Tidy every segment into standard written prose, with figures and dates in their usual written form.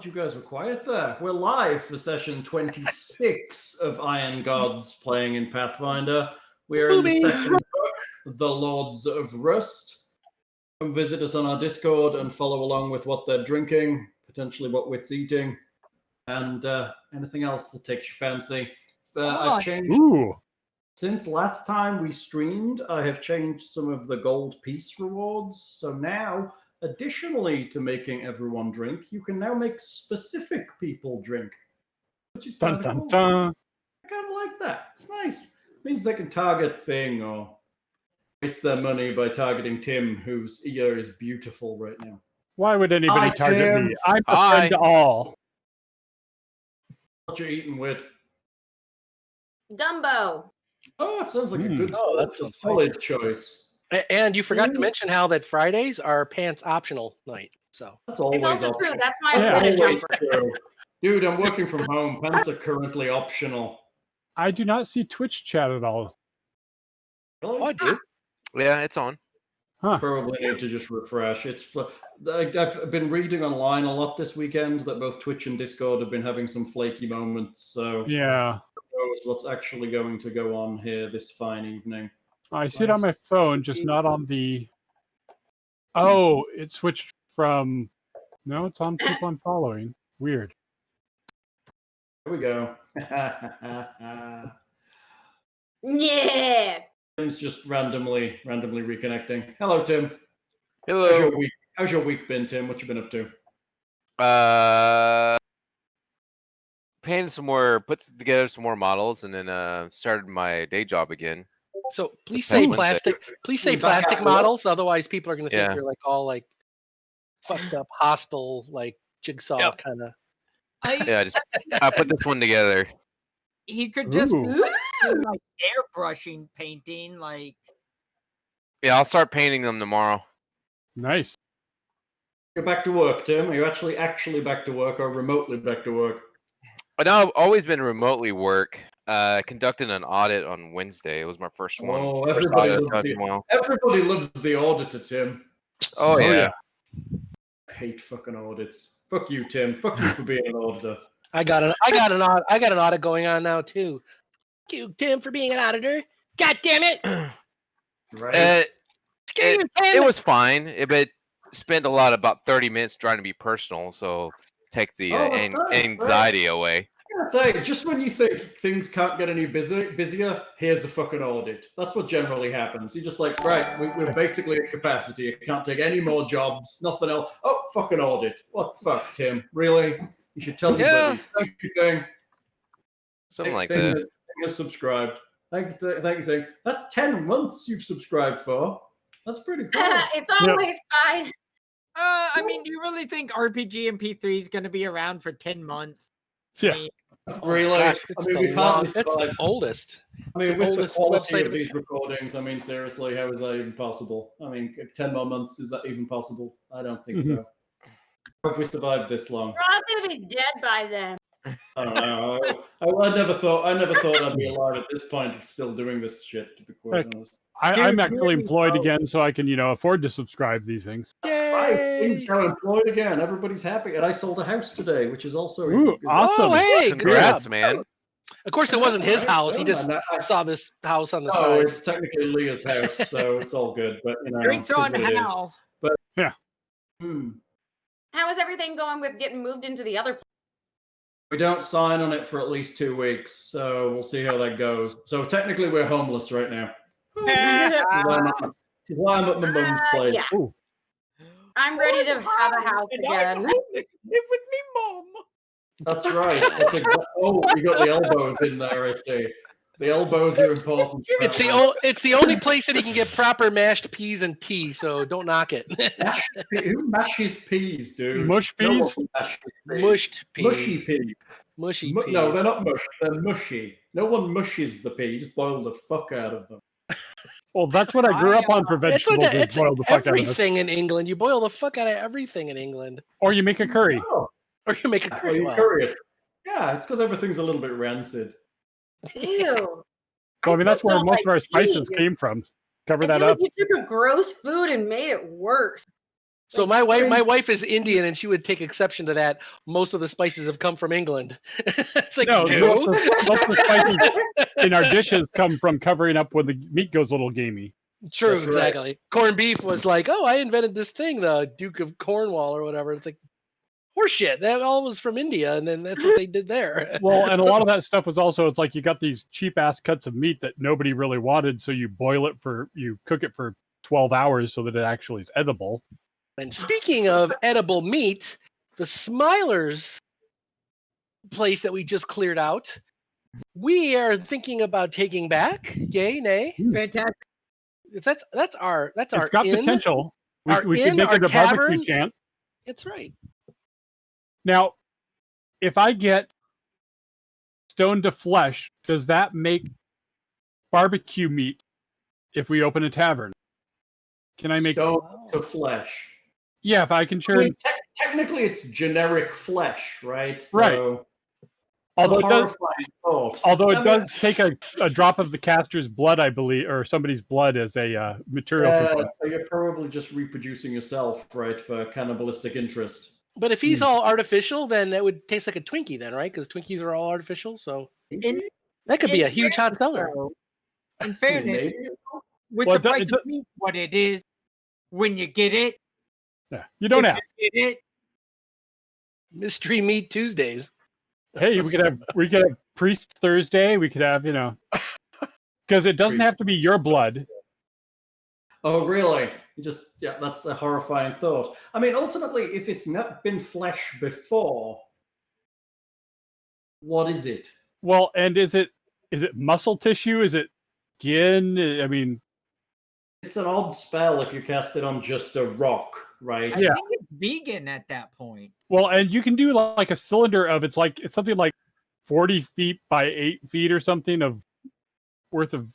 God, you guys were quiet there. We're live for session 26 of Iron Gods playing in Pathfinder. We are in the second book, The Lords of Rust. Come visit us on our Discord and follow along with what they're drinking, potentially what Wit's eating, and anything else that takes your fancy. I've changed. Since last time we streamed, I have changed some of the gold piece rewards. So now, additionally to making everyone drink, you can now make specific people drink, which is kind of cool. I kind of like that. It's nice. It means they can target Thing or waste their money by targeting Tim, whose ear is beautiful right now. Why would anybody target me? I'm a friend to all. What you eating with? Gumbo. Oh, it sounds like a good that's a solid choice. And you forgot to mention how that Fridays are pants optional night. So that's always it's also optional. true. That's why I'm going to jump. True. Dude, I'm working from home. Pants are currently optional. I do not see Twitch chat at all. Really? Oh, I do. Yeah, it's on. Huh. Probably need to just refresh. I've been reading online a lot this weekend that both Twitch and Discord have been having some flaky moments. So yeah, who knows what's actually going to go on here this fine evening. I see it on my phone, just not on the. Oh, it switched from. No, it's on people I'm following. Weird. Here we go. Yeah. Tim's just randomly reconnecting. Hello, Tim. Hello. How's your week been, Tim? What you been up to? Put together some more models, and then started my day job again. So please say plastic. Please say plastic models. Otherwise, people are going to think you're like all like fucked up, hostile, like jigsaw kind of. I put this one together. He could just like airbrushing, painting, like. Yeah, I'll start painting them tomorrow. Nice. You're back to work, Tim. Are you actually back to work or remotely back to work? No, I've always been remotely work. Conducted an audit on Wednesday. It was my first one. Oh, everybody loves the auditor, Tim. Oh yeah. I hate fucking audits. Fuck you, Tim. Fuck you for being an auditor. I got an audit going on now too. Thank you, Tim, for being an auditor. God damn it! Right. It was fine, but spent about 30 minutes trying to be personal, so take the anxiety away. I gotta say, just when you think things can't get any busier, here's a fucking audit. That's what generally happens. You're just like, right, we're basically at capacity. I can't take any more jobs, nothing else. Oh, fucking audit. What the fuck, Tim? Really? You should tell your buddies. Thank you, Thing. Something like that. Thing is subscribed. Thank you, Thing. That's 10 months you've subscribed for. That's pretty cool. It's always fine. I mean, do you really think RPG MP3 is going to be around for 10 months? Yeah. Really? Gosh, we've hardly that's the oldest. I mean, with the oldest quality website of these recordings, I mean, seriously, how is that even possible? I mean, 10 more months, is that even possible? I don't think so. How have we survived this long? We're all going to be dead by then. I don't know. I never thought I'd be alive at this point, still doing this shit, to be quite honest. I'm actually employed again, so I can, afford to subscribe these things. That's right. Things are employed again. Everybody's happy. And I sold a house today, which is also awesome. Oh, hey, congrats, man. Of course, it wasn't his house. He just saw this house on the side. Oh, it's technically Leah's house, so it's all good. But drinks on Hal. But yeah. How is everything going with getting moved into the other place? We don't sign on it for at least 2 weeks, so we'll see how that goes. So technically, we're homeless right now. Which is why I'm at my mum's place. Yeah. I'm ready to have a house again. Live with me, Mom. That's right. Oh, you got the elbows in there, I see. The elbows are important. It's the only place that he can get proper mashed peas and tea, so don't knock it. Who mashes peas, dude? Mush peas? Mushed peas. Mushy peas. Mushy peas. No, they're not mushed. They're mushy. No one mushes the pea. You just boil the fuck out of them. Well, that's what I grew up on for vegetables. It's everything in England. You boil the fuck out of everything in England. Or you make a curry. Oh. Or you make a curry. You curry it. Yeah, it's because everything's a little bit rancid. Ew. Well, I mean, that's where most of our spices came from. Cover that up. Like you took a gross food and made it worse. So my wife is Indian, and she would take exception to that. Most of the spices have come from England. It's like, No, most of the spices in our dishes come from covering up when the meat goes a little gamey. True, That's right. exactly. Corned beef was like, oh, I invented this thing, the Duke of Cornwall or whatever. It's like, horseshit. That all was from India, and then that's what they did there. Well, and a lot of that stuff was also, it's like you got these cheap ass cuts of meat that nobody really wanted, so you cook it for 12 hours so that it actually is edible. And speaking of edible meat, the Smilers place that we just cleared out, we are thinking about taking back. Yay, nay? Fantastic. That's our It's got inn. potential. Our We inn, could make our it a tavern. barbecue chant. That's right. Now, if I get stone to flesh, does that make barbecue meat if we open a tavern? Can I make stone to flesh? Yeah, if I can I turn mean, technically, it's generic flesh, right? Right. So, although it's a it does horrifying thought. although I it mean, does take a drop of the caster's blood, I believe, or somebody's blood as a material component. so you're probably just reproducing yourself, right, for cannibalistic interest. But if he's all artificial, then that would taste like a Twinkie, then, right? Because Twinkies are all artificial, so that could be a huge hot seller. In fairness, Maybe. with Well, the price of meat, what it is, when you get it, Yeah, you don't if have. you get it, Mystery Meat Tuesdays. Hey, we could have Priest Thursday. We could have, because it doesn't have to be your blood. Oh, really? That's the horrifying thought. I mean, ultimately, if it's not been flesh before, what is it? Well, and is it muscle tissue? Is it skin? I mean, it's an odd spell if you cast it on just a rock, right? I think it's vegan at that point. Well, and you can do like a cylinder of it's something like 40 feet by 8 feet or something of worth of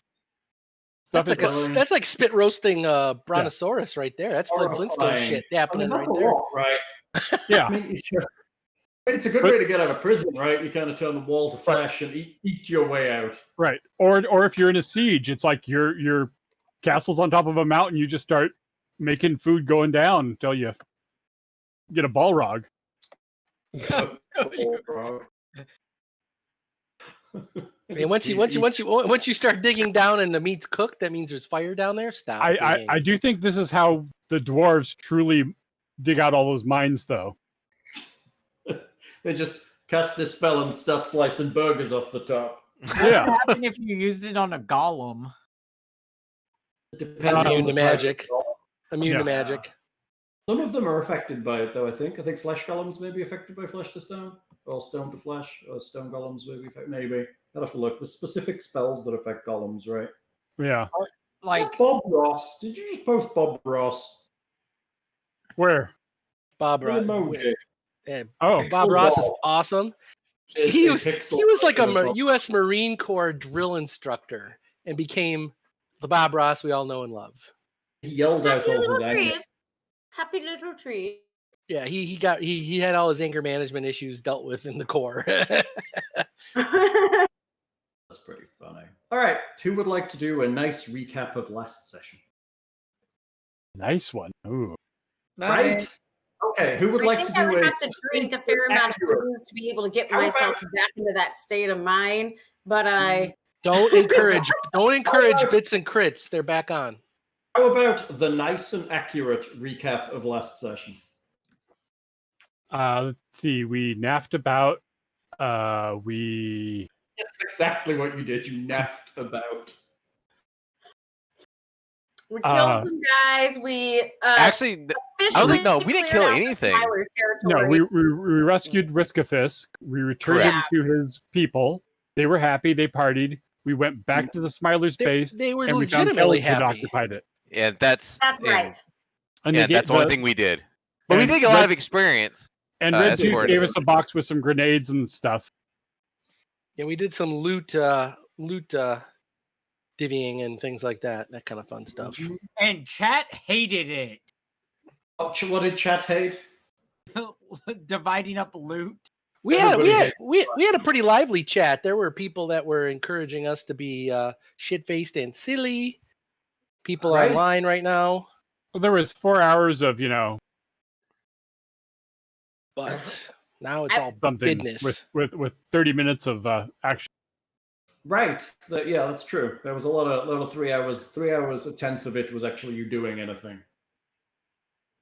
stuff. That's like spit roasting brontosaurus right there. That's Fred Flintstone shit happening right there. Right? Yeah. I mean, it's a good way to get out of prison, right? You kind of turn the wall to flesh and eat your way out. Right. Or if you're in a siege, it's like your castle's on top of a mountain. You just start making food going down until you get a Balrog. And once you start digging down and the meat's cooked, that means there's fire down there. Stop. I do think this is how the dwarves truly dig out all those mines, though. They just cast this spell and start slicing burgers off the top. Yeah. What would happen if you used it on a golem? It depends Immune on the to type magic. of golem. Immune to magic. Some of them are affected by it, though. I think flesh golems may be affected by flesh to stone, or stone to flesh, or stone golems may be affected. Maybe I'll have to look. There's specific spells that affect golems, right? Yeah. Like Bob Ross. Did you just post Bob Ross? Where? Bob Ross. Bob Ross is awesome. He was like a U.S. Marine Corps drill instructor and became the Bob Ross we all know and love. He yelled out all his anger. Happy little tree. Yeah, he had all his anger management issues dealt with in the Corps. That's pretty funny. All right, who would like to do a nice recap of last session? Nice one. Ooh. Right? Okay, who would like to do I would have to drink a fair amount of booze to be able to get myself back into that state of mind, but I don't encourage bits and crits. They're back on. How about the nice and accurate recap of last session? Let's see. We naffed about. That's exactly what you did. You naffed about. We killed some guys. We actually, I don't think we didn't kill anything. No, we rescued Riskafisk. We returned him to his people. They were happy. They partied. We went back to the Smiler's base. They were and legitimately we found happy. occupied it. Yeah, that's right. And yeah, that's the only thing we did. But we did get a lot of experience. And Red Tooth gave us a box with some grenades and stuff. Yeah, we did some loot divvying and things like that. That kind of fun stuff. And chat hated it. What did chat hate? Dividing up loot. We had a pretty lively chat. There were people that were encouraging us to be shit-faced and silly. People online right now. Well, there was 4 hours of but now it's all something business. with 30 minutes of action. Right. Yeah, that's true. There was a lot of 3 hours. 3 hours, a tenth of it was actually you doing anything.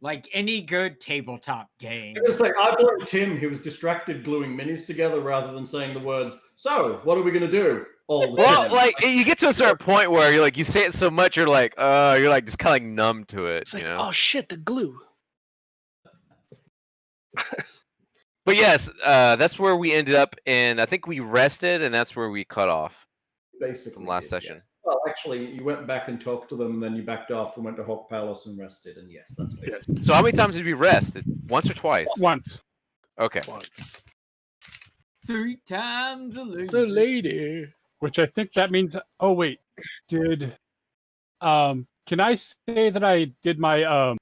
Like any good tabletop game. It's like I blame Tim. He was distracted gluing minis together rather than saying the words. So, what are we gonna do? All the time. Like you get to a certain point where you're like, you say it so much, you're like just kind of like numb to it. It's like, you know? oh shit, the glue. But yes, that's where we ended up, and I think we rested, and that's where we cut off. Basically, from last session. Yes. Well, actually, you went back and talked to them, and then you backed off and went to Hawk Palace and rested. And yes, that's basically. So how many times did we rest? Once or twice? Once. Okay. Once. 3 times a lady. The lady. Which I think that means. Oh wait, can I say that I did my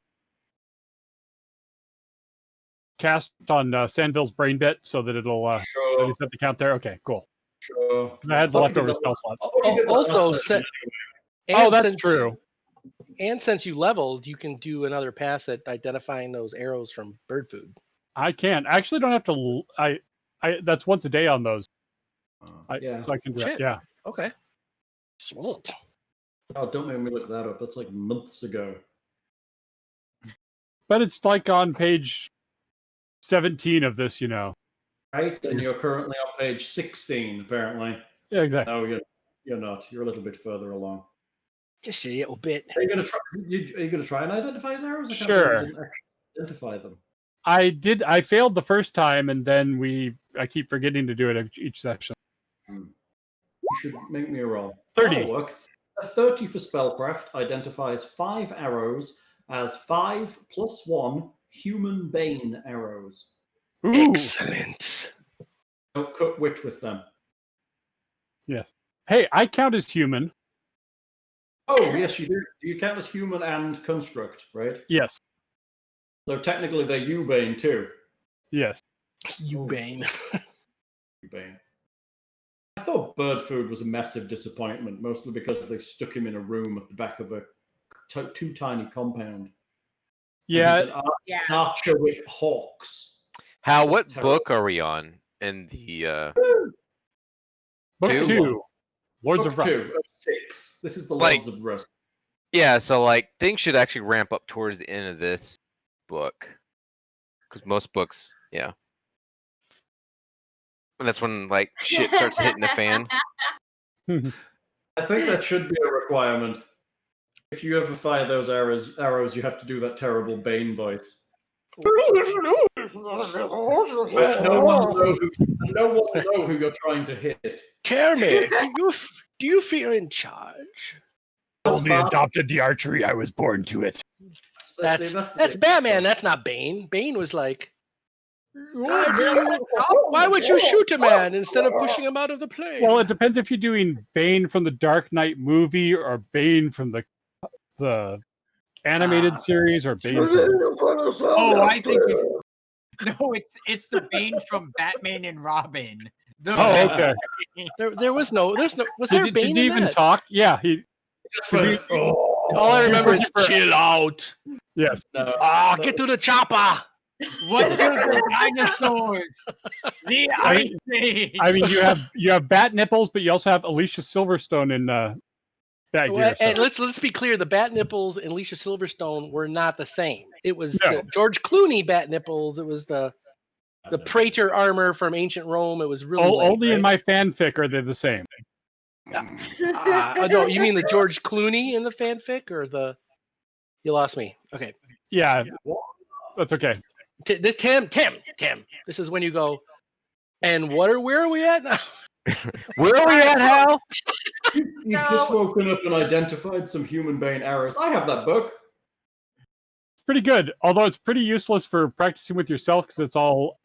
cast on Sandville's brain bit so that it'll Sure. set the count there? Okay, cool. Sure. I had the leftover spell slots. Also, that's true. And since you leveled, you can do another pass at identifying those arrows from bird food. I can. I actually don't have to. I that's once a day on those. Yeah. So I can do that. Shit. Yeah. Okay. Sweet. Oh, don't make me look that up. That's like months ago. But it's like on page 17 of this, Right, and you're currently on page 16, apparently. Yeah, exactly. No, you're not. You're a little bit further along. Just a little bit. Are you gonna try? Are you gonna try and identify his arrows? I can't Sure. believe you didn't actually identify them. I did. I failed the first time, and then I keep forgetting to do it each session. You should make me a roll. 30. That'll work. A 30 for spellcraft identifies 5 arrows as 5 + 1 human bane arrows. Ooh. Excellent. Don't cut wit with them. Yes. Hey, I count as human. Oh, yes, you do. You count as human and construct, right? Yes. So technically they're U-bane too. Yes. Ubane. U-bane. I thought bird food was a massive disappointment, mostly because they stuck him in a room at the back of a too tiny compound. Yeah. Yeah. An archer with hawks. Hal, what That's terrible. book are we on in the Book Two? 2. Lords Book of Rust. 2 of 6. This is the Like- Lords of Rust. Yeah, so like things should actually ramp up towards the end of this book. Because most books, yeah. And that's when like shit starts hitting the fan. I think that should be a requirement. If you ever fire those arrows, you have to do that terrible Bane voice. No one will know who you're trying to hit. Kermit, do you feel in charge? Only adopted the archery. I was born to it. That's Batman. That's not Bane. Bane was like, why would you shoot a man instead of pushing him out of the plane? Well, it depends if you're doing Bane from the Dark Knight movie or Bane from the animated series or Bane. Oh, I think no, it's the Bane from Batman and Robin. Oh, okay. There was no. Was there Bane Did he in even that? talk? Yeah, he. All I remember is chill out. Yes. Get to the chopper. What do the dinosaurs? The Ice Age. I mean, you have bat nipples, but you also have Alicia Silverstone in that gear. And let's be clear: the bat nipples and Alicia Silverstone were not the same. It was the George Clooney bat nipples. It was the Praetor armor from ancient Rome. It was really only in my fanfic are they the same. No, you mean the George Clooney in the fanfic or the? You lost me. Okay. Yeah, that's okay. Tim. This is when you go. And where are we at now? Where are we at, Hal? You've just woken up and identified some human bane arrows. I have that book. It's pretty good, although it's pretty useless for practicing with yourself because it's all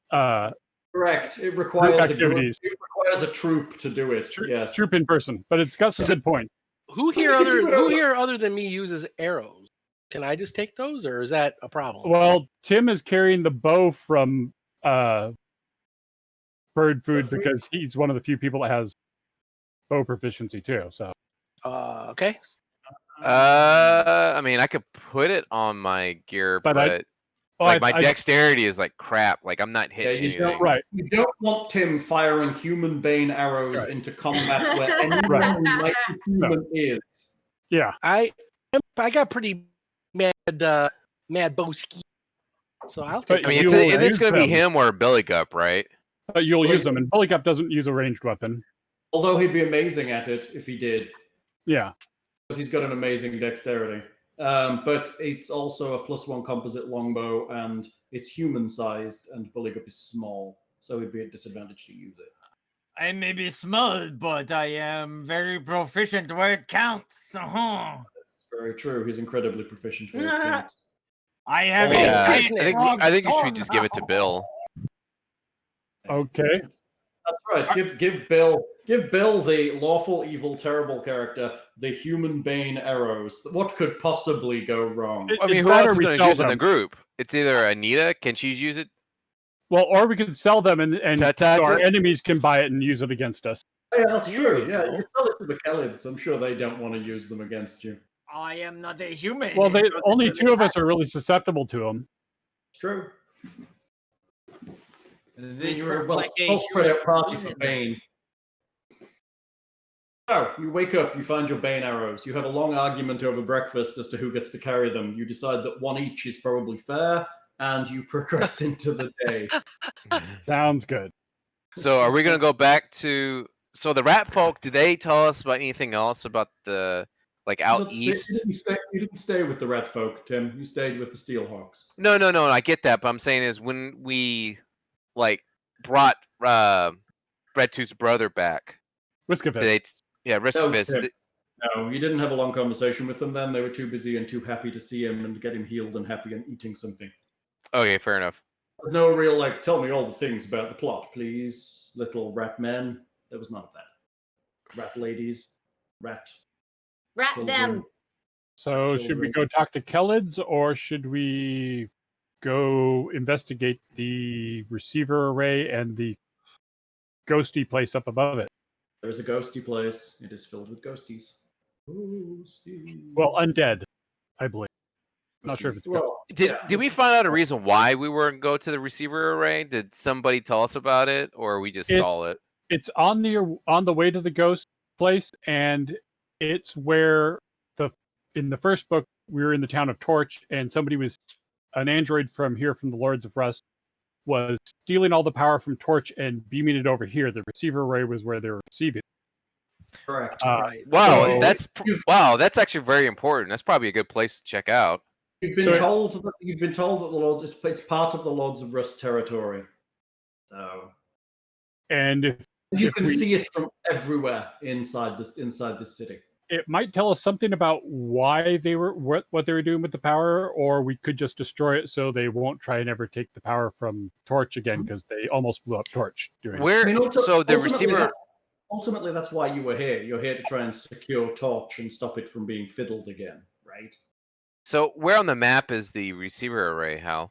correct. It requires activities. It requires a troop to do it. Yes, troop in person, but it's got some good points. Who here other than me uses arrows? Can I just take those, or is that a problem? Well, Tim is carrying the bow from bird food because he's one of the few people that has bow proficiency too. So, okay. I mean, I could put it on my gear, but Like my dexterity is like crap. Like I'm not hitting anything. You don't want Tim firing human bane arrows into combat where anyone like human is. Yeah, I got pretty mad Boski, so I'll take. I mean, it's going to be him or Buligup, right? But you'll use them, and Buligup doesn't use a ranged weapon. Although he'd be amazing at it if he did. Yeah, because he's got an amazing dexterity. But it's also a +1 composite longbow, and it's human-sized, and Buligup is small, so he'd be at disadvantage to use it. I may be small, but I am very proficient where it counts. That's very true. He's incredibly proficient where it counts. I have I think you should just give it to Bill. Okay. That's right. Give Bill the lawful, evil, terrible character the human bane arrows. What could possibly go wrong? I mean, who else is going to use it in the group? It's either Anita. Can she use it? Well, or we could sell them, and so our enemies can buy it and use it against us. Yeah, that's true. Yeah, you can sell it to the Kellids. I'm sure they don't want to use them against you. I am not a human. Well, only 2 of us are really susceptible to them. True. This you were well spread out party for Bane. So, you wake up, you find your Bane arrows. You have a long argument over breakfast as to who gets to carry them. You decide that 1 each is probably fair, and you progress into the day. Sounds good. So are we going to go back to... So the rat folk, did they tell us about anything else about the... Like out east? You didn't stay with the rat folk, Tim. You stayed with the Steelhawks. No, I get that. But I'm saying is when we... like brought Redtooth's brother back. Riskafist. Riskafist. No, you didn't have a long conversation with them then. They were too busy and too happy to see him and get him healed and happy and eating something. Okay, fair enough. There's no real, like, tell me all the things about the plot, please, little rat men. There was none of that. Rat ladies. Rat them. So should we go talk to Kellids, or should we go investigate the receiver array and the ghosty place up above it? There's a ghosty place. It is filled with ghosties. Well, undead, I believe. I'm not sure if it's did we find out a reason why we weren't go to the receiver array? Did somebody tell us about it, or we just saw it? It's on the way to the ghost place, and it's where in the first book we were in the town of Torch, and an android from the Lords of Rust was stealing all the power from Torch and beaming it over here. The receiver array was where they were receiving it. Correct. Wow, that's actually very important. That's probably a good place to check out. You've been told that the Lords, it's part of the Lords of Rust territory. So, and you can see it from everywhere inside this city. It might tell us something about why they were what they were doing with the power, or we could just destroy it so they won't try and ever take the power from Torch again, because they almost blew up Torch doing it. Ultimately, that's why you were here. You're here to try and secure Torch and stop it from being fiddled again, right? So where on the map is the receiver array, Hal?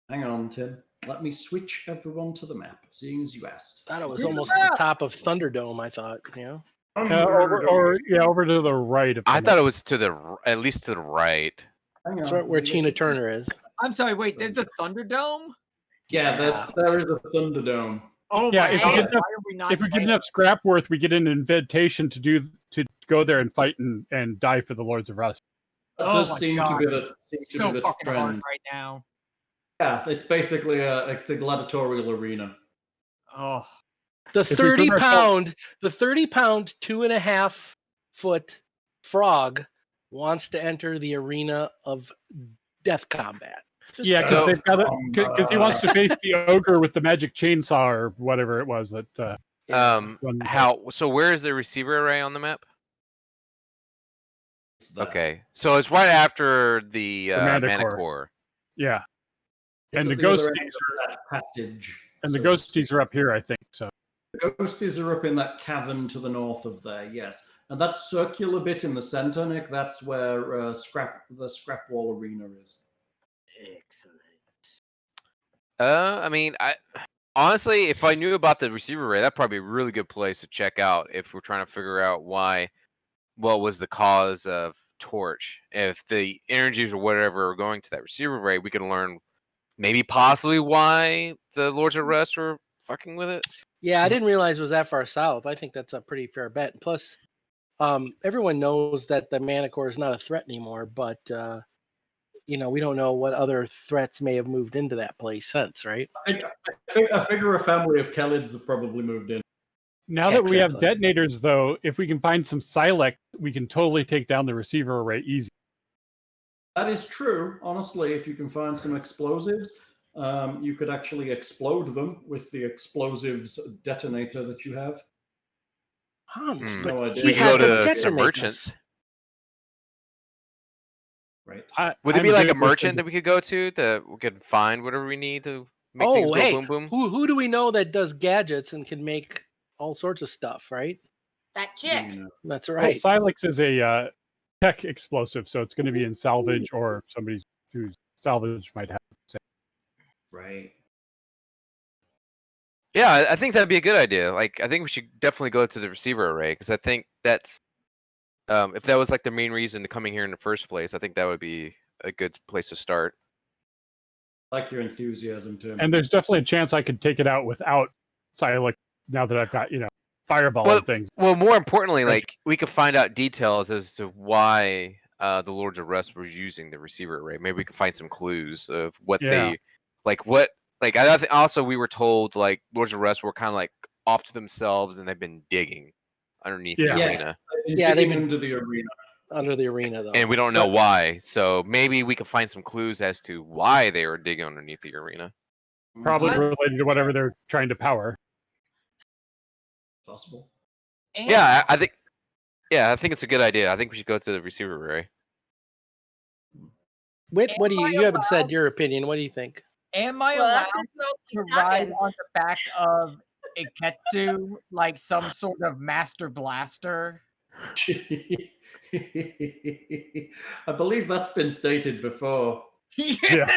Hang on, Tim. Let me switch everyone to the map, seeing as you asked. I thought it was almost at the top of Thunderdome, I thought, over to the right. I thought it was at least to the right. That's right where Tina Turner is. I'm sorry, wait, there's a Thunderdome? Yeah, there is a Thunderdome. Oh yeah, if we get enough scrap worth, we get an invitation to go there and fight and die for the Lords of Rust. That does seem to be the trend right now. Yeah, it's basically a gladiatorial arena. Oh. The 30-pound 2.5-foot frog wants to enter the arena of death combat. Because he wants to face the ogre with the magic chainsaw or whatever it was that. So where is the receiver array on the map? Okay, so it's right after the Manicore. Yeah, and the ghosties are passage. And the ghosties are up here, I think. So the ghosties are up in that cavern to the north of there. Yes, and that circular bit in the center, Nick. That's where the Scrapwall arena is. Excellent. I mean, honestly, if I knew about the receiver array, that'd probably be a really good place to check out if we're trying to figure out what was the cause of Torch. If the energies or whatever are going to that receiver array, we can learn maybe possibly why the Lords of Rust were fucking with it. Yeah, I didn't realize it was that far south. I think that's a pretty fair bet. And plus, everyone knows that the Manicore is not a threat anymore, but we don't know what other threats may have moved into that place since, right? I figure a family of Khalids have probably moved in. Now that we have detonators, though, if we can find some Silex, we can totally take down the receiver array easy. That is true. Honestly, if you can find some explosives, you could actually explode them with the explosives detonator that you have. No idea. We can go to some merchants. Right. Would it be like a merchant that we could go to that we could find whatever we need to make things go boom boom? Who do we know that does gadgets and can make all sorts of stuff, right? That chick. That's right. Well, Silex is a tech explosive, so it's going to be in salvage or somebody who's salvage might have it. Right. Yeah, I think that'd be a good idea. Like, I think we should definitely go to the receiver array because I think that's if that was like the main reason to coming here in the first place, I think that would be a good place to start. I like your enthusiasm, Tim. And there's definitely a chance I could take it out without Silex now that I've got, fireball and things. Well, more importantly, like we could find out details as to why the Lords of Rust was using the receiver array. Maybe we could find some clues of what they I think also we were told like Lords of Rust were kind of like off to themselves and they've been digging underneath the arena. They've been under the arena. Under the arena, though. And we don't know why. So maybe we could find some clues as to why they were digging underneath the arena. Probably related to whatever they're trying to power. Possible. Yeah, I think it's a good idea. I think we should go to the receiver array. Whit, what do you haven't said your opinion. What do you think? Am I allowed to ride on the back of Iketsu like some sort of master blaster? I believe that's been stated before. Yeah.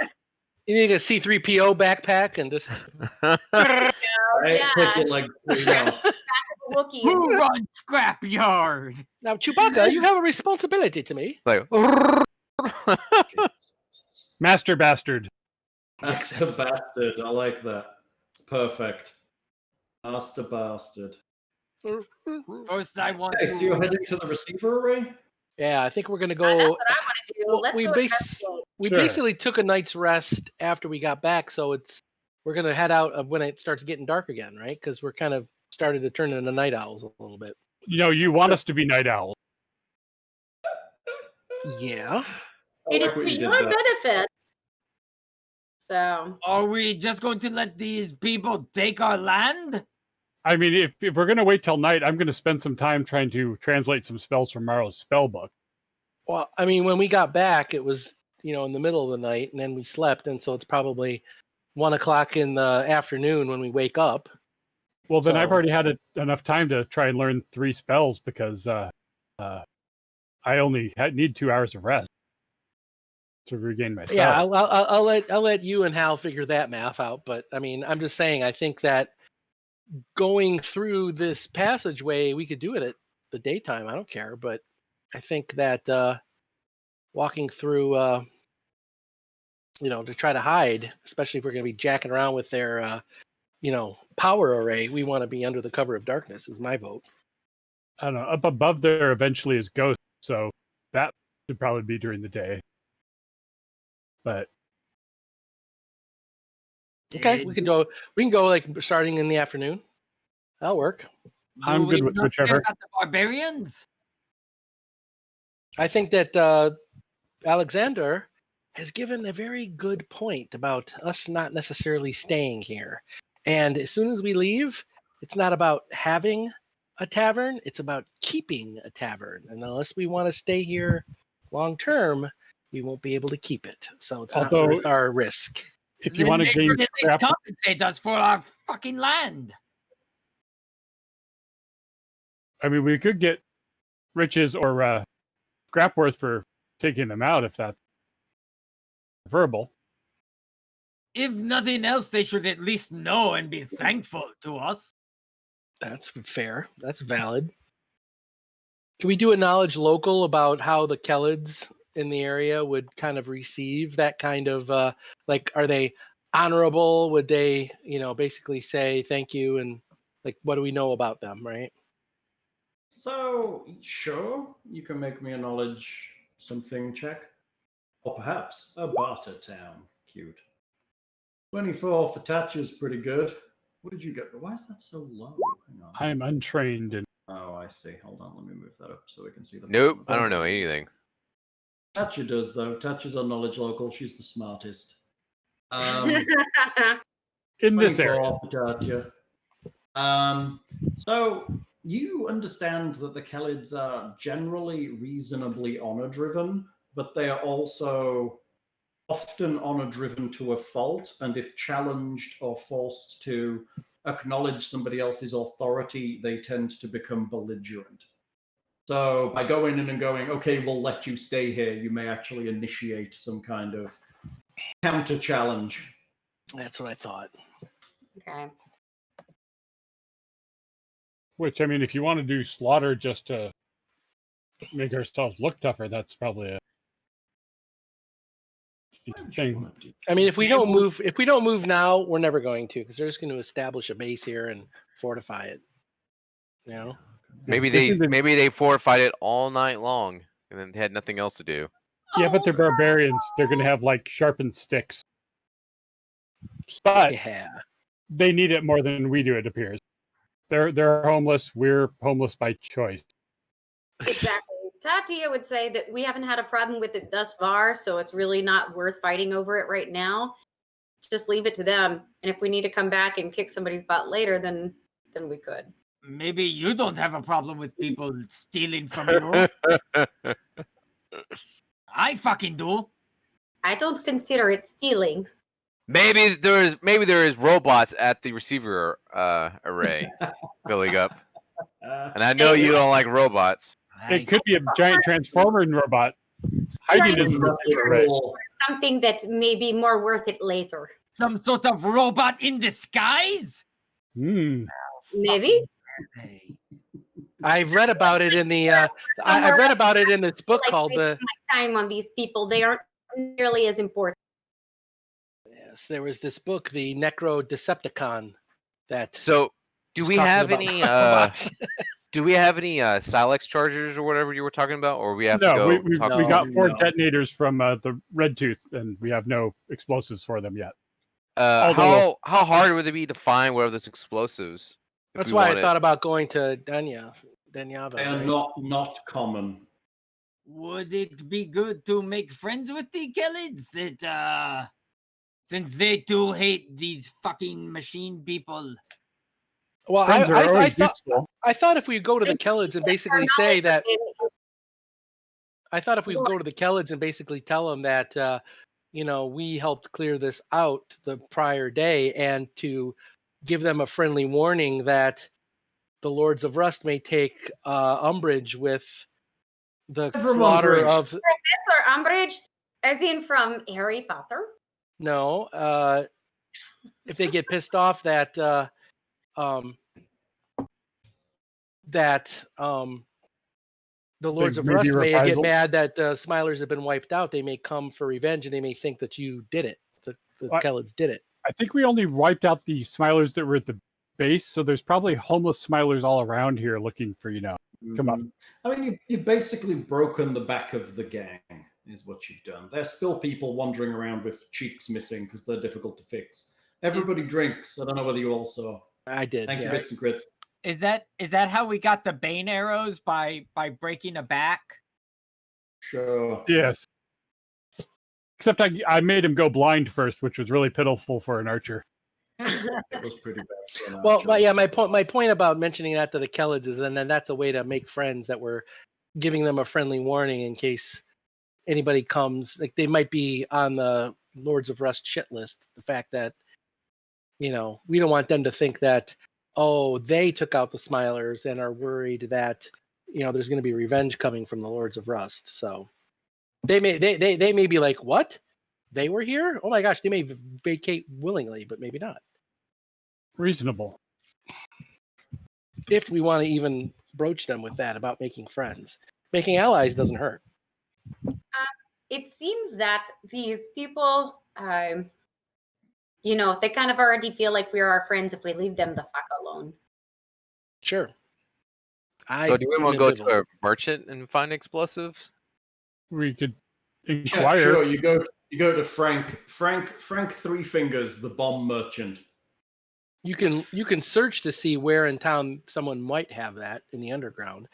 You need a C-3PO backpack and just take your legs off. Who runs Scrapyard? Now, Chewbacca, you have a responsibility to me. Like Master Bastard. Master Bastard. I like that. It's perfect. Master Bastard. First, I want so you're heading to the receiver array? Yeah, I think we're going to go. That's what I want to do. Let's go. We basically took a night's rest after we got back, so we're going to head out when it starts getting dark again, right? Because we're kind of started to turn into night owls a little bit. You want us to be night owls. Yeah. It is to your benefit. So. Are we just going to let these people take our land? I mean, if we're going to wait till night, I'm going to spend some time trying to translate some spells from Maro's spell book. Well, I mean, when we got back, it was, in the middle of the night, and then we slept, and so it's probably 1:00 in the afternoon when we wake up. Well, then I've already had enough time to try and learn 3 spells because I only need 2 hours of rest to regain my spell. Yeah, I'll let you and Hal figure that math out. But I mean, I'm just saying, I think that going through this passageway, we could do it at the daytime. I don't care, but I think that walking through, to try to hide, especially if we're going to be jacking around with their, power array, we want to be under the cover of darkness. Is my vote. I don't know. Up above there eventually is ghost, so that should probably be during the day. But okay, we can go like starting in the afternoon. That'll work. I'm good with whichever. The barbarians. I think that Alexander has given a very good point about us not necessarily staying here. And as soon as we leave, it's not about having a tavern, it's about keeping a tavern. And unless we want to stay here long term, we won't be able to keep it. So it's not worth our risk. If you want to gain scrap, compensate us for our fucking land. I mean, we could get riches or scrap worth for taking them out if that's preferable. If nothing else, they should at least know and be thankful to us. That's fair. That's valid. Can we do a knowledge local about how the Khalids in the area would kind of receive that kind of like, are they honorable? Would they, basically say thank you, and like, what do we know about them, right? So, sure, you can make me a knowledge something check. Or perhaps a barter town. Cute. 24 for Tatia's pretty good. What did you get? Why is that so low? Hang on. I'm untrained. And Oh, I see. Hold on, let me move that up so we can see the. Nope, I don't know anything. Tatia does, though. Tatia's on knowledge local. She's the smartest. in this area. 24 for Tatia. So you understand that the Kelids are generally reasonably honor-driven, but they are also often honor-driven to a fault, and if challenged or forced to acknowledge somebody else's authority, they tend to become belligerent. So by going in and going, okay, we'll let you stay here, you may actually initiate some kind of counter-challenge. That's what I thought. Okay. Which, I mean, if you want to do slaughter just to make ourselves look tougher, that's probably a thing. I mean, if we don't move now, we're never going to, because they're just going to establish a base here and fortify it. You know? Maybe they fortified it all night long and then had nothing else to do. Yeah, but they're barbarians. They're going to have like sharpened sticks. But they need it more than we do, it appears. They're homeless. We're homeless by choice. Exactly. Tatia would say that we haven't had a problem with it thus far, so it's really not worth fighting over it right now. Just leave it to them. And if we need to come back and kick somebody's butt later, then we could. Maybe you don't have a problem with people stealing from you. I fucking do. I don't consider it stealing. Maybe there is robots at the receiver array, Buligup. And I know you don't like robots. It could be a giant transformer robot hiding in the receiver array. Something that may be more worth it later. Some sort of robot in disguise? Maybe. I've read about it in the. I've read about it in this book called the. My time on these people, they aren't nearly as important. Yes, there was this book, the Necro Decepticon. That. So, do we have any? Do we have any Silex chargers or whatever you were talking about, or we have to go? We got 4 detonators from the Red Tooth, and we have no explosives for them yet. How hard would it be to find where those explosives? That's why I thought about going to Denyava. They are not common. Would it be good to make friends with the Kelids? That since they too hate these fucking machine people. Well, I thought if we go to the Kelids and basically say that. I thought if we go to the Kelids and basically tell them that, we helped clear this out the prior day, and to give them a friendly warning that the Lords of Rust may take umbrage with the slaughter of Professor Umbrage, as in from Harry Potter. No, if they get pissed off that the Lords of Rust may get mad that Smilers have been wiped out, they may come for revenge, and they may think that you did it. The Kelids did it. I think we only wiped out the Smilers that were at the base, so there's probably homeless Smilers all around here looking for, come up. I mean, you've basically broken the back of the gang, is what you've done. There's still people wandering around with cheeks missing because they're difficult to fix. Everybody drinks. I don't know whether you all saw. I did. Thank you, Bits and Crits. Is that how we got the Bane arrows, by breaking a back? Sure. Yes. Except I made him go blind first, which was really pitiful for an archer. It was pretty bad. Well, my point about mentioning that to the Kelids is, and then that's a way to make friends, that we're giving them a friendly warning in case anybody comes. Like, they might be on the Lords of Rust shit list. The fact that, we don't want them to think that, they took out the Smilers and are worried that, there's going to be revenge coming from the Lords of Rust. So they may be like, what? They were here? Oh my gosh, they may vacate willingly, but maybe not. Reasonable. If we want to even broach them with that about making friends. Making allies doesn't hurt. it seems that these people, you know, they kind of already feel like we're our friends if we leave them the fuck alone. Sure. So do we want to go to a merchant and find explosives? We could inquire. Yeah, sure. You go to Frank Three Fingers, the bomb merchant. You can search to see where in town someone might have that in the underground.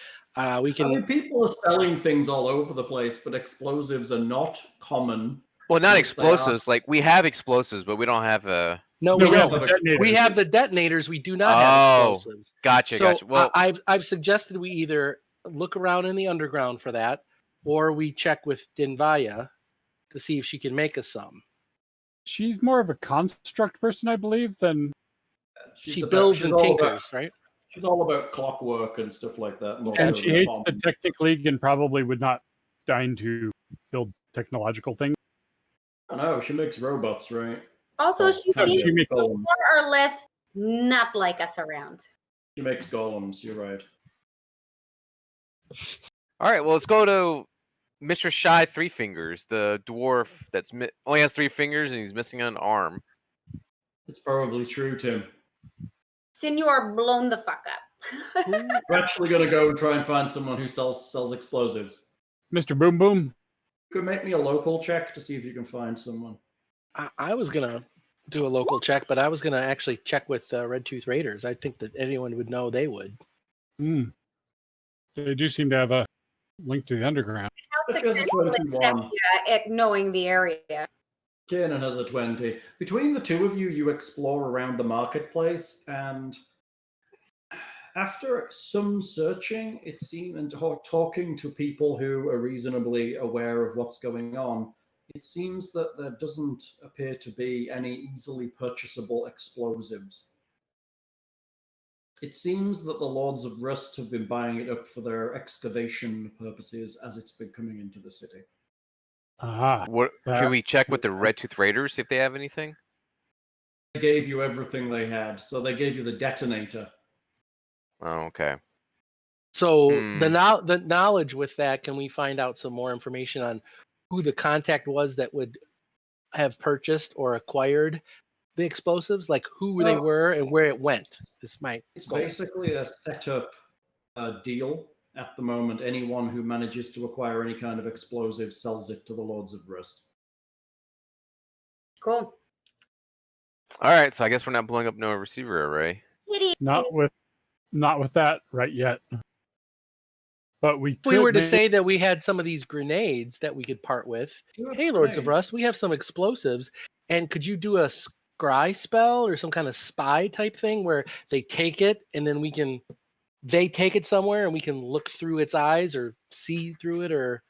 We can. I mean, people are selling things all over the place, but explosives are not common. Well, not explosives. Like we have explosives, but we don't have a. No, we don't. We have the detonators. We do not have explosives. Gotcha. Well, I've suggested we either look around in the underground for that, or we check with Dinvaya to see if she can make us some. She's more of a construct person, I believe, than she builds and tinkers, right? She's all about clockwork and stuff like that. And she hates the Technic League and probably would not deign to build technological things. I know, she makes robots, right? Also, she seems more or less not like us around. She makes golems, you're right. All right, well, let's go to Mr. Shy Three Fingers, the dwarf that's only has 3 fingers and he's missing an arm. It's probably true, Tim. Senor, blown the fuck up. We're actually going to go and try and find someone who sells explosives. Mr. Boom Boom? You could make me a local check to see if you can find someone. I was going to do a local check, but I was going to actually check with Red Tooth Raiders. I think that anyone would know they would. They do seem to have a link to the underground. How successful is Tatia at knowing the area? Kiernan has a 20. Between the two of you, you explore around the marketplace, and after some searching, it seemed, and talking to people who are reasonably aware of what's going on, it seems that there doesn't appear to be any easily purchasable explosives. It seems that the Lords of Rust have been buying it up for their excavation purposes as it's been coming into the city. Can we check with the Red Tooth Raiders, see if they have anything? They gave you everything they had, so they gave you the detonator. Oh, okay. So the knowledge with that, can we find out some more information on who the contact was that would have purchased or acquired the explosives, like who they were and where it went? It's basically a setup deal. At the moment, anyone who manages to acquire any kind of explosive sells it to the Lords of Rust. Cool. All right, so I guess we're not blowing up no receiver array. Not with that right yet. But we were to say that we had some of these grenades that we could part with. Hey, Lords of Rust, we have some explosives, and could you do a scry spell or some kind of spy type thing where they take it and then they take it somewhere and we can look through its eyes or see through it or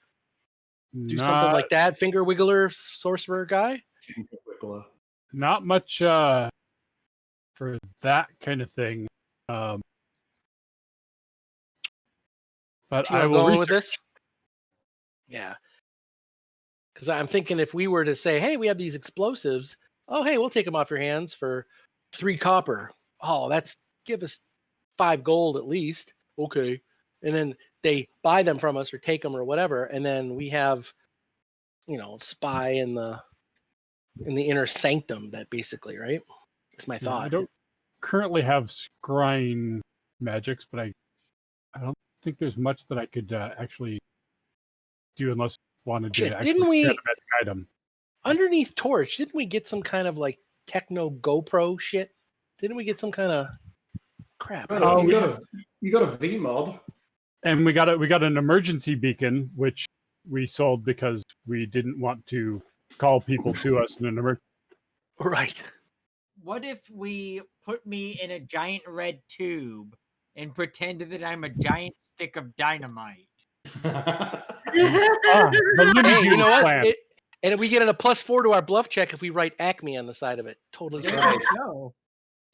do something like that? Finger wiggler, sorcerer guy? Finger wiggler. Not much for that kind of thing. But I will go with this. Yeah. Because I'm thinking if we were to say, hey, we have these explosives. Oh, hey, we'll take them off your hands for 3 copper. Oh, give us 5 gold at least. Okay. And then they buy them from us or take them or whatever. And then we have, spy in the inner sanctum, that basically, right? That's my thought. I don't currently have scrying magics, but I don't think there's much that I could actually do unless I wanted to actually didn't we, a magic item. Underneath Torch, didn't we get some kind of like techno GoPro shit? Didn't we get some kind of crap? You got a V mod. And we got an emergency beacon, which we sold because we didn't want to call people to us in an emergency. Right. What if we put me in a giant red tube and pretend that I'm a giant stick of dynamite? Hey, you know what? And we get a +4 to our bluff check if we write Acme on the side of it. Totally right. No.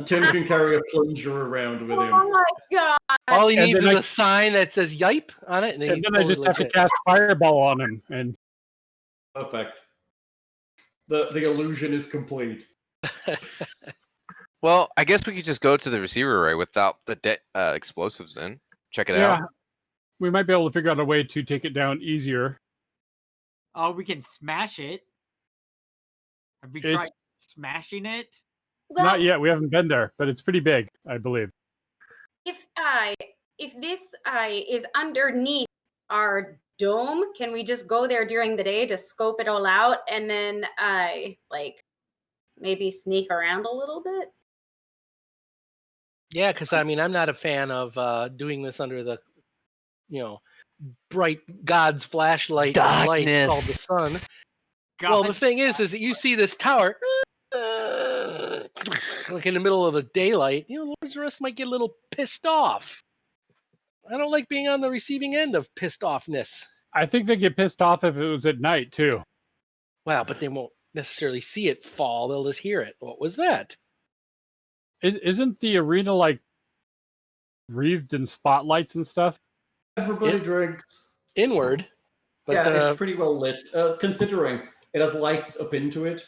Tim can carry a plunger around with him. Oh my god! All he needs is a sign that says "Yipe" on it, and then I just have to cast Fireball on him. And perfect. The illusion is complete. Well, I guess we could just go to the receiver array without the explosives in. Check it out. We might be able to figure out a way to take it down easier. Oh, we can smash it. Have we tried smashing it? Well, Not yet. We haven't been there, but it's pretty big, I believe. If this is underneath our dome, can we just go there during the day to scope it all out and then like maybe sneak around a little bit? Yeah, because I mean, I'm not a fan of doing this under the, bright God's flashlight light called the sun. Well, the thing is that you see this tower, like in the middle of the daylight. Lords of Rust might get a little pissed off. I don't like being on the receiving end of pissed offness. I think they get pissed off if it was at night too. Well, but they won't necessarily see it fall. They'll just hear it. What was that? Isn't the arena like wreathed in spotlights and stuff? Everybody drinks. Inward. But yeah, it's pretty well lit, considering it has lights up into it.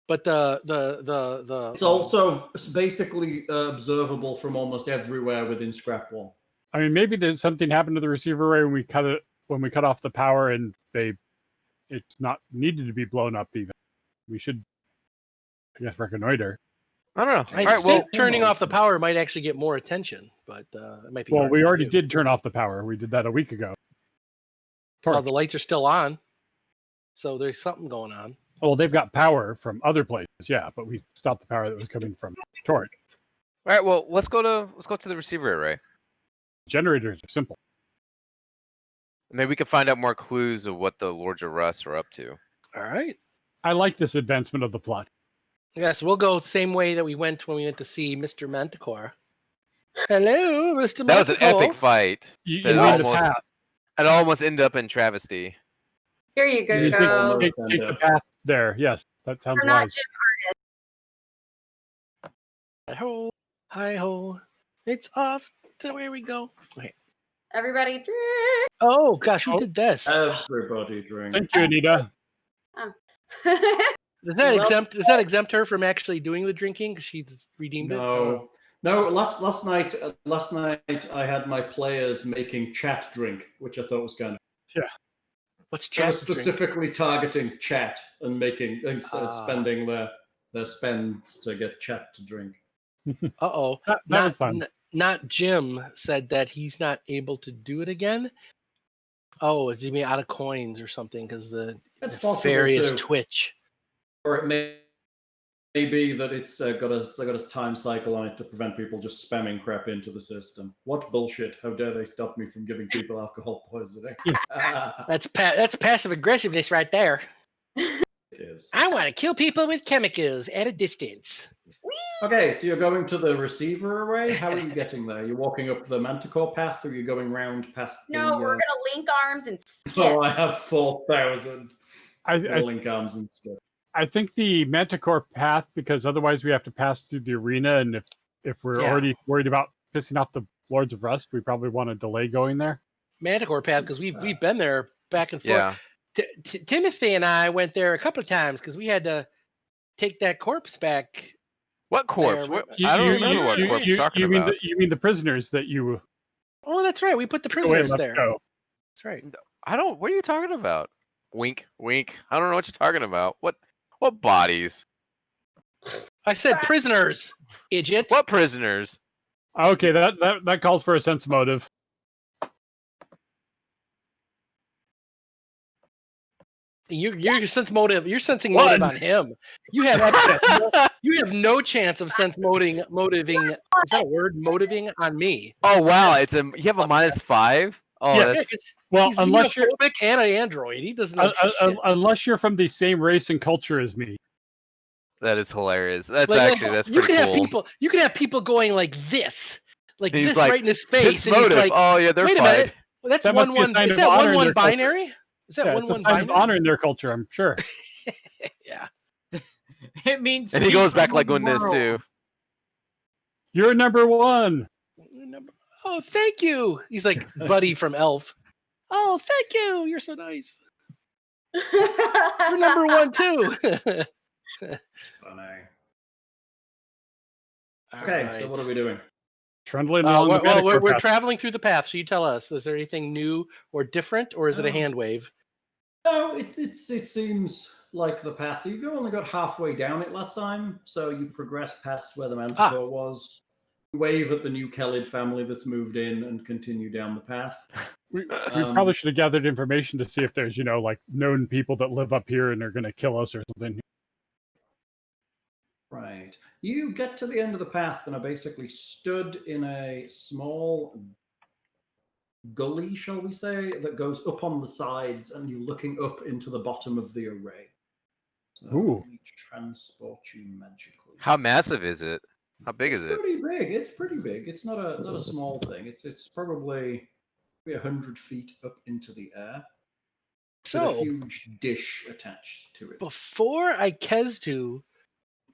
But it's also basically observable from almost everywhere within Scrapwall. I mean, maybe there's something happened to the receiver array when we cut off the power, and it's not needed to be blown up. Even we should, I guess, reconnoiter. I don't know. I think turning off the power might actually get more attention, but it might be. Well, we already did turn off the power. We did that a week ago. Well, the lights are still on, so there's something going on. Well, they've got power from other places, yeah, but we stopped the power that was coming from Torch. All right, well, let's go to the receiver array. Generators are simple. Maybe we can find out more clues of what the Lords of Rust are up to. All right. I like this advancement of the plot. Yes, we'll go the same way that we went when we went to see Mr. Manticore. Hello, Mr. Manticore. That was an epic fight. It almost ended up in travesty. Here you go. Take the path there. Yes, that sounds wise. Hi ho, hi ho. It's off. There we go. Okay. Everybody drink. Oh gosh, who did this? Everybody drink. Thank you, Anita. Oh. Does that exempt her from actually doing the drinking because she's redeemed it? No. Last night I had my players making chat drink, which I thought was kind of What's chat? I was specifically targeting chat and making spending their spends to get chat to drink. That was fun. Not Jim said that he's not able to do it again. Oh, is he made out of coins or something? Because the various Twitch. Or it may be that it's got a time cycle on it to prevent people just spamming crap into the system. What bullshit! How dare they stop me from giving people alcohol poisoning? That's passive aggressiveness right there. It is. I want to kill people with chemicals at a distance. Okay, so you're going to the receiver array. How are you getting there? You're walking up the Manticore path, or you're going round past? No, we're gonna link arms and skip. Oh, I have 4,000. I link arms and stuff. I think the Manticore path, because otherwise we have to pass through the arena, and if we're already worried about pissing off the Lords of Rust, we probably want to delay going there. Manticore path, because we've been there back and forth. Yeah. Timothy and I went there a couple of times because we had to take that corpse back. What corpse? I don't remember what corpse you're talking about. You mean the prisoners that you... Oh, that's right. We put the prisoners there. That's right. What are you talking about? Wink, wink. I don't know what you're talking about. What bodies? I said prisoners, idiot. What prisoners? Okay, that calls for a sense motive. You're sense motive. You're sensing motive on him. You have no chance of sense motiving. Is that a word? Motiving on me. Oh wow! You have a -5. Oh, yes. Well, he's unless you're and an android, he doesn't. Unless you're from the same race and culture as me. That is hilarious. That's pretty cool. You could have people going like this, he's this like, right in his face, and motive. he's like, "Oh yeah, they're wait fine." a minute, well, that's 1-1. Is that 1-1 binary? Is that 1-1 binary? Of honor in their culture, I'm sure. Yeah. It means. And he goes back like on this too. You're number one. Oh, thank you. He's like Buddy from Elf. Oh, thank you. You're so nice. You're number one too. It's funny. Okay, right. So what are we doing? Trundling along. We're traveling through the path. So you tell us, is there anything new or different, or is it a hand wave? No, it seems like the path. You only got halfway down it last time, so you progress past where the manticore was. Wave at the new Kellid family that's moved in and continue down the path. We probably should have gathered information to see if there's, like known people that live up here and are going to kill us or something. Right. You get to the end of the path and are basically stood in a small gully, shall we say, that goes up on the sides, and you're looking up into the bottom of the array. So Ooh. let me transport you magically. How massive is it? How big is it? It's pretty big. It's pretty big. It's not a small thing. It's probably 100 feet up into the air. So with a huge dish attached to it. Before Ikezu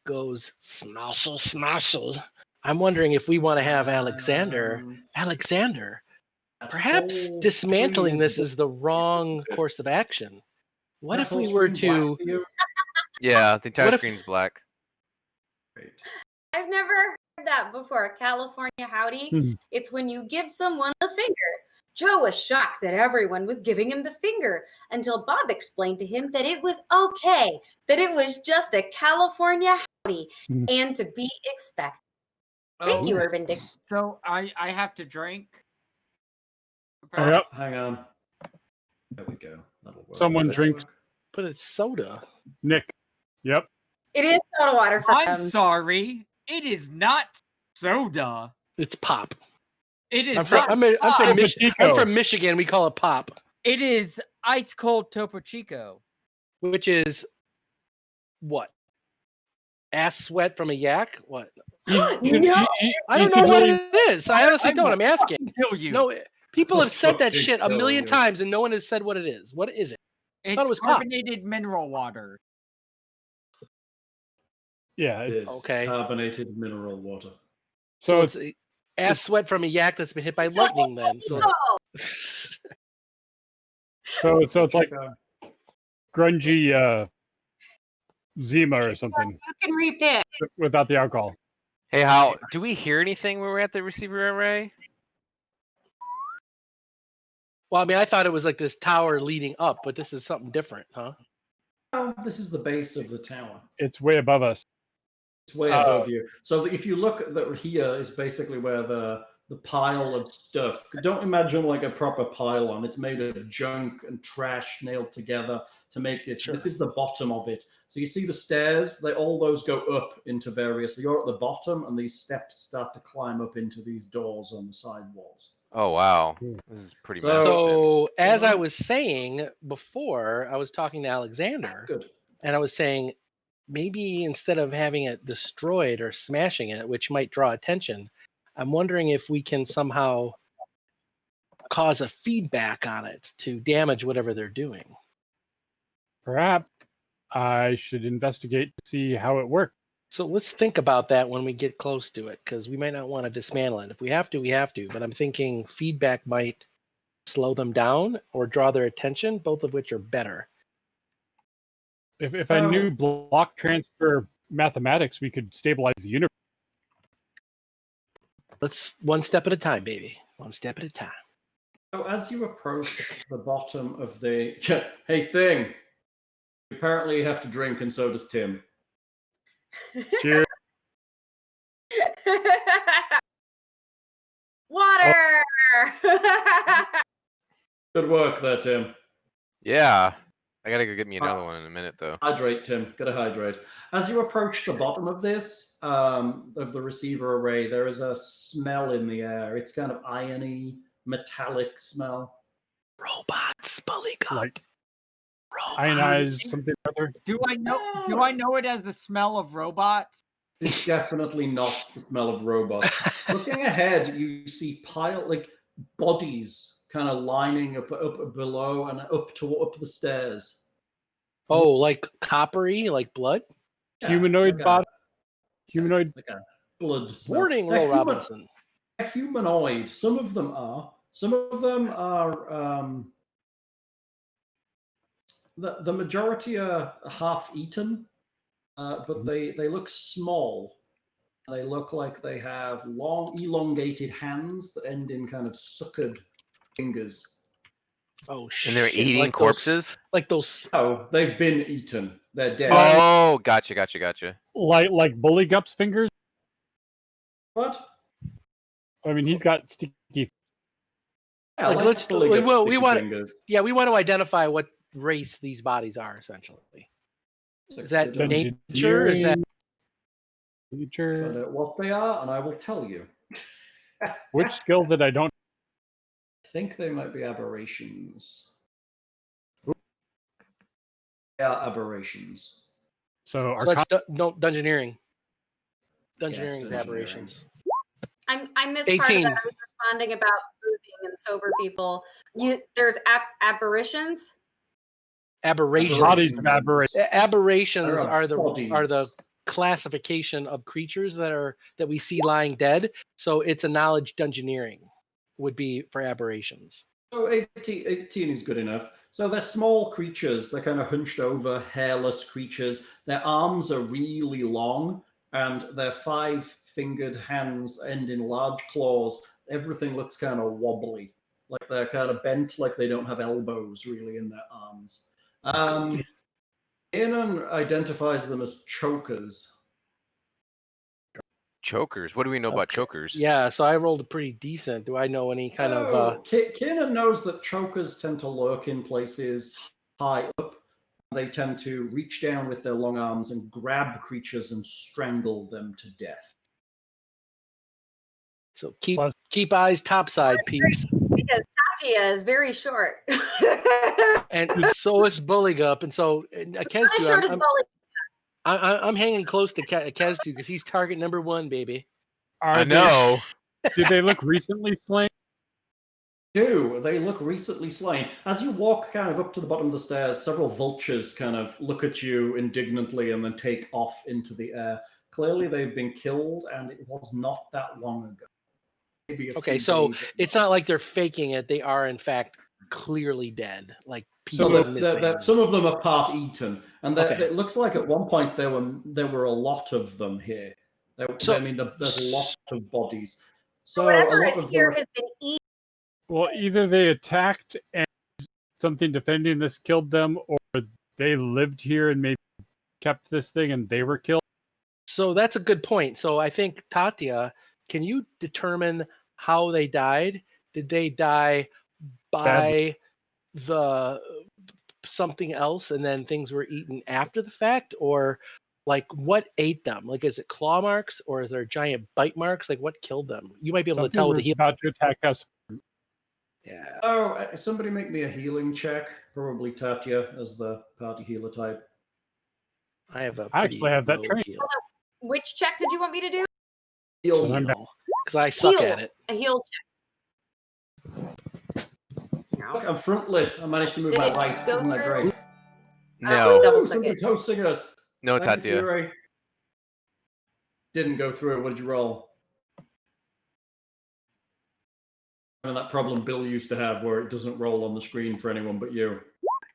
goes smashle, I'm wondering if we want to have Alexander, perhaps dismantling this is the wrong course of action. What if we were to... Yeah, the entire screen's black. Great. I've never heard that before. California howdy. It's when you give someone the finger. Joe was shocked that everyone was giving him the finger until Bob explained to him that it was okay, that it was just a California howdy and to be expected. Thank you, Urban Dick. So I have to drink. Yep. Hang on. There we go. That'll work. Someone drinks. But it's soda. Nick. Yep. It is soda water for I'm them. sorry. It is not soda. It's pop. It is I'm from Michigan. We call it pop. It is ice cold Topo Chico. Which is what? Ass sweat from a yak? What? No. I don't know what it is. I honestly don't. I'm asking. Kill you. No, people have said that shit a million times, and no one has said what it is. What is it? It's it was pop. carbonated mineral water. Yeah, It's okay. Carbonated mineral water. So it's ass sweat from a yak that's been hit by lightning. Then, so it's it's like grungy Zima or something. You can repick. Without the alcohol. Hey, Hal, do we hear anything when we're at the receiver array? Well, I mean, I thought it was like this tower leading up, but this is something different, huh? Oh, this is the base of the tower. It's way above us. It's way above you. So if you look here is basically where the pile of stuff. Don't imagine like a proper pylon. It's made of junk and trash nailed together to make it. Sure. This is the bottom of it. So you see the stairs. All those go up into various. You're at the bottom, and these steps start to climb up into these doors on the side walls. Oh wow, this is pretty. So as I was saying before, I was talking to Alexander, and I was saying maybe instead of having it destroyed or smashing it, which might draw attention, I'm wondering if we can somehow cause a feedback on it to damage whatever they're doing. Perhaps I should investigate to see how it works. So let's think about that when we get close to it, because we might not want to dismantle it. If we have to, we have to. But I'm thinking feedback might slow them down or draw their attention, both of which are better. If I knew block transfer mathematics, we could stabilize the universe. Let's one step at a time, baby. One step at a time. So as you approach the bottom of the... Hey, Thing. Apparently you have to drink, and so does Tim. Cheers. Water! Good work there, Tim. Yeah. I gotta go get me another one in a minute, though. Hydrate, Tim. Gotta hydrate. As you approach the bottom of this, of the receiver array, there is a smell in the air. It's kind of irony, metallic smell. Robots, Buligup. Like ionized something or other. Do I know it as the smell of robots? It's definitely not the smell of robots. Looking ahead, you see bodies kind of lining up below and up the stairs. Oh, like coppery, like blood? Yeah, humanoid body. Humanoid. Like a blood smell. Warning, Will Robinson. Humanoid. Some of them are. Some of them are. The majority are half-eaten, but they look small. They look like they have long, elongated hands that end in kind of suckered fingers. Oh shit! And they're eating like corpses? Those. Oh, they've been eaten. They're dead. Oh, gotcha. Like Bulligup's fingers. What? I mean, he's got sticky. Yeah, Like, let's we want to identify what race these bodies are, essentially. Is that nature? Is that nature? Find out what they are, and I will tell you. Which skill that I don't think they might be aberrations. Yeah, aberrations. So that's dungeoneering. Dungeoneering is aberrations. I missed part of that. I was responding about boozing and sober people. There's aberrations. Aberrations are the classification of creatures that we see lying dead. So it's a knowledge dungeoneering would be for aberrations. So 18 is good enough. So they're small creatures. They're kind of hunched over, hairless creatures. Their arms are really long, and their 5-fingered hands end in large claws. Everything looks kind of wobbly, like they're kind of bent, like they don't have elbows really in their arms. Kiernan identifies them as chokers. Chokers? What do we know about chokers? Yeah, so I rolled a pretty decent. Do I know any kind of... Kiernan knows that chokers tend to lurk in places high up. They tend to reach down with their long arms and grab creatures and strangle them to death. So keep eyes topside, peeps. Because Tatia is very short. And so is Buligup. And so Kesdu, I'm hanging close to Kesdu because he's target number 1, baby. I know. Did they look recently slain? They look recently slain. As you walk kind of up to the bottom of the stairs, several vultures kind of look at you indignantly and then take off into the air. Clearly they've been killed, and it was not that long ago. Okay, so it's not like they're faking it. They are, in fact, clearly dead. Like pieces missing. Some of them are part eaten, and it looks like at one point there were a lot of them here. There's a lot of bodies. So whatever a lot is of here them has been eaten. Well, either they attacked and something defending this killed them, or they lived here and maybe kept this thing and they were killed. So that's a good point. So I think, Tatia, can you determine how they died? Did they die by something else and then things were eaten after the fact? Or like what ate them? Like, is it claw marks or is there giant bite marks? Like what killed them? You might be able to tell with the heal. About to attack us. Yeah. Oh, somebody make me a healing check. Probably Tatia as the party healer type. I actually have that trained. Which check did you want me to do? Heal. Because I suck at it. A heal check. Look, I'm front lit. I managed to move my right. Isn't that great? No. Somebody's hosting us. No, Tatia. Didn't go through. What did you roll? And that problem Bill used to have where it doesn't roll on the screen for anyone but you.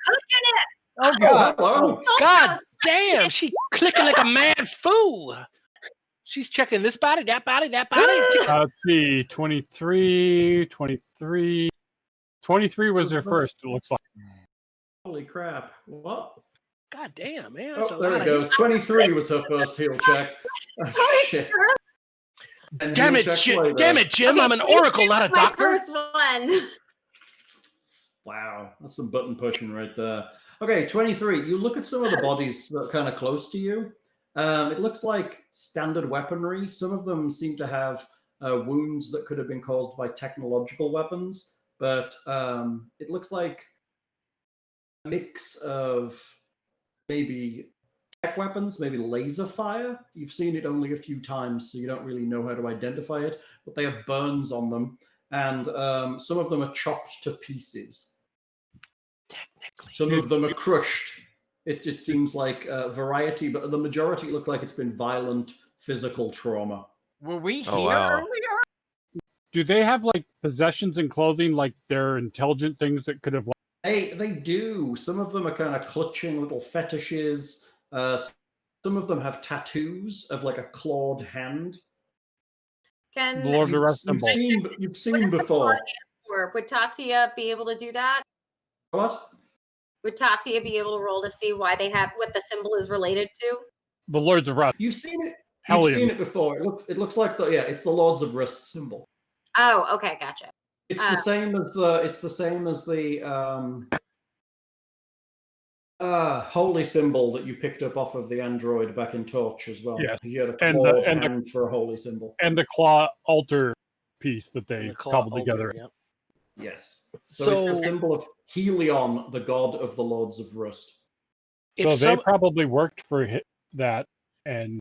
Clicking it! Oh, God. Hello. God damn, she clicking like a mad fool. She's checking this body, that body, that body. Let's see, 23 was their first, it looks like. Holy crap. What? God damn, man. Oh, there it goes. 23 was her first heal check. Oh, shit. Damn it, Jim. I'm an oracle, not a doctor. My first one. Wow, that's some button pushing right there. Okay, 23. You look at some of the bodies that are kind of close to you. It looks like standard weaponry. Some of them seem to have wounds that could have been caused by technological weapons, but it looks like a mix of maybe tech weapons, maybe laser fire. You've seen it only a few times, so you don't really know how to identify it, but they have burns on them, and some of them are chopped to pieces. Technically. Some of them are crushed. It seems like a variety, but the majority look like it's been violent physical trauma. Were we here earlier? Do they have like possessions and clothing, like they're intelligent things that could have... They do. Some of them are kind of clutching little fetishes. Some of them have tattoos of like a clawed hand. Can you've seen before. Would Tatia be able to do that? What? Would Tatia be able to roll to see why they have what the symbol is related to? The Lords of Rust. You've seen it. Hellion. You've seen it before. It looks like it's the Lords of Rust symbol. Oh, okay, gotcha. It's the same as the holy symbol that you picked up off of the android back in Torch as well. Yes. He had a clawed hand for a holy symbol. And the claw altar piece that they cobbled together. Yep. Yes. So it's the symbol of Helion, the god of the Lords of Rust. So they probably worked for that and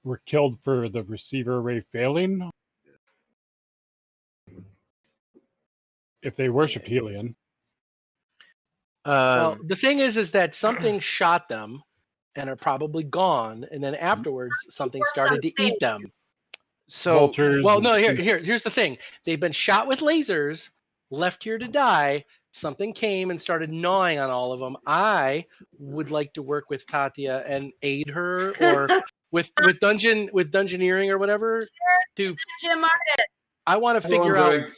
were killed for the receiver array failing. If they worship Helion. Well, the thing is that something shot them and are probably gone, and then afterwards something started to eat them. So, vultures. Well, no, here's the thing. They've been shot with lasers, left here to die. Something came and started gnawing on all of them. I would like to work with Tatia and aid her, or with dungeoneering or whatever. To Jim Artist. I want to figure out.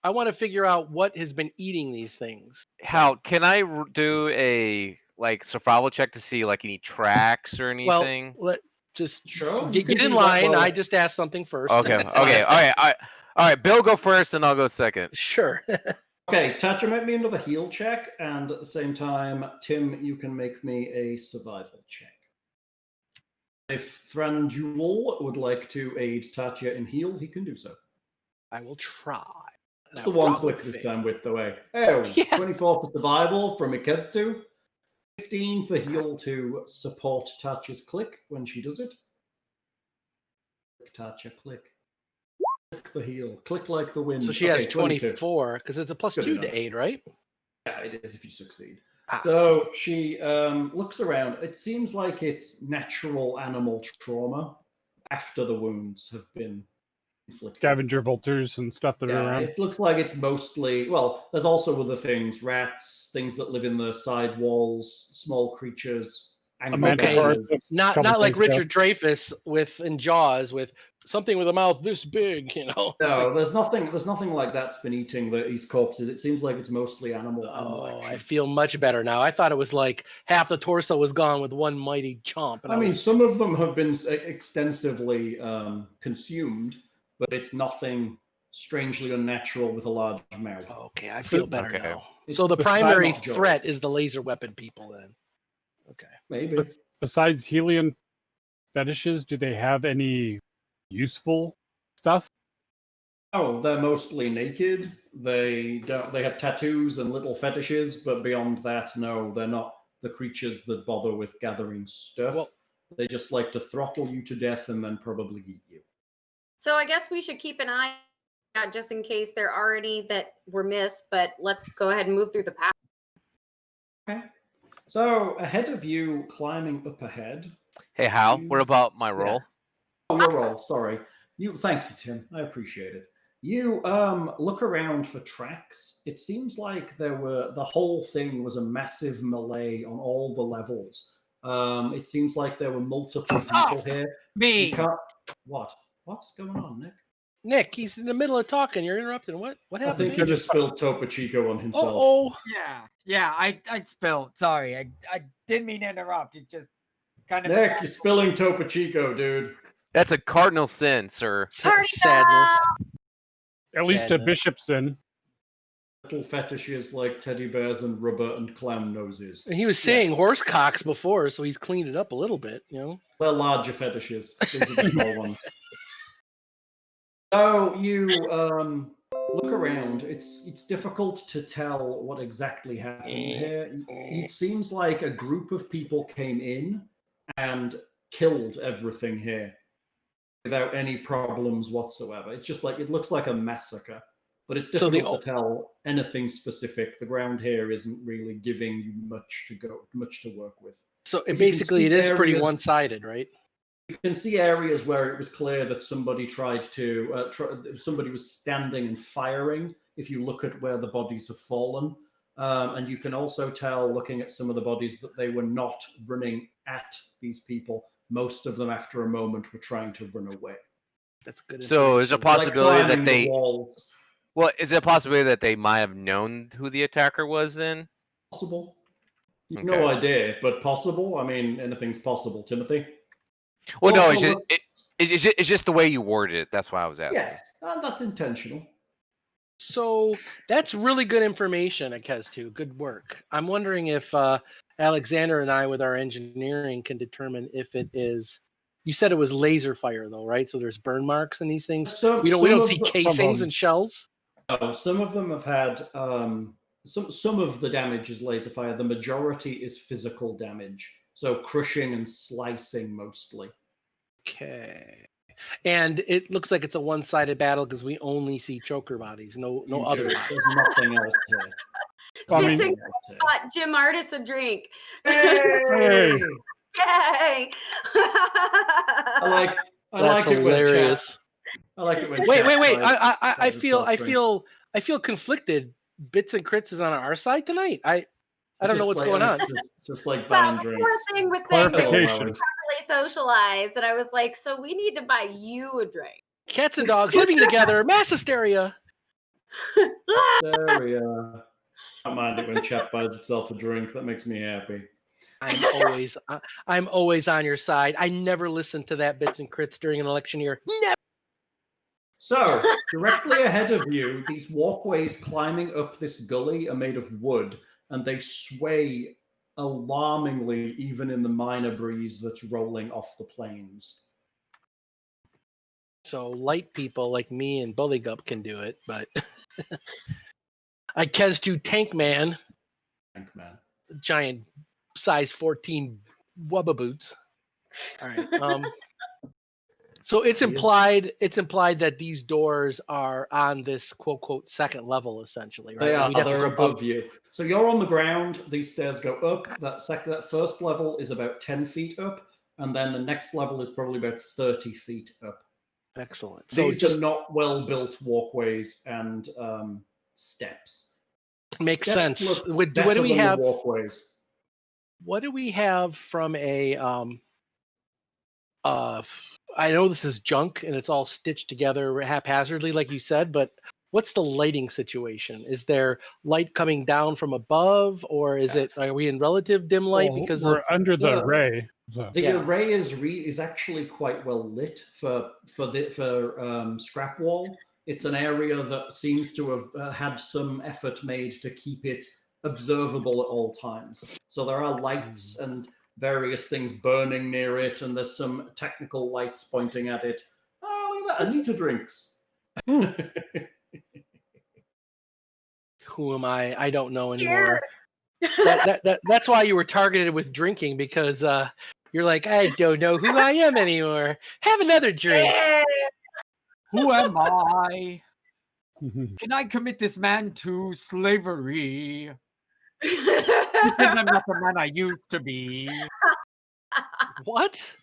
I want to figure out what has been eating these things. How can I do a survival check to see any tracks or anything? Well, just Sure, get in line. I just asked something first. Okay. Okay. All right. Bill, go first, and I'll go second. Sure. Okay, Tatia, make me another heal check, and at the same time, Tim, you can make me a survival check. If Thranduil would like to aid Tatia in heal, he can do so. I will try. It's the one click this time with the way. Oh, yeah. 24 for survival from Ikeztu. 15 for heal to support Tatia's click when she does it. Click, Tatia, click. Click the heal. Click like the wind. So she has 24, because it's a +2 to aid, right? Yeah, it is if you succeed. So she looks around. It seems like it's natural animal trauma after the wounds have been inflicted. Scavenger vultures and stuff that are around. It looks like it's mostly, well, there's also other things, rats, things that live in the side walls, small creatures. Okay. Not like Richard Dreyfuss in Jaws with something with a mouth this big, No, there's nothing like that's been eating these corpses. It seems like it's mostly animal. I feel much better now. I thought it was like half the torso was gone with one mighty chomp. And I mean, some of them have been extensively consumed, but it's nothing strangely unnatural with a large mouth. Okay, I feel better now. So the primary threat is the laser weapon people then. Okay. Maybe. Besides Helion fetishes, do they have any useful stuff? Oh, they're mostly naked. They have tattoos and little fetishes, but beyond that, no, they're not the creatures that bother with gathering stuff. Well, they just like to throttle you to death and then probably eat you. So I guess we should keep an eye out just in case there are any that were missed, but let's go ahead and move through the path. Okay. So ahead of you, climbing up ahead. Hey, Hal, what about my roll? Oh, your roll. Sorry. Thank you, Tim. I appreciate it. You look around for tracks. It seems like the whole thing was a massive melee on all the levels. It seems like there were multiple people here. Me. What? What's going on, Nick? Nick, he's in the middle of talking. You're interrupting. What happened? I think he just spilled Topo Chico on himself. Oh. Yeah. I spilled. Sorry, I didn't mean to interrupt. It just kind of. Nick, you're spilling Topo Chico, dude. That's a cardinal sin, sir. Sadness. At least a bishop's sin. Little fetishes like teddy bears and rubber and clown noses. And he was saying horse cocks before, so he's cleaned it up a little bit, They're larger fetishes. These are the small ones. So you look around. It's difficult to tell what exactly happened here. It seems like a group of people came in and killed everything here without any problems whatsoever. It's just like it looks like a massacre, but it's difficult to tell anything specific. The ground here isn't really giving you much to work with. So it is pretty one-sided, right? You can see areas where it was clear that somebody tried to somebody was standing and firing. If you look at where the bodies have fallen, and you can also tell, looking at some of the bodies, that they were not running at these people. Most of them, after a moment, were trying to run away. That's good. So there's a possibility that they. Well, is it a possibility that they might have known who the attacker was then? Possible. Okay. No idea, but possible. I mean, anything's possible, Timothy. Well, no, it's just the way you worded it. That's why I was asking. Yes, and that's intentional. So that's really good information, Akeztu. Good work. I'm wondering if Alexander and I, with our engineering, can determine if it is. You said it was laser fire, though, right? So there's burn marks and these things. We don't see casings and shells. No, some of them have had some of the damage is laser fire. The majority is physical damage, so crushing and slicing mostly. Okay. And it looks like it's a one-sided battle because we only see choker bodies, no others. There's nothing else here. Spitz got Jim Artis a drink. Hey! Yay! I like hilarious. I like it when. Wait! I feel conflicted. Bits and Crits is on our side tonight. I don't know what's going on. Just like buying drinks. Poor thing with saying that we properly socialize, and I was like, so we need to buy you a drink. Cats and dogs living together, mass hysteria. Hysteria. I don't mind it when chat buys itself a drink. That makes me happy. I'm always on your side. I never listen to that Bits and Crits during an election year. Never. So, directly ahead of you, these walkways climbing up this gully are made of wood, and they sway alarmingly even in the minor breeze that's rolling off the plains. So light people like me and Buligup can do it, but Akeztu Tank Man, giant size 14 wubba boots. All right. So it's implied that these doors are on this quote quote second level, essentially, right? They're above you. So you're on the ground. These stairs go up. That first level is about 10 feet up, and then the next level is probably about 30 feet up. Excellent. So these are not well-built walkways and steps. Makes sense. What do we have? Walkways. What do we have from a I know this is junk and it's all stitched together haphazardly, like you said, but what's the lighting situation? Is there light coming down from above, or are we in relative dim light because we're under the array? So. The array is actually quite well lit for Scrapwall. It's an area that seems to have had some effort made to keep it observable at all times. So there are lights and various things burning near it, and there's some technical lights pointing at it. Oh, look at that! Anita drinks. Who am I? I don't know anymore. That's why you were targeted with drinking, because you're like, I don't know who I am anymore. Have another drink. Yeah. Who am I? Can I commit this man to slavery? Because I'm not the man I used to be. What?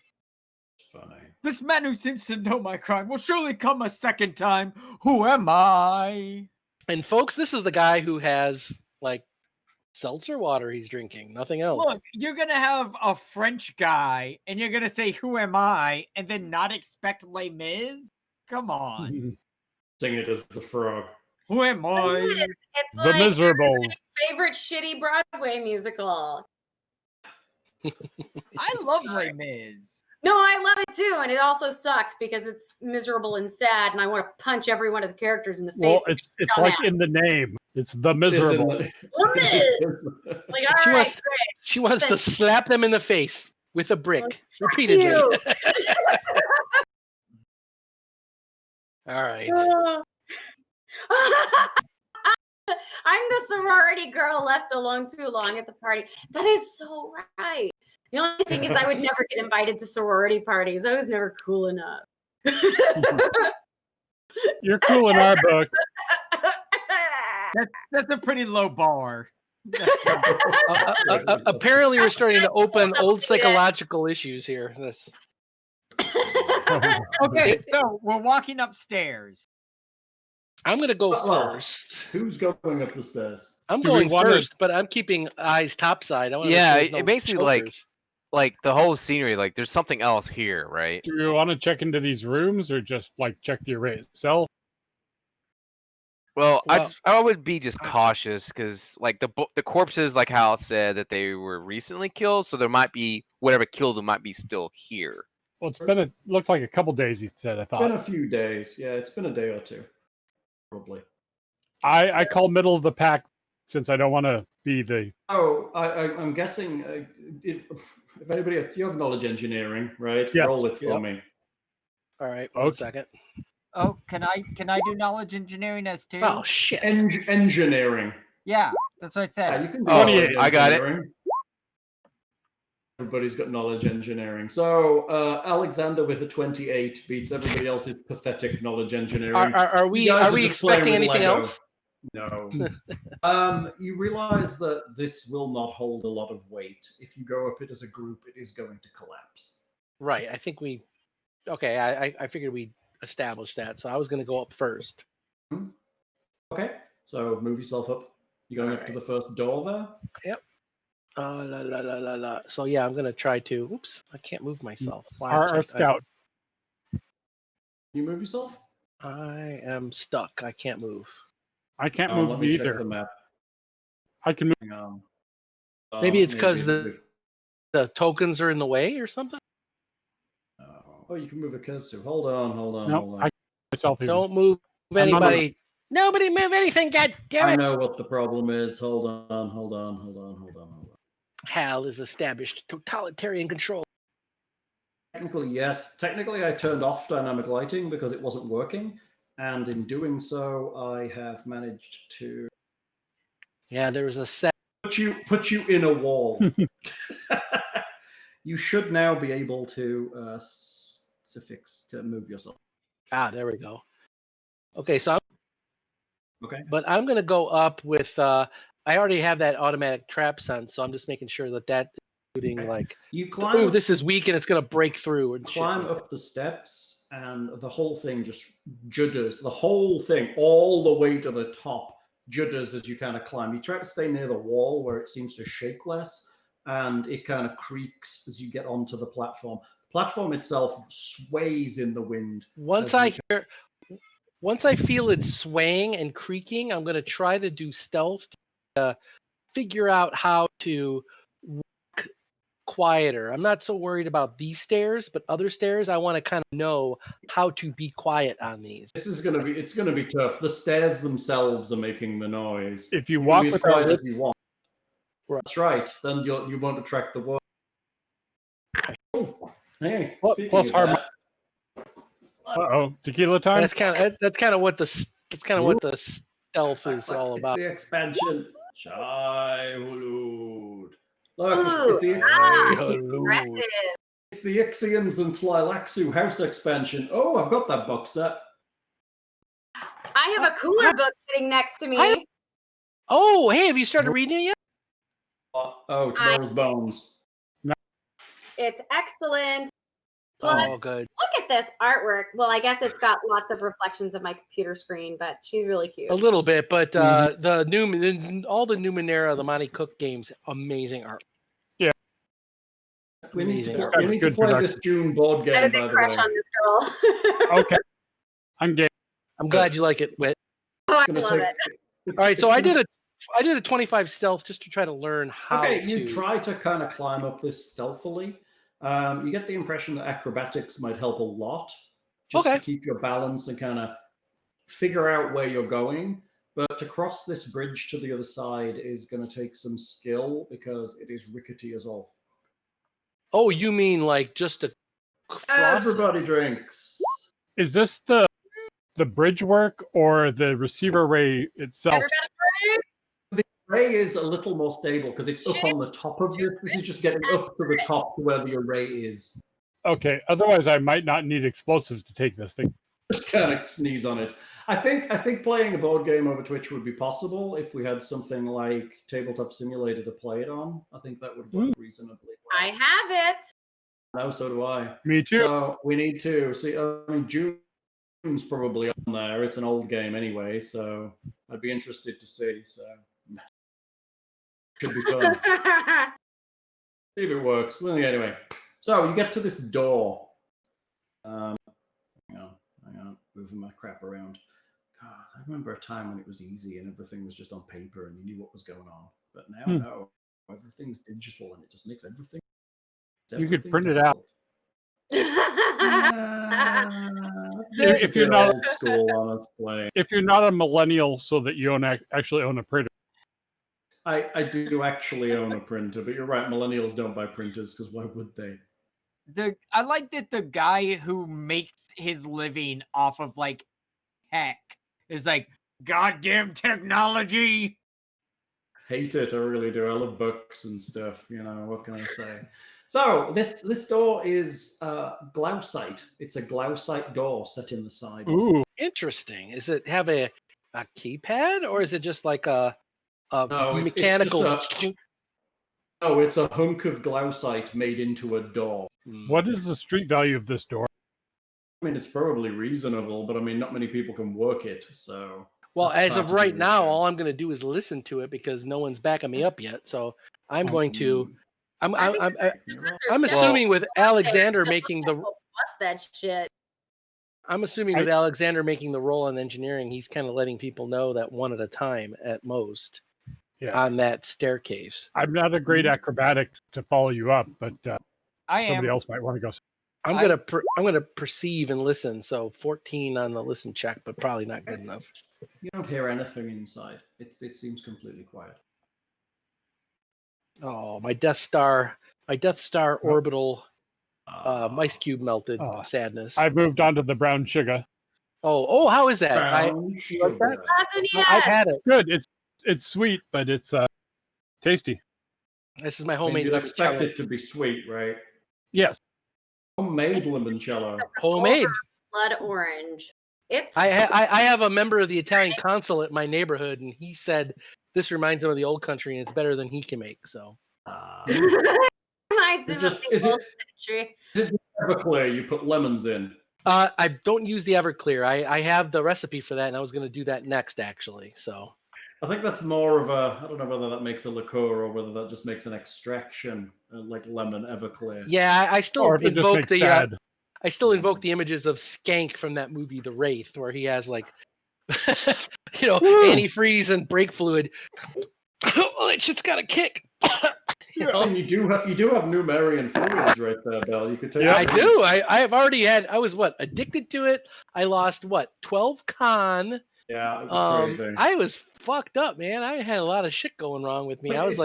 Funny. This man who seems to know my crime will surely come a second time. Who am I? And folks, this is the guy who has like seltzer water he's drinking, nothing else. Look, you're gonna have a French guy and you're gonna say, who am I? And then not expect Les Mis? Come on. Sing it as the frog. Who am I? It's the like Miserable. everybody's favorite shitty Broadway musical. I love Les Mis. No, I love it too, and it also sucks because it's miserable and sad, and I want to punch every one of the characters in the face. Well, it's like in the name. It's the Miserable. It's like, all right, she wants to slap them in the face with a brick repeatedly. All right. I'm the sorority girl left alone too long at the party. That is so right. The only thing is I would never get invited to sorority parties. I was never cool enough. You're cool in our book. That's a pretty low bar. Apparently, we're starting to open old psychological issues here. Okay, so we're walking upstairs. I'm going to go first. Who's going up the stairs? I'm going first, but I'm keeping eyes topside. It basically like the whole scenery, like there's something else here, right? Do you want to check into these rooms or just like check the array itself? Well, I would be just cautious because, like, the corpses, like Hal said, that they were recently killed, so there might be whatever killed them might be still here. Well, it's been looks like a couple days. He said. I thought it's been a few days. Yeah, it's been a day or two, probably. I call middle of the pack since I don't want to be the. Oh, I'm guessing. If anybody, you have knowledge engineering, right? Yes. Roll it for me. All right, one second. Oh, can I do knowledge engineering as too? Oh shit! Engineering. Yeah, that's what I said. Yeah, you can do 28. I got it. Everybody's got knowledge engineering. So Alexander with a 28 beats everybody else's pathetic knowledge engineering. Are we expecting anything else? No. You realize that this will not hold a lot of weight. If you go up it as a group, it is going to collapse. Right. I think we. Okay. I figured we established that, so I was going to go up first. Okay. So move yourself up. You're going up to the first door there. Yep. So yeah, I'm going to try to. Oops! I can't move myself. Our scout. Can you move yourself? I am stuck. I can't move. I can't Let move me check either. the map. I can move. Hang on. Maybe it's because the tokens are in the way or something. Oh, you can move a cursor. Hold on. No, I myself. Don't move anybody. Nobody move anything. God damn it! I know what the problem is. Hold on. Hal is established totalitarian control. Technically, yes. Technically, I turned off dynamic lighting because it wasn't working. And in doing so, I have managed to... Yeah, there was a set. Put you in a wall. You should now be able to move yourself. Ah, there we go. Okay, so Okay. But I'm going to go up with... I already have that automatic trap sense, so I'm just making sure that including like... You climb Ooh, this is weak and it's going to break through. And climb up the steps, and the whole thing just judders. The whole thing, all the way to the top, judders as you kind of climb. You try to stay near the wall where it seems to shake less, and it kind of creaks as you get onto the platform. The platform itself sways in the wind. Once I feel it swaying and creaking, I'm going to try to do stealth to figure out how to walk quieter. I'm not so worried about these stairs, but other stairs, I want to kind of know how to be quiet on these. It's going to be tough. The stairs themselves are making the noise. If you walk as with quiet our... as you want. Right. That's right. Then you won't attract the world. Oh, hey, plus harm. Tequila time. That's kind of what the stealth is all about. It's the expansion. Childhood. Look, it's the Ixians and Tlilaxu house expansion. Oh, I've got that box set. I have a cooler book sitting next to me. Oh, hey, have you started reading it yet? Oh, Tomorrow's Bones. No. It's excellent. Plus, good. Look at this artwork. Well, I guess it's got lots of reflections of my computer screen, but she's really cute. A little bit, but all the Numenera, the Monty Cook games, amazing art. Yeah. We need to play this June board game. I have a big crush on this girl. Okay. I'm game. I'm glad you like it, Whit. Oh, I love it. All right, so I did a 25 stealth just to try to learn how you try to kind of climb up this stealthily. You get the impression that acrobatics might help a lot, just to keep your balance and kind of figure out where you're going. But to cross this bridge to the other side is going to take some skill because it is rickety as all. Oh, you mean like just to cross? Everybody drinks. Is this the bridge work or the receiver array itself? The array is a little more stable because it's up on the top of this. This is just getting up to the top to where the array is. Okay. Otherwise, I might not need explosives to take this thing. Just kind of sneeze on it. I think playing a board game over Twitch would be possible if we had something like Tabletop Simulator to play it on. I think that would work reasonably well. I have it. No, so do I. Me too. So we need to see. I mean, June's probably on there. It's an old game anyway, so I'd be interested to see. So could be fun. See if it works. Well, anyway, so you get to this door. Hang on, moving my crap around. God, I remember a time when it was easy and everything was just on paper and you knew what was going on. But now, no, everything's digital and it just makes everything. You could print it out. If you're not old school, honestly. If you're not a millennial, so that you actually own a printer. I do actually own a printer, but you're right. Millennials don't buy printers because why would they? I like that the guy who makes his living off of like tech is like, goddamn technology. Hate it, I really do. I love books and stuff. You know, what can I say? So this door is glausite. It's a glausite door set in the side. Ooh, interesting. Is it have a keypad or is it just like a mechanical? It's a hunk of glausite made into a door. what is the street value of this door? I mean, it's probably reasonable, but I mean, not many people can work it. So, well, as of right now, all I'm going to do is listen to it because no one's backing me up yet. So I'm going to. I'm assuming with Alexander making the that shit. I'm assuming with Alexander making the roll on engineering, he's kind of letting people know that one at a time at most on that staircase. I'm not a great acrobatic to follow you up, but somebody else might want to go. I'm gonna perceive and listen. So 14 on the listen check, but probably not good enough. You don't hear anything inside. It seems completely quiet. Oh, my Death Star orbital mice cube melted. Sadness. I moved on to the brown sugar. Oh, how is that? You like that? I've had it. It's good. It's sweet, but it's tasty. This is my homemade. You'd expect it to be sweet, right? Yes. Homemade limoncello. Homemade. Blood orange. It's. I have a member of the Italian consulate in my neighborhood, and he said this reminds him of the old country, and it's better than he can make. So. Reminds him of the old country. Is it Everclear you put lemons in? I don't use the Everclear. I have the recipe for that, and I was going to do that next, actually. So. I think that's more of a. I don't know whether that makes a liqueur or whether that just makes an extraction, like lemon Everclear. Yeah, I still invoke the. I still invoke the images of Skank from that movie, The Wraith, where he has like, antifreeze and brake fluid. Oh, that shit's got a kick. And you do have Numerian fluids right there, Bell. You could take. Yeah, I do. I have already had. I was addicted to it. I lost 12 con. Yeah, it was crazy. I was fucked up, man. I had a lot of shit going wrong with me. I was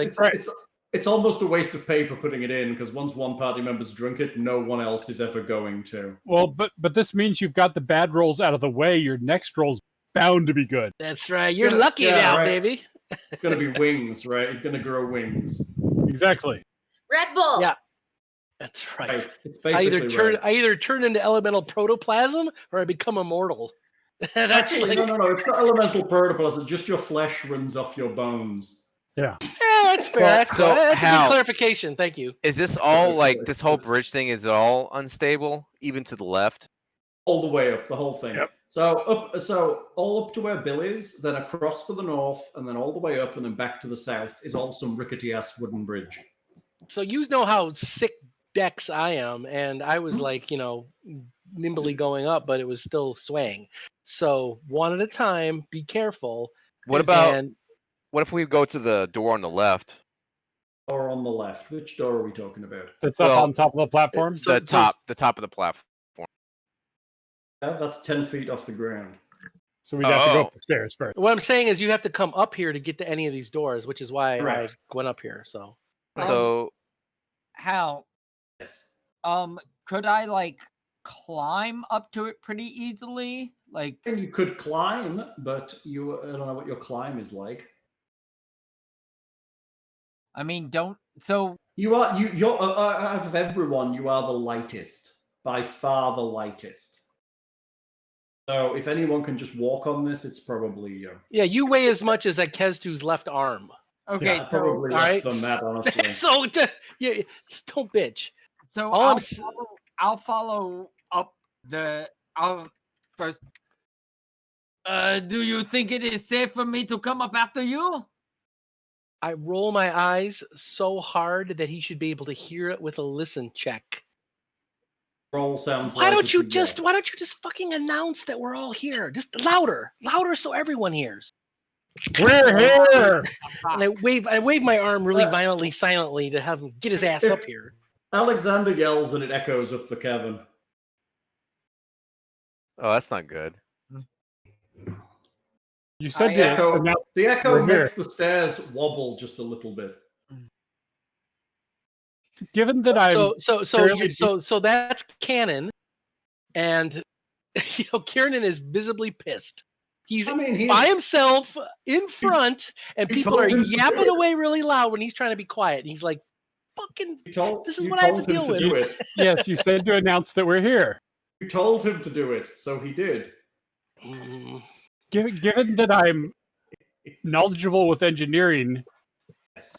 it's almost a waste of paper putting it in because once one party member's drunk it, no one else is ever going to. Well, but this means you've got the bad rolls out of the way. Your next roll's bound to be good. That's right. You're lucky now, baby. It's going to be wings, right? It's going to grow wings. Exactly. Red Bull. Yeah. That's right. It's basically I either turn into elemental protoplasm or I become immortal. Actually, no. It's not elemental protoplasm. Just your flesh runs off your bones. Yeah. That's fair. That's a good clarification. Thank you. Is this all like this whole bridge thing? Is it all unstable, even to the left? All the way up, the whole thing. Yep. So all up to where Bill is, then across to the north, and then all the way up, and then back to the south is all some rickety ass wooden bridge. So you know how sick Dex I am, and I was like, nimbly going up, but it was still swaying. So one at a time. Be careful. What if we go to the door on the left? Door on the left. Which door are we talking about? It's up on top of the platform. The top of the platform. Yeah, that's 10 feet off the ground. So we have to go up the stairs first. What I'm saying is you have to come up here to get to any of these doors, which is why I went up here. So Hal. Yes. Could I climb up to it pretty easily? And you could climb, but I don't know what your climb is like. I mean, you're out of everyone, you are the lightest, by far the lightest. So if anyone can just walk on this, it's probably you. Yeah, you weigh as much as Kestu's left arm. Okay, yeah, probably less than that, honestly. So don't bitch. So I'll follow up first. Do you think it is safe for me to come up after you? I roll my eyes so hard that he should be able to hear it with a listen check. Roll sounds Why like don't it's you a just yes. Why don't you just fucking announce that we're all here? Just louder, so everyone hears. We're here. And I wave my arm really violently, silently to have him get his ass up here. Alexander yells and it echoes up the cavern. Oh, that's not good. You said the echo makes the stairs wobble just a little bit. Given that I'm so that's canon, and Kiernan is visibly pissed. He's by himself in front, and people are yapping away really loud when he's trying to be quiet. And he's like, "Fucking, this is what I have to deal with." Yes, you said to announce that we're here. You told him to do it, so he did. Given that I'm knowledgeable with engineering, yes.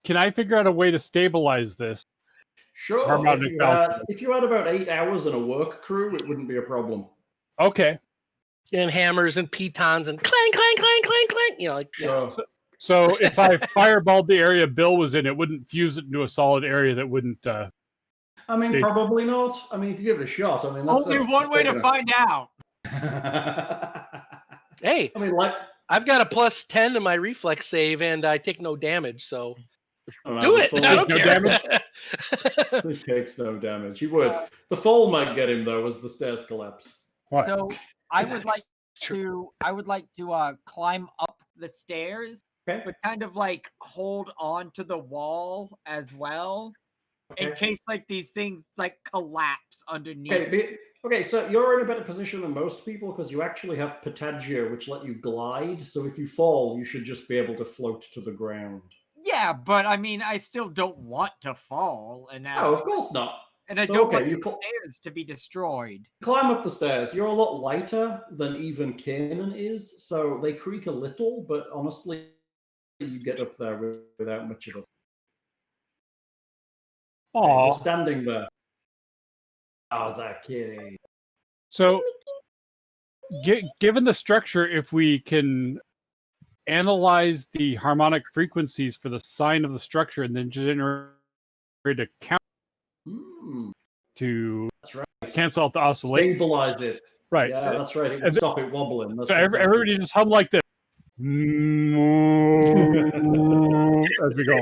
Can I figure out a way to stabilize this? Sure. If you had about 8 hours and a work crew, it wouldn't be a problem. Okay. And hammers and pitons and clang, clang, clang, clang, clang. You know, like So if I fireballed the area Bill was in, it wouldn't fuse it into a solid area that wouldn't. I mean, probably not. I mean, you could give it a shot. I mean, that's one way to find out. Hey, I mean, I've got a +10 to my reflex save, and I take no damage. So do it. I don't care. Damage? It takes no damage. He would. The fall might get him though, as the stairs collapse. What? So I would like to climb up the stairs, but kind of like hold on to the wall as well, in case like these things like collapse underneath. Okay, so you're in a better position than most people because you actually have Patagia, which let you glide. So if you fall, you should just be able to float to the ground. Yeah, but I mean, I still don't want to fall, and no, of course not. And I don't want the stairs to be destroyed. Climb up the stairs. You're a lot lighter than even Kiernan is, so they creak a little, but honestly, you get up there without much of a... Aww. You're standing there. I was kidding. So, given the structure, if we can analyze the harmonic frequencies for the sign of the structure and then generate a count to cancel out the oscillation. Stabilize it. Right. Yeah, that's right. It would stop it wobbling. That's everybody just hum like this. As we go.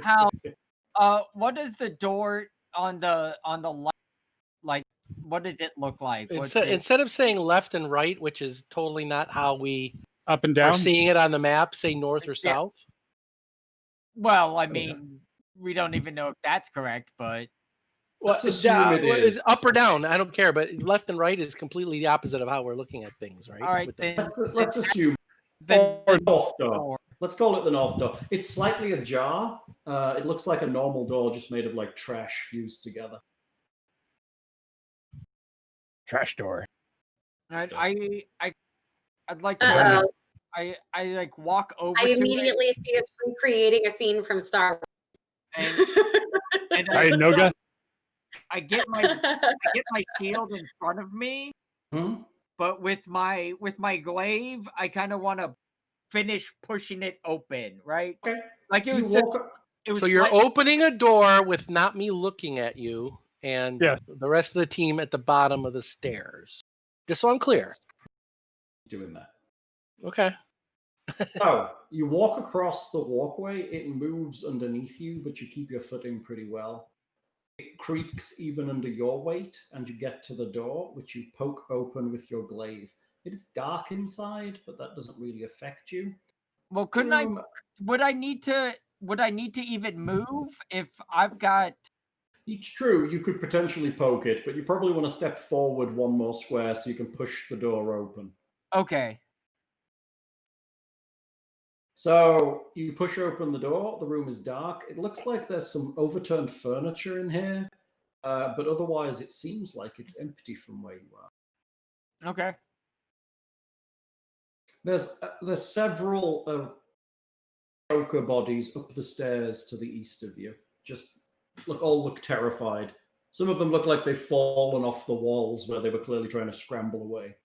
How? What is the door on the left? Like, what does it look like? Instead of saying left and right, which is totally not how we up and down are seeing it on the map, say north or south. Well, I mean, we don't even know if that's correct, but it's up or down. I don't care, but left and right is completely the opposite of how we're looking at things, right? All right, let's assume the north door. Let's call it the north door. It's slightly ajar. It looks like a normal door, just made of like trash fused together. Trash door. I'd like to. I like walk over. I immediately see us recreating a scene from Star Wars. And I get my shield in front of me, but with my glaive, I kind of want to finish pushing it open, right? Okay. Like it was. So you're opening a door with not me looking at you, and the rest of the team at the bottom of the stairs. Just so I'm clear. Doing that. Okay. So you walk across the walkway. It moves underneath you, but you keep your footing pretty well. It creaks even under your weight, and you get to the door, which you poke open with your glaive. It is dark inside, but that doesn't really affect you. Well, would I need to even move if I've got? It's true, you could potentially poke it, but you probably want to step forward one more square so you can push the door open. Okay. So you push open the door. The room is dark. It looks like there's some overturned furniture in here, but otherwise it seems like it's empty from where you are. Okay. There's several choker bodies up the stairs to the east of you. Just all look terrified. Some of them look like they've fallen off the walls where they were clearly trying to scramble away.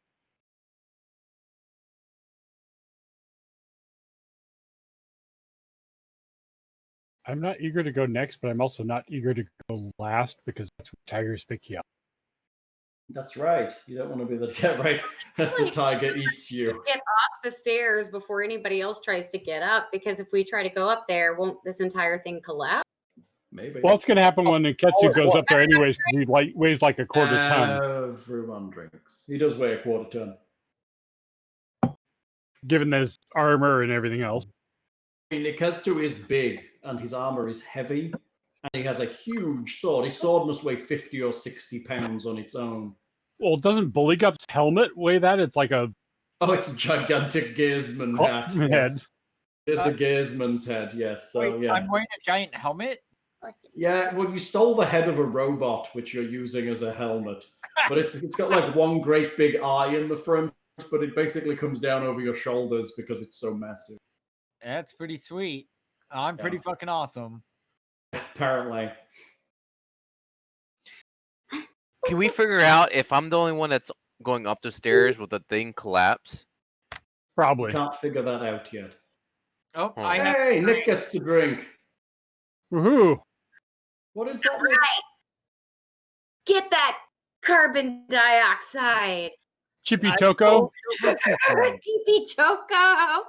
I'm not eager to go next, but I'm also not eager to go last because that's when tigers pick you up. That's right. You don't want to be the right as the tiger eats you. Get off the stairs before anybody else tries to get up, because if we try to go up there, won't this entire thing collapse? Maybe. Well, it's going to happen when Niketsu goes up there anyways. He weighs like a quarter ton. Everyone drinks. He does weigh a quarter ton. Given his armor and everything else. I mean, Niketsu is big, and his armor is heavy, and he has a huge sword. His sword must weigh 50 or 60 pounds on its own. Well, doesn't Buligup's helmet weigh that? It's like a... Oh, it's a gigantic gearsman hat. Head. It's the gearsman's head, yes. So, wait, yeah. I'm wearing a giant helmet? Yeah, well, you stole the head of a robot, which you're using as a helmet. But it's got like one great big eye in the front, but it basically comes down over your shoulders because it's so massive. That's pretty sweet. I'm pretty fucking awesome. Apparently. Can we figure out if I'm the only one that's going up the stairs? Will the thing collapse? Probably. Can't figure that out yet. Oh, Hey, Nick gets to drink. Woohoo! What is that? That's right. Get that carbon dioxide. Chippy Choco. TP Choco.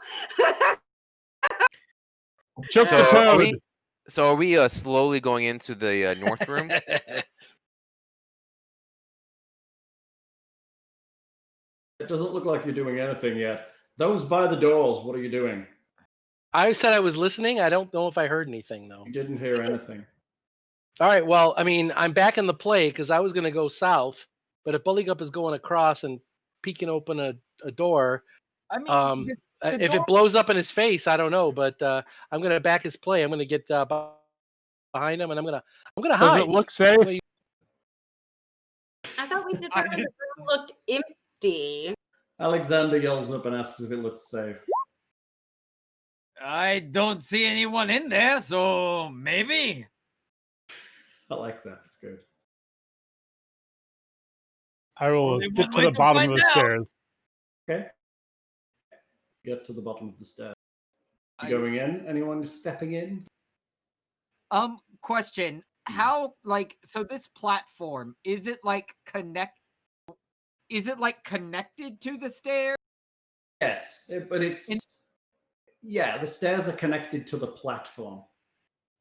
So are we slowly going into the north room? It doesn't look like you're doing anything yet. Those by the doors, what are you doing? I said I was listening. I don't know if I heard anything, though. You didn't hear anything. All right, well, I mean, I'm back in the play because I was going to go south, but if Buligup is going across and peeking open a door, I mean, if it blows up in his face, I don't know, but I'm going to back his play. I'm going to get behind him, and I'm going to hide. Does it look safe? I thought we determined the room looked empty. Alexander yells up and asks if it looks safe. I don't see anyone in there, so maybe. I like that. It's good. I will get to the bottom of the stairs. Okay. Get to the bottom of the stairs. Going in? Anyone stepping in? Question. How, so this platform, is it connected to the stairs? Yes, but the stairs are connected to the platform.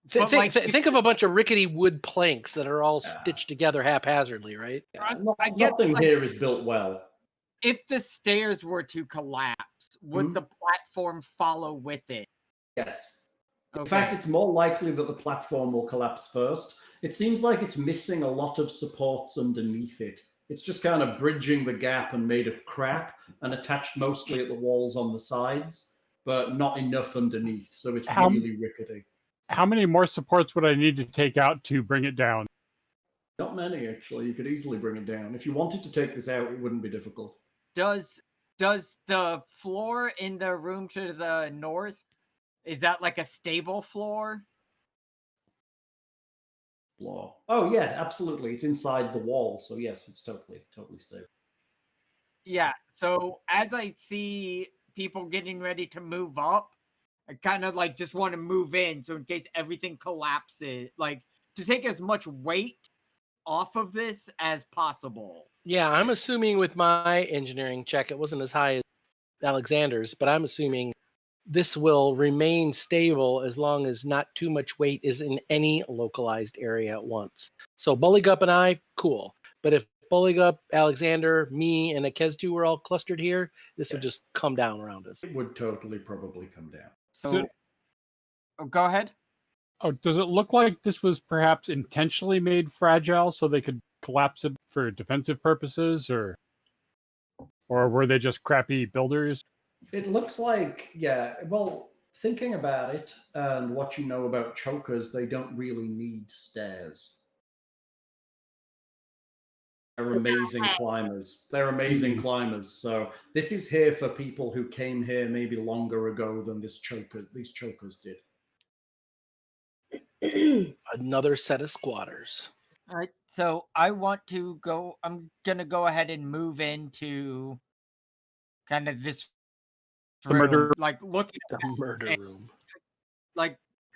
Think of a bunch of rickety wood planks that are all stitched together haphazardly, right? Nothing here is built well. If the stairs were to collapse, would the platform follow with it? Yes. Okay. In fact, it's more likely that the platform will collapse first. It seems like it's missing a lot of supports underneath it. It's just kind of bridging the gap and made of crap and attached mostly at the walls on the sides, but not enough underneath. So it's really rickety. How many more supports would I need to take out to bring it down? Not many, actually. You could easily bring it down. If you wanted to take this out, it wouldn't be difficult. Does the floor in the room to the north, is that like a stable floor? Floor. Oh, yeah, absolutely. It's inside the wall. So, yes, it's totally stable. Yeah. So, as I see people getting ready to move up, I kind of just want to move in. So, in case everything collapses, to take as much weight off of this as possible. Yeah, I'm assuming with my engineering check, it wasn't as high as Alexander's, but I'm assuming this will remain stable as long as not too much weight is in any localized area at once. So Buligup and I, cool. But if Buligup, Alexander, me, and Akezdu were all clustered here, this would just come down around us. It would totally probably come down. So go ahead. Oh, does it look like this was perhaps intentionally made fragile so they could collapse it for defensive purposes, or were they just crappy builders? It looks like, well, thinking about it and what you know about chokers, they don't really need stairs. They're amazing climbers. So this is here for people who came here maybe longer ago than these chokers did. Another set of squatters. All right. So I'm going to go ahead and move into kind of this room, murder, looking the murder room.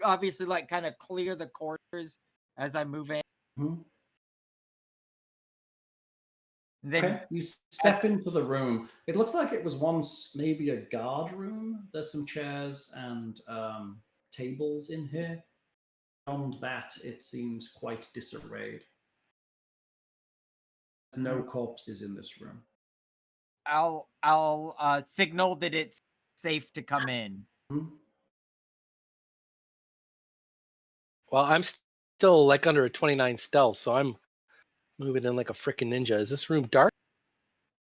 obviously like kind of clear the corners as I move in. Mm-hmm. Then okay, you step into the room. It looks like it was once maybe a guard room. There's some chairs and tables in here. Beyond that, it seems quite disarrayed. There's no corpses in this room. I'll signal that it's safe to come in. Hmm? Well, I'm still like under a 29 stealth, so I'm moving in like a freaking ninja. Is this room dark?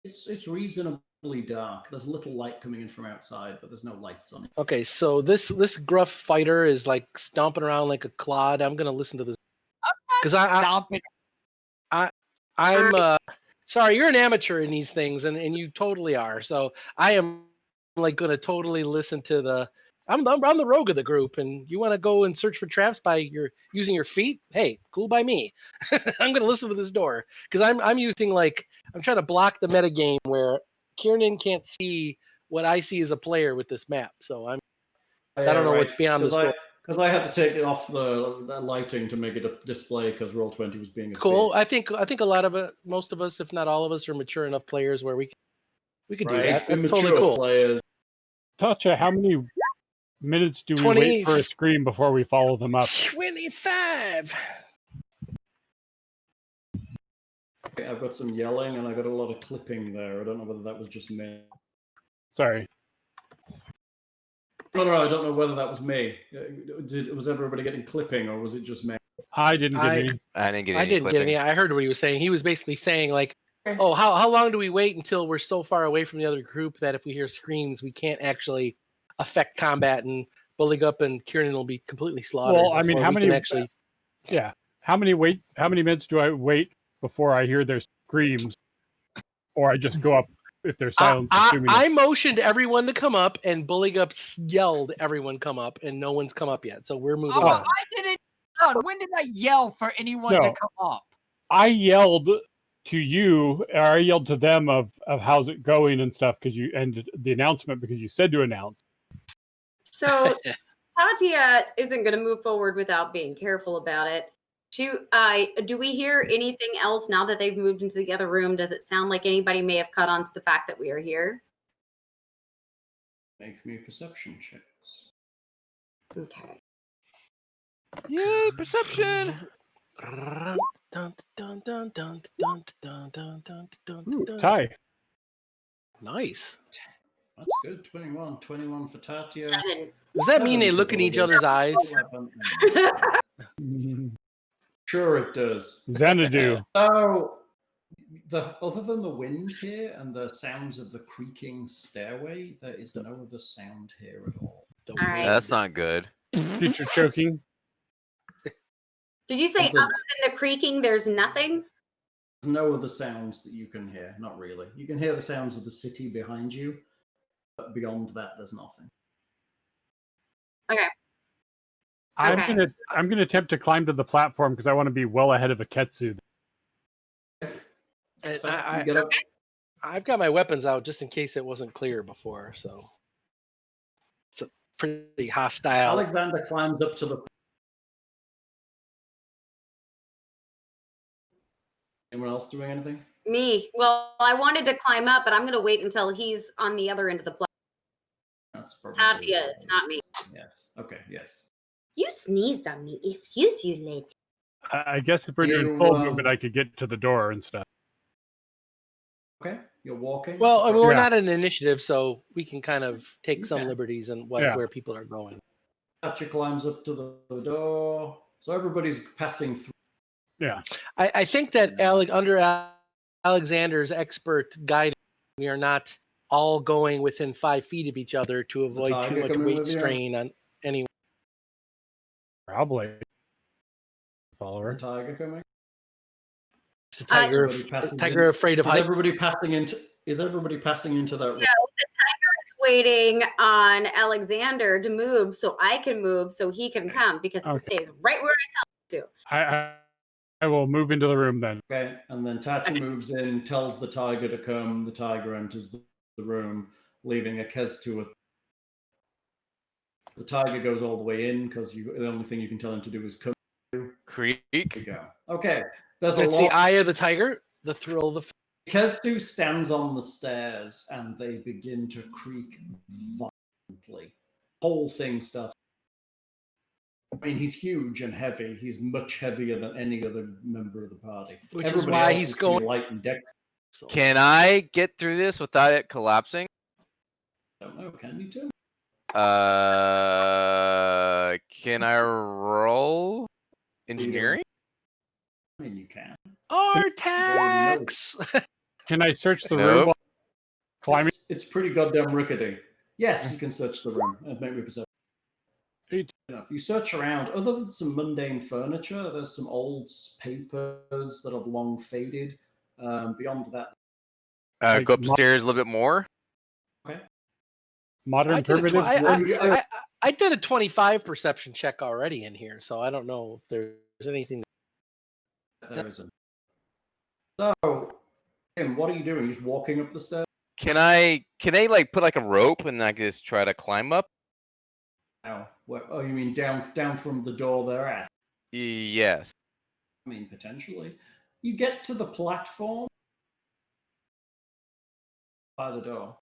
It's reasonably dark. There's a little light coming in from outside, but there's no lights on it. Okay, so this gruff fighter is like stomping around like a clod. I'm gonna listen to this because I'm sorry, you're an amateur in these things, and you totally are. So I am like gonna totally listen to the. I'm the rogue of the group, and you want to go and search for traps by using your feet? Hey, cool by me. I'm gonna listen to this door because I'm using like I'm trying to block the meta game where Kiernan can't see what I see as a player with this map. So I don't know what's beyond the story. Because I had to take it off the lighting to make it a display because Roll20 was being cool. I think a lot of it, most of us, if not all of us, are mature enough players where we can do that. That's totally cool. Players. Tatia, how many minutes do we wait for a scream before we follow them up? 25. Okay, I've got some yelling and I got a lot of clipping there. I don't know whether that was just me. Sorry. No, I don't know whether that was me. Was everybody getting clipping or was it just me? I didn't get any. I didn't get any. I didn't get any. I heard what he was saying. He was basically saying like, oh, how long do we wait until we're so far away from the other group that if we hear screams, we can't actually affect combat and Buligup and Kiernan will be completely slaughtered. Well, I mean, how many actually? Yeah, how many minutes do I wait before I hear their screams, or I just go up if they're silent? I motioned everyone to come up, and Buligup yelled, "Everyone come up!" and no one's come up yet. So we're moving on. I didn't. When did I yell for anyone to come up? I yelled to you, or I yelled to them of how's it going and stuff because you ended the announcement because you said to announce. So Tatia isn't going to move forward without being careful about it. Do we hear anything else now that they've moved into the other room? Does it sound like anybody may have caught on to the fact that we are here? Make me perception checks. Okay. Yay, perception! Tie. Nice. That's good. 21 for Tatia. 7. Does that mean they look in each other's eyes? Sure it does. Xanadu. So, other than the wind here and the sounds of the creaking stairway, there is no other sound here at all. All right. That's not good. Future choking. Did you say other than the creaking, there's nothing? There's no other sounds that you can hear. Not really. You can hear the sounds of the city behind you, but beyond that, there's nothing. Okay. I'm gonna attempt to climb to the platform because I want to be well ahead of Aketsu. And I've got my weapons out just in case it wasn't clear before, so it's a pretty hostile. Alexander climbs up to the. Anyone else doing anything? Me. Well, I wanted to climb up, but I'm going to wait until he's on the other end of the platform. That's probably Tatia, it's not me. Yes. Okay. Yes. You sneezed on me. Excuse you, lady. I guess if we're doing full movement, I could get to the door and stuff. Okay, you're walking. Well, I mean, we're not an initiative, so we can kind of take some liberties in where people are going. Tatia climbs up to the door, so everybody's passing through. Yeah, I think that under Alexander's expert guidance, we are not all going within 5 feet of each other to avoid too much weight strain on anyone. Probably. Follower. The tiger coming. Is the tiger afraid of height? Is everybody passing into that room? No, the tiger is waiting on Alexander to move so I can move so he can come because he stays right where I tell him to. I will move into the room then. Okay, and then Tatia moves in, tells the tiger to come. The tiger enters the room, leaving Aketsu. The tiger goes all the way in because the only thing you can tell him to do is come. Creek. There you go. Okay. There's It's the eye of the tiger. The thrill of the. Kesdu stands on the stairs and they begin to creak violently. The whole thing starts. I mean, he's huge and heavy. He's much heavier than any other member of the party. Which Everybody is why else he's is going light and dex. Can I get through this without it collapsing? I don't know. Can you too? Can I roll engineering? I mean, you can. Artax! Can I search the room while climbing? It's pretty goddamn rickety. Yes, you can search the room and make me perception. Enough. You search around. Other than some mundane furniture, there's some old papers that have long faded. Beyond that, Go upstairs a little bit more. Okay. Modern primitive. I did a 25 perception check already in here, so I don't know if there's anything. There isn't. So, Tim, what are you doing? You're just walking up the stairs? Can I like put like a rope and I can just try to climb up? Oh, you mean down from the door they're at? Yes. I mean, potentially. You get to the platform by the door.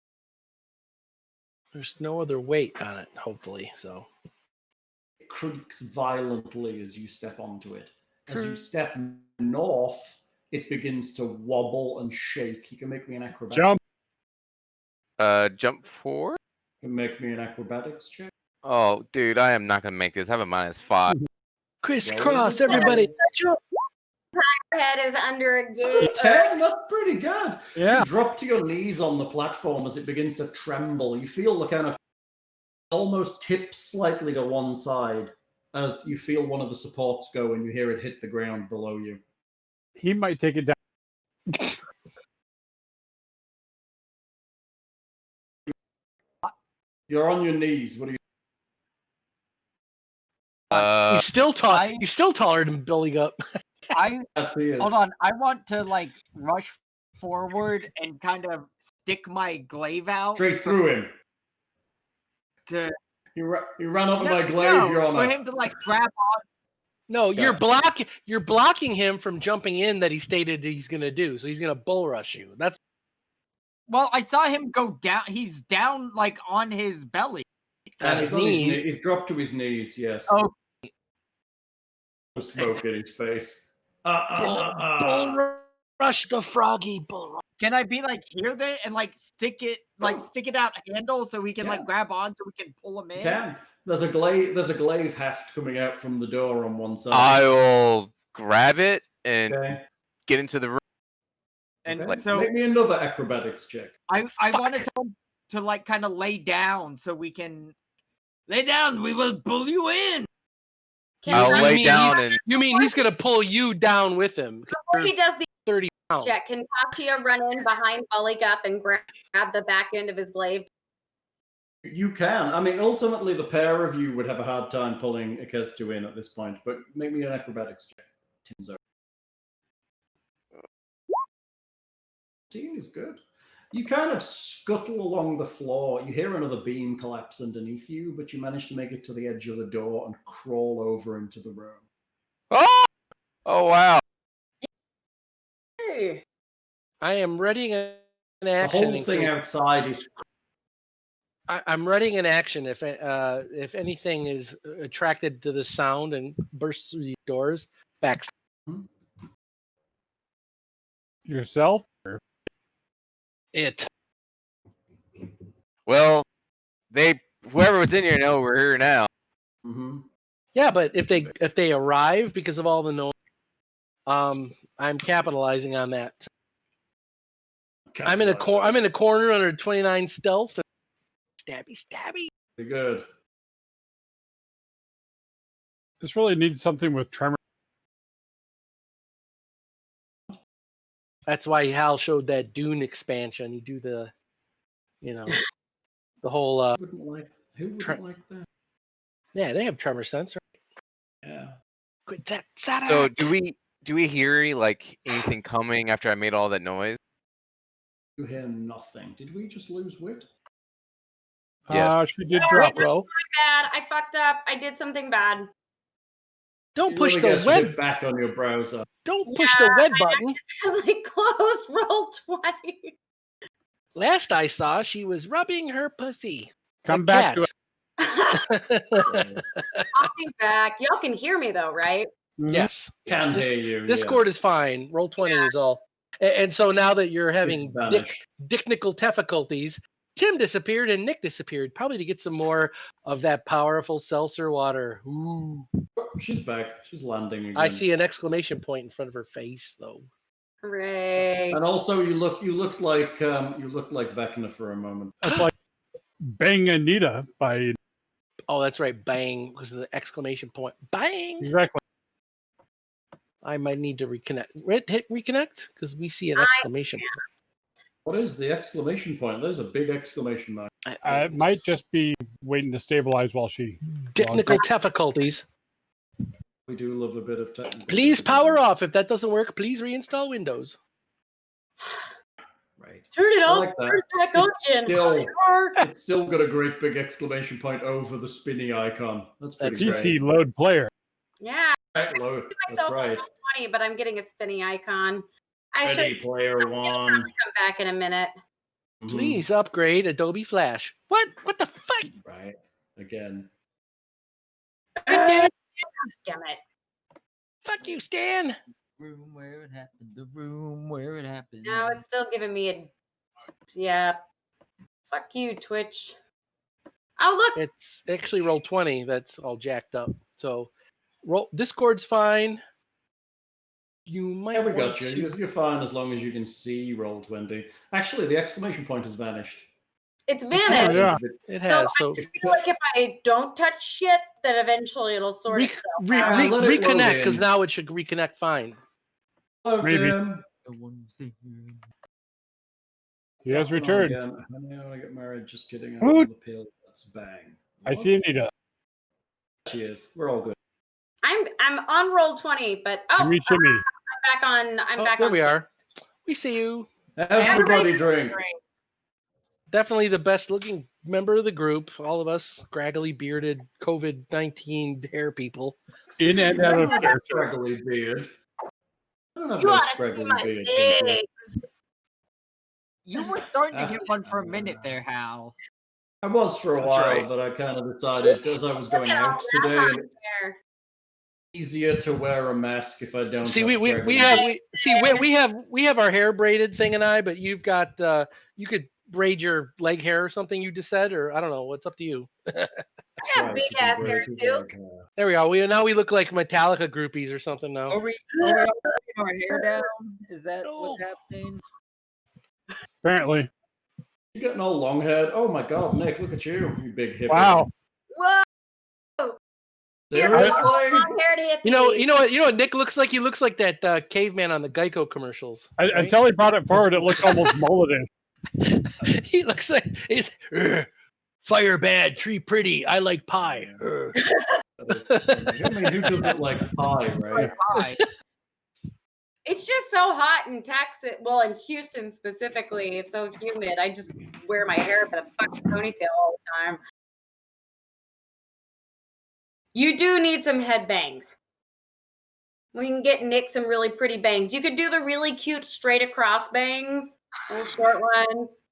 There's no other weight on it, hopefully. So it creaks violently as you step onto it. As you step north, it begins to wobble and shake. You can make me an acrobatics. Jump forward. You can make me an acrobatics check. Oh, dude, I am not gonna make this. I have a -5. Crisscross, everybody. Your head is under a gate. 10? That's pretty good. Yeah. You drop to your knees on the platform as it begins to tremble. You feel the kind of almost tip slightly to one side as you feel one of the supports go and you hear it hit the ground below you. He might take it down. You're on your knees. What are you? He's still tall. He's still taller than Buligup. Hold on. I want to like rush forward and kind of stick my glaive out straight through him. You ran up with my glaive. You're on for him to like grab on. No, you're blocking him from jumping in that he stated he's gonna do. So he's gonna bull rush you. That's. Well, I saw him go down. He's down like on his belly. On his knees. He's dropped to his knees. Yes. Oh. No smoke in his face. Bull rush the froggy. Bull rush. Can I be like here then and like stick it out handle so we can like grab on so we can pull him in? You can. There's a glaive haft coming out from the door on one side. I will grab it and get into the room. And so make me another acrobatics check. I wanted to like kind of lay down so we can lay down. We will pull you in. I'll lay down and. You mean he's gonna pull you down with him? Before he does the 30 pounds. check, can Tatia run in behind Buligup and grab the back end of his glaive? You can. I mean, ultimately, the pair of you would have a hard time pulling Kesdu in at this point. But make me an acrobatics check. Tim's over. 15 is good. You kind of scuttle along the floor. You hear another beam collapse underneath you, but you manage to make it to the edge of the door and crawl over into the room. Oh wow. Hey. I am readying an The action. whole thing outside is. I'm readying an action if anything is attracted to the sound and bursts through these doors. Back. Yourself? It. Well, whoever was in here know we're here now. Mm-hmm. Yeah, but if they arrive because of all the noise, I'm capitalizing on that. I'm in a corner under 29 stealth. Stabby. Pretty good. This really needs something with tremor. That's why Hal showed that Dune expansion. You do the, the whole. Who wouldn't like that? Yeah, they have tremor sense, right? Yeah. So do we hear like anything coming after I made all that noise? You hear nothing. Did we just lose Wit? Yes. She did Sorry, drop. Bro, bad. I fucked up. I did something bad. don't You push really the get to web. hit back on your browser. Don't push the web button. Like close roll 20. Last I saw, she was rubbing her pussy. Come A back to cat. it. I'll be back. Y'all can hear me though, right? Yes. Can Yes. hear you. Discord yes. is fine. Roll 20 is all. And so now that you're having vanished. technical difficulties, Tim disappeared and Nick disappeared, probably to get some more of that powerful seltzer water. Ooh. Oh, she's back. She's landing again. I see an exclamation point in front of her face, though. Hooray. And also, you looked like Vecna for a moment. It's like Bang Anita by Oh, that's right. Bang because of the exclamation point. Bang. exactly. I might need to reconnect. Hit reconnect because we see an exclamation point. What is the exclamation point? There's a big exclamation mark. It might just be waiting to stabilize while she. Technical difficulties. We do love a bit of technical. Please power difficulties. off. If that doesn't work, please reinstall Windows. Right. Turn it I off. like that. Turn it back on again. It's still got a great big exclamation point over the spinning icon. That's pretty great. PC load player. Yeah. Right, low. That's That's right. 20, but I'm getting a spinny icon. I Ready, should player probably one. come back in a minute. Mhm. Please upgrade Adobe Flash. What? What the fuck? Right. Again. Damn it. Fuck you, Stan. Room where it happened. The room where it happened. No, it's still giving me a. Yeah. Fuck you, Twitch. Oh, look. It's actually roll 20 that's all jacked up. So Discord's fine. You might Yeah, we want got you. to... You're fine as long as you can see roll 20. Actually, the exclamation point has vanished. It's vanished. Oh, yeah. It So has. So I feel like if I don't touch shit, then eventually it'll sort itself out. let it load reconnect because in. now it should reconnect fine. Hello, Maybe. Tim. He has Come on returned. again. Honey, I want to get married. Just kidding. I Who? want the pill. That's bang. I What? see Anita. She is. We're all good. I'm on roll 20, but Shimmy, shimmy. I'm back on. I'm back there on. we are. We see you. Everybody drink. Definitely the best looking member of the group. All of us scraggly bearded COVID-19 hair people. In and out of character. Scraggly beard. I don't have You no want to see scraggly my beard. thank you. legs? You were starting to get one for a minute there, Hal. I was for a That's while, right. but I kind of decided as I was going Look at all out that today, hot and it's hair. easier to wear a mask if I don't. See, have we scraggly have beard. we have our hair braided thing and I, but you've got you could braid your leg hair or something you just said, or I don't know. It's up to you. That's I have right, big you can ass braid hair your too. leg hair. There we are. Now we look like Metallica groupies or something now. Are we all putting our hair down? Is that No. what's happening? Apparently. You're getting all long haired. Oh my god, Nick, look at you, you big hippie. Wow. Whoa! Seriously? Long-haired hippie. You know what Nick looks like? He looks like that caveman on the Geico commercials. Right? Until he brought it forward, it looked almost mulletish. He looks like he's fire bad, tree pretty. I like pie. I mean, who doesn't like pie, right? Hi. It's just so hot in Texas. Well, in Houston specifically, it's so humid. I just wear my hair up in a fucking ponytail all the time. You do need some head bangs. We can get Nick some really pretty bangs. You could do the really cute straight across bangs, little short ones.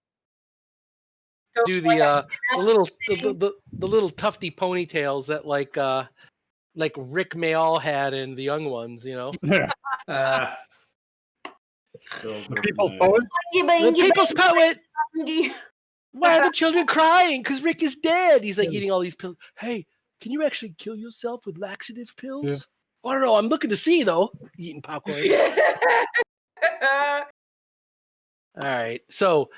Go Do for like the a little thing. the little tufty ponytails that like Rick Mayall had in The Young Ones, you know. The people's poet. The people's poet. Why are the children crying? Because Rick is dead. He's like eating all these pills. Hey, can you actually kill yourself with laxative pills? Yeah. I don't know. I'm looking to see though. Eating popcorn. All right. So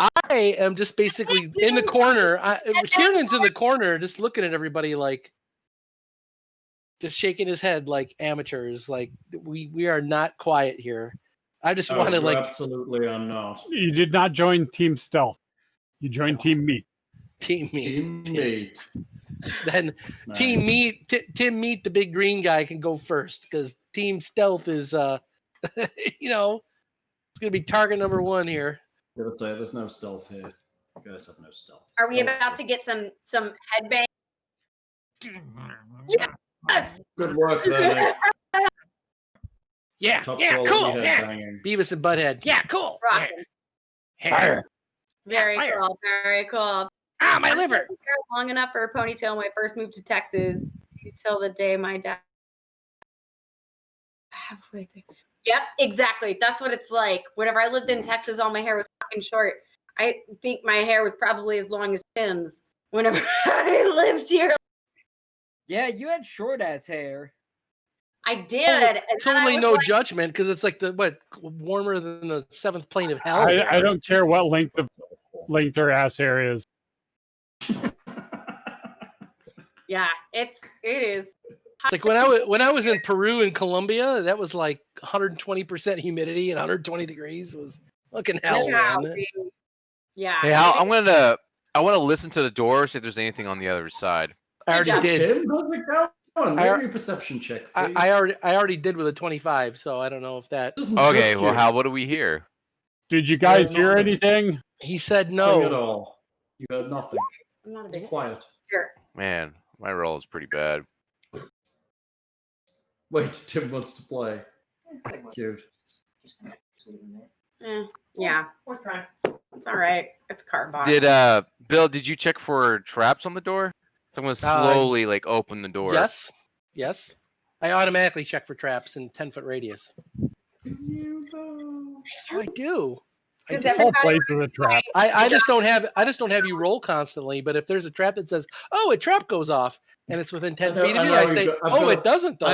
I am just basically in the corner. Kiernan's in the corner, just looking at everybody like, just shaking his head like amateurs. Like we are not quiet here. I just want to like. Absolutely, I'm not. You did not join Team Stealth. You joined Team Meat. Team Meat. Team Meat. Then That's nice. Team Meat, Tim Meat, the big green guy, can go first because Team Stealth is, you know, it's gonna be target number one here. Gotta say, there's no stealth here. guys have no stealth. Are we about to get some headbang? Yes. Good work there, Nick. Yeah, Top yeah, quality cool. headbanging. Beavis and Butthead. Yeah, cool. Rocking. Fire. Very Fire. cool. Very cool. Ah, my liver. Long enough for a ponytail when I first moved to Texas until the day my dad. Halfway through. Yep, exactly. That's what it's like. Whenever I lived in Texas, all my hair was fucking short. I think my hair was probably as long as Tim's whenever I lived here. Yeah, you had short ass hair. I did. And Totally no judgment because it's like warmer than the seventh plane of hell. I don't care what length her ass hair is. Yeah, it is. It's like when I was in Peru and Colombia, that was like 120% humidity and 120 degrees. It was fucking hell, man. Yeah. Hey, I want to listen to the door, see if there's anything on the other side. I already did. Tim, how's it going? Make me a perception check, please. I already did with a 25, so I don't know if that. Okay, well, what do we hear? Did you guys hear anything? He said Nothing no. at all. You heard nothing. I'm not a It's big quiet. Sure. Man, my roll is pretty bad. Wait, Tim wants to play. Cute. Yeah. It's all right. It's cardboard. Bill, did you check for traps on the door? Someone slowly open the door. Yes. I automatically check for traps in 10-foot radius. I do. Because All places a trap. I just don't have you roll constantly. But if there's a trap that says, "Oh, a trap goes off," and it's within 10 feet of me, I say, "Oh, it doesn't though." I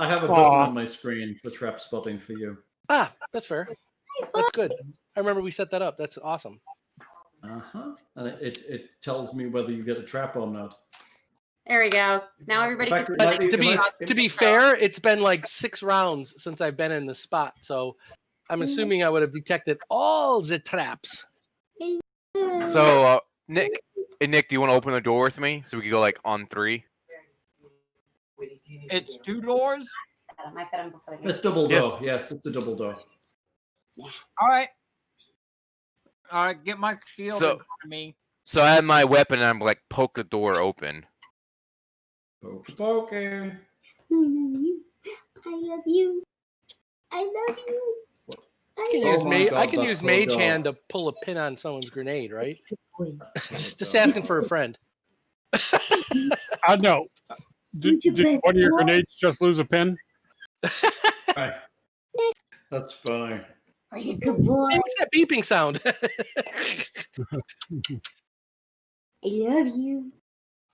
have a button on my screen for trap spotting for you. Ah, that's fair. That's good. I remember we set that up. That's awesome. And it tells me whether you get a trap or not. There we go. Now everybody To be fair, it's been like 6 rounds since I've been in the spot, so I'm assuming I would have detected all the traps. So, Nick, do you want to open the door with me so we can go on 3? It's 2 doors. It's double door. Yes, it's a double door. Yeah. All right. Get my shield in front of me. So I have my weapon and I'm poke the door open. Poke. I love you. I love you. I can use Mage Hand to pull a pin on someone's grenade, right? just asking for a friend. I know. Did one of your grenades just lose a pin? Right. That's funny. Are you good boy? Hey, what's that beeping sound? I love you.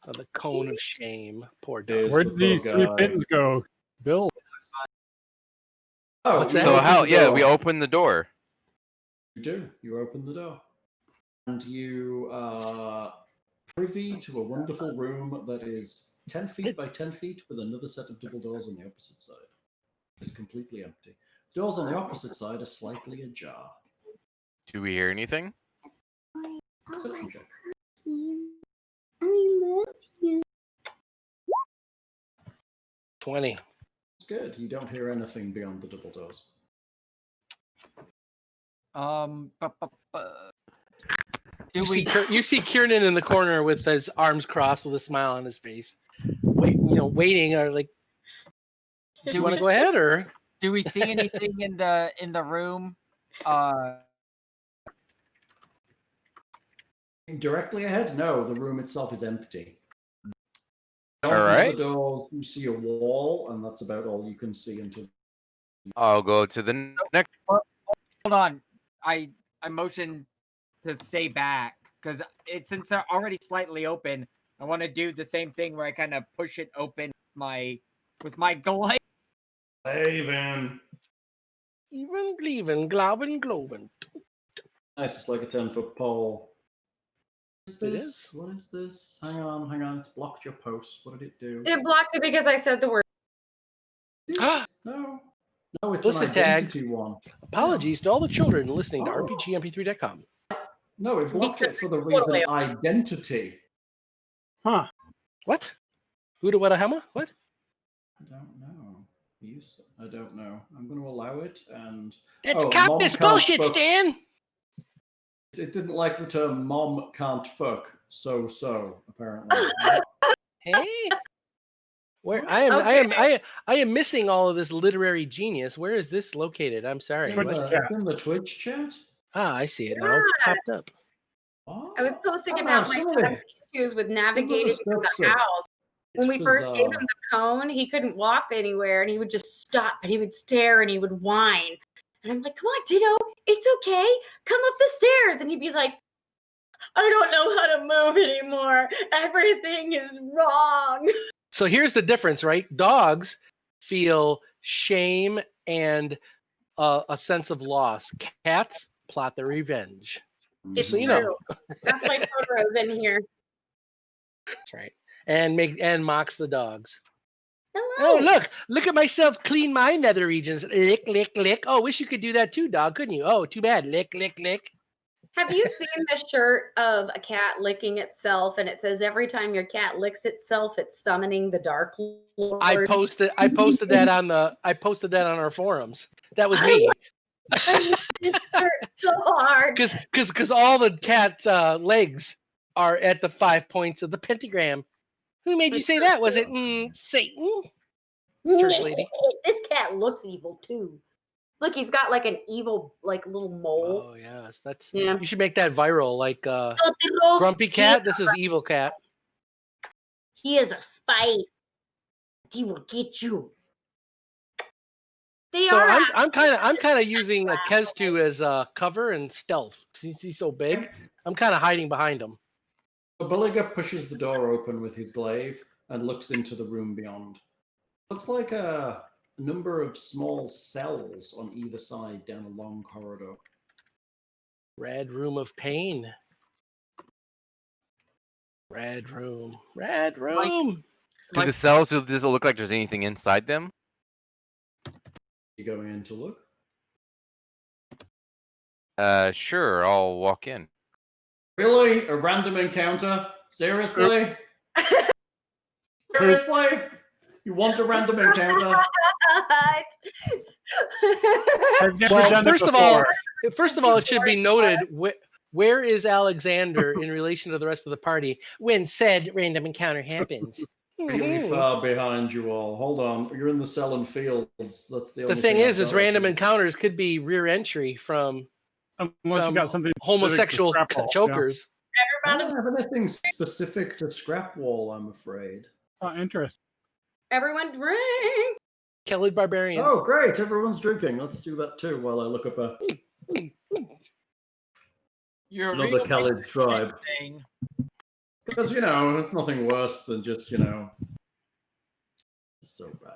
Oh, the cone of shame. Poor dog. Where did these 3 pins go, Bill? Oh, what's that? So we open the door. You do. You open the door. And you are privy to a wonderful room that is 10 feet by 10 feet with another set of double doors on the opposite side. It's completely empty. The doors on the opposite side are slightly ajar. Do we hear anything? Perception check. I love you. 20. It's good. You don't hear anything beyond the double doors. You see Kiernan in the corner with his arms crossed with a smile on his face. Waiting or do you want to go ahead or do we see anything in the room? Directly ahead? No, the room itself is empty. All right. The doors, you see a wall, and that's about all you can see until. I'll go to the next. Hold on, I motion to stay back because since they're already slightly open, I want to do the same thing where I kind of push it open with my glaive. Even Globen. Nice, it's like a 10-foot pole. It is. What is this? Hang on. It's blocked your post. What did it do? It blocked it because I said the word. No, it's Listen an identity one. Apologies to all the children listening to RPGMP3.com. No, it blocked it for the reason identity. Huh. What? Who do what a hammer? What? I don't know. I don't know. I'm going to allow it and. That's communist bullshit, Stan! It didn't like the term "mom can't fuck." So apparently. Hey. Where I am missing all of this literary genius. Where is this located? I'm sorry. It's in the Twitch chat. Ah, I see it now. It's popped up. I was posting about my son's issues with navigating through the house. When we first gave him the cone, he couldn't walk anywhere, and he would just stop, and he would stare, and he would whine. And I'm like, "Come on, Ditto, it's okay. Come up the stairs." And he'd be like, "I don't know how to move anymore. Everything is wrong." So here's the difference, right? Dogs feel shame and a sense of loss. Cats plot their revenge. It's so, true. That's why Totoro's in here. That's right. And mocks the dogs. Hello. Oh, look at myself clean my nether regions. Lick, lick, lick. Oh, wish you could do that too, dog, couldn't you? Oh, too bad. Lick, lick, lick. Have you seen the shirt of a cat licking itself, and it says every time your cat licks itself, it's summoning the Dark Lord? I posted that on our forums. That was me. So hard. Because all the cat legs are at the 5 points of the pentagram. Who made you say that? Was it Satan? Church lady. This cat looks evil too. Look, he's got like an evil, like little mole. Oh yes, You should make that viral, like Grumpy Cat. This is Evil Cat. He is a spy. He will get you. I'm kind of using Kestu as cover and stealth. Since he's so big, I'm kind of hiding behind him. So Buligup pushes the door open with his glaive and looks into the room beyond. Looks like a number of small cells on either side down a long corridor. Red room of pain. Red room. Red room. Do the cells, does it look like there's anything inside them? You going in to look? Sure, I'll walk in. Really? A random encounter? Seriously? Seriously? You want a random encounter? Well, first of all, it should be noted where is Alexander in relation to the rest of the party when said random encounter happens. Really far behind you all. Hold on, you're in the cell and fields. That's the only thing is random encounters could be rear entry from unless you got something homosexual chokers. Yeah. I don't have anything specific to Scrapwall, I'm afraid. Oh, interesting. Everyone drink. Kelly Barbarians. Oh, great! Everyone's drinking. Let's do that too while I look up another Khalid tribe. Because it's nothing worse than just it's so bad.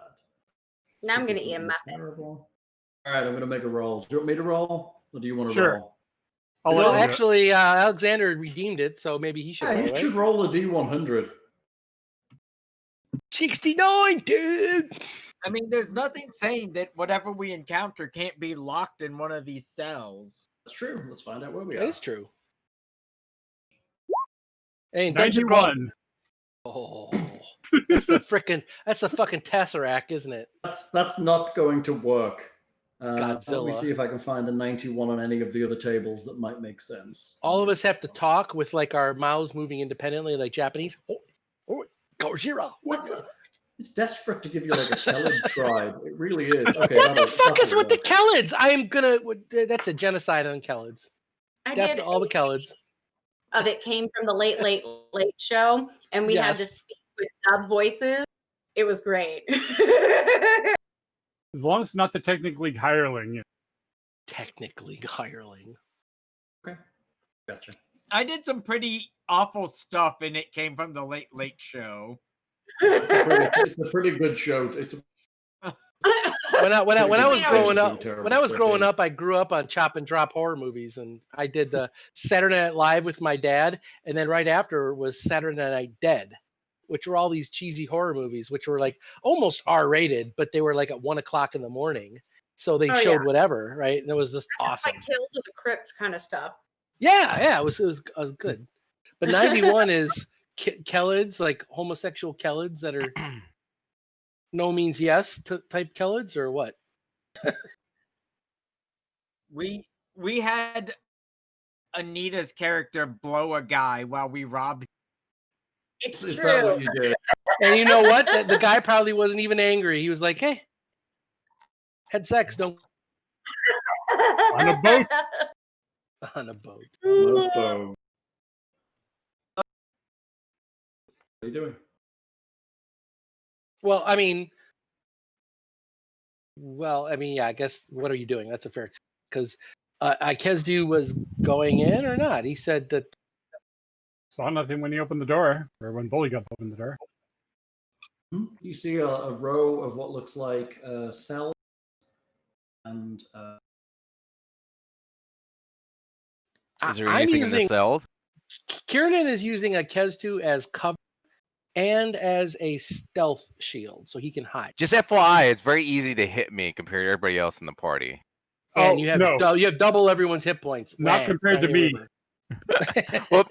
Now I'm gonna eat a muffin. Terrible. All right, I'm gonna make a roll. Do you want me to roll, or do you want to roll? Well, actually, Alexander redeemed it, so maybe he should. Yeah, you should roll a D100. 69, dude. I mean, there's nothing saying that whatever we encounter can't be locked in one of these cells. That's true. Let's find out where we are. That is true. Hey, 91. Oh, that's the fucking Tesseract, isn't it? That's not going to work. Godzilla. Let me see if I can find a 91 on any of the other tables that might make sense. All of us have to talk with like our mouths moving independently, like Japanese. Oh, Gojira. It's desperate to give you like a Khalid tribe. It really is. Okay, what the fuck is with the Khalids? That's a genocide on Khalids. Definitely all the Khalids. Of it came from the late show, and we had to speak with dub voices. It was great. As long as it's not the technically hireling. Technically hireling. Okay, gotcha. I did some pretty awful stuff, and it came from the late show. It's a pretty good show. When I was growing up, I grew up on chop and drop horror movies, and I did the Saturday Night Live with my dad, and then right after was Saturday Night Dead, which were all these cheesy horror movies, which were like almost R-rated, but they were like at 1 o'clock in the morning, so they showed whatever, right? And it was just awesome. Like Tales of the Crypt kind of stuff. Yeah, it was good. But 91 is Khalids, like homosexual Khalids that are no means yes type Khalids, or what? we had Anita's character blow a guy while we robbed. It's Is true. that what you did? And you know what? The guy probably wasn't even angry. He was like, "Hey, had sex, don't On a boat. on a boat." What are you doing? Well, I mean, yeah. I guess what are you doing? That's a fair because Kesdu was going in or not. He said that. Saw nothing when he opened the door, or when Buligup opened the door. You see a row of what looks like cells and Is there anything in the cells? Kiernan is using a Kesdu as cover and as a stealth shield, so he can hide. Just FYI, it's very easy to hit me compared to everybody else in the party. And you have you have double everyone's hit points. Not compared to me.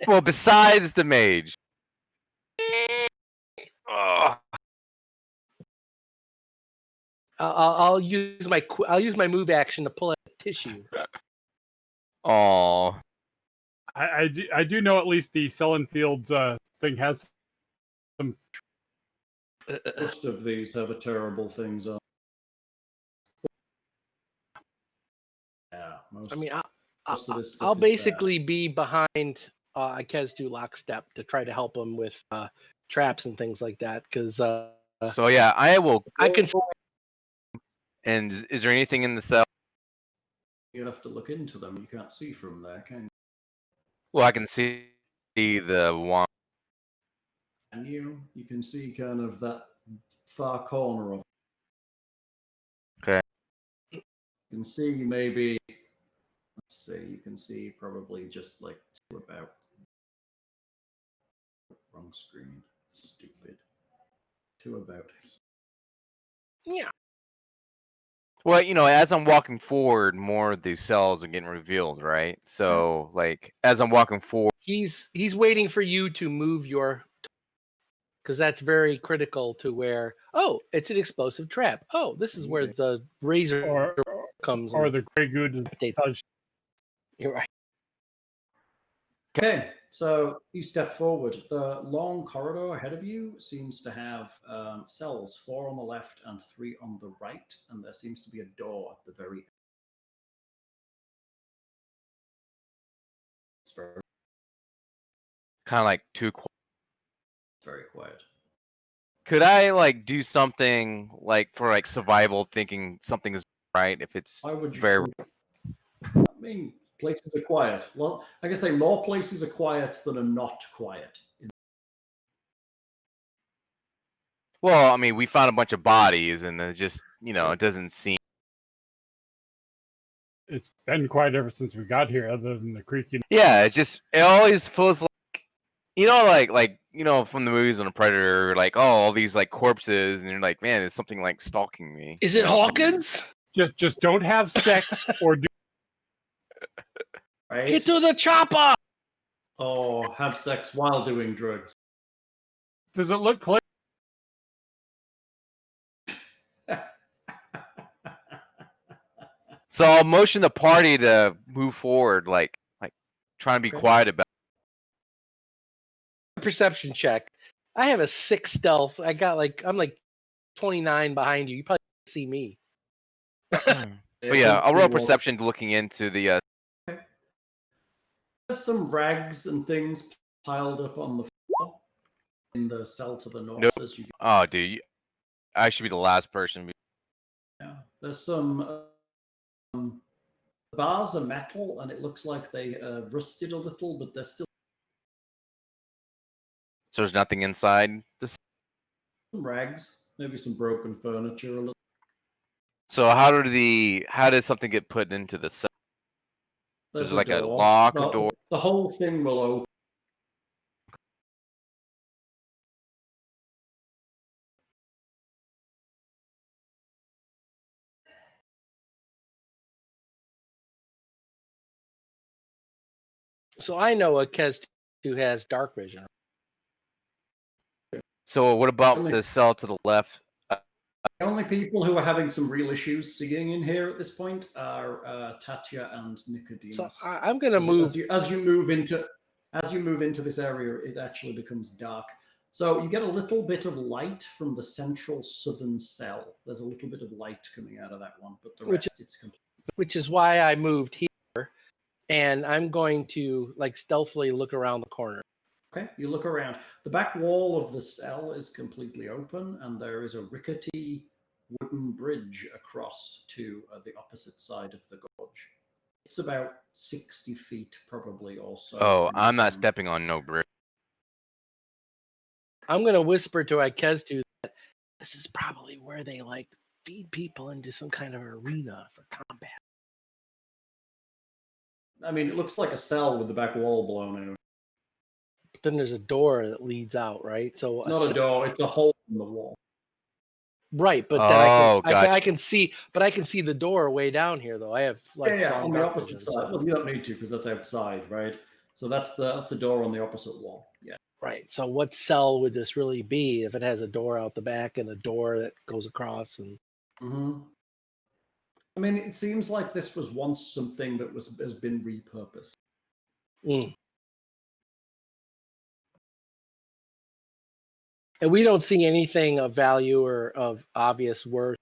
well, besides the mage. Oh. I'll use my move action to pull out a tissue. Oh. I do know at least the Sellenfields thing has some. Most of these have a terrible things on. Yeah, most. I mean, most of this stuff I'll is basically be behind Kesdu lockstep to try to help him with traps and things like that. Because so yeah, I can. Go. And is there anything in the cell? You have to look into them. You can't see from there, can you? Well, I can see the wand. And you can see kind of that far corner of it. Okay. You can see maybe, let's see, you can see probably just like to about, wrong screen, stupid, to about. Yeah. Well, as I'm walking forward, more of these cells are getting revealed, right? So, like, as I'm walking forward, He's waiting for you to move your, because that's very critical to where. Oh, it's an explosive trap. Oh, this is where the razor comes. Or the Grey Good. You're right. Okay, so you step forward. The long corridor ahead of you seems to have cells, 4 on the left and 3 on the right, and there seems to be a door at the very end. It's very, kind of like too quiet. very quiet. Could I like do something like for like survival, thinking something is right if it's Why would you very? I mean, places are quiet. Well, I can say more places are quiet than are not quiet. Well, I mean, we found a bunch of bodies, and it just it doesn't seem. It's been quiet ever since we got here, other than the creaking. Yeah, it always feels like from the movies on a Predator, like all these like corpses, and you're like, man, there's something like stalking me. Is it Hawkins? Just don't have sex or do. Right? Get to the chopper. Or have sex while doing drugs. Does it look clear? So I'll motion the party to move forward, like trying to be quiet about. Perception check. I have a 6 stealth. I'm like 29 behind you. You probably can't see me. But yeah, I'll roll perception looking into the. Okay. There's some rags and things piled up on the floor in the cell to the north. Nope. Oh, dude, I should be the last person. Yeah, there's some. The bars are metal, and it looks like they rusted a little, but they're still. So there's nothing inside this. Some rags, maybe some broken furniture, a little. So how did something get put into the cell? Is it like a lock or door? The whole thing will open. So I know a Kes who has dark vision. So what about the cell to the left? The only people who are having some real issues seeing in here at this point are Tatia and Nicodemus. So I'm going to move as you move into this area. It actually becomes dark. So you get a little bit of light from the central southern cell. There's a little bit of light coming out of that one, but the rest it's complete. Which is why I moved here, and I'm going to like stealthily look around the corner. Okay, you look around. The back wall of the cell is completely open, and there is a rickety wooden bridge across to the opposite side of the gorge. It's about 60 feet, probably, or so. Oh, I'm not stepping on no bridge. I'm going to whisper to Ikestu that this is probably where they like feed people into some kind of arena for combat. I mean, it looks like a cell with the back wall blown out. Then there's a door that leads out, right? So it's not a door; it's a hole in the wall. Right, but then I can see, but I can see the door way down here, though. I have like on the opposite side. Well, you don't need to because that's outside, right? So that's a door on the opposite wall. Yeah. Right. So what cell would this really be if it has a door out the back and a door that goes across? And I mean, it seems like this was once something that has been repurposed. And we don't see anything of value or of obvious worth,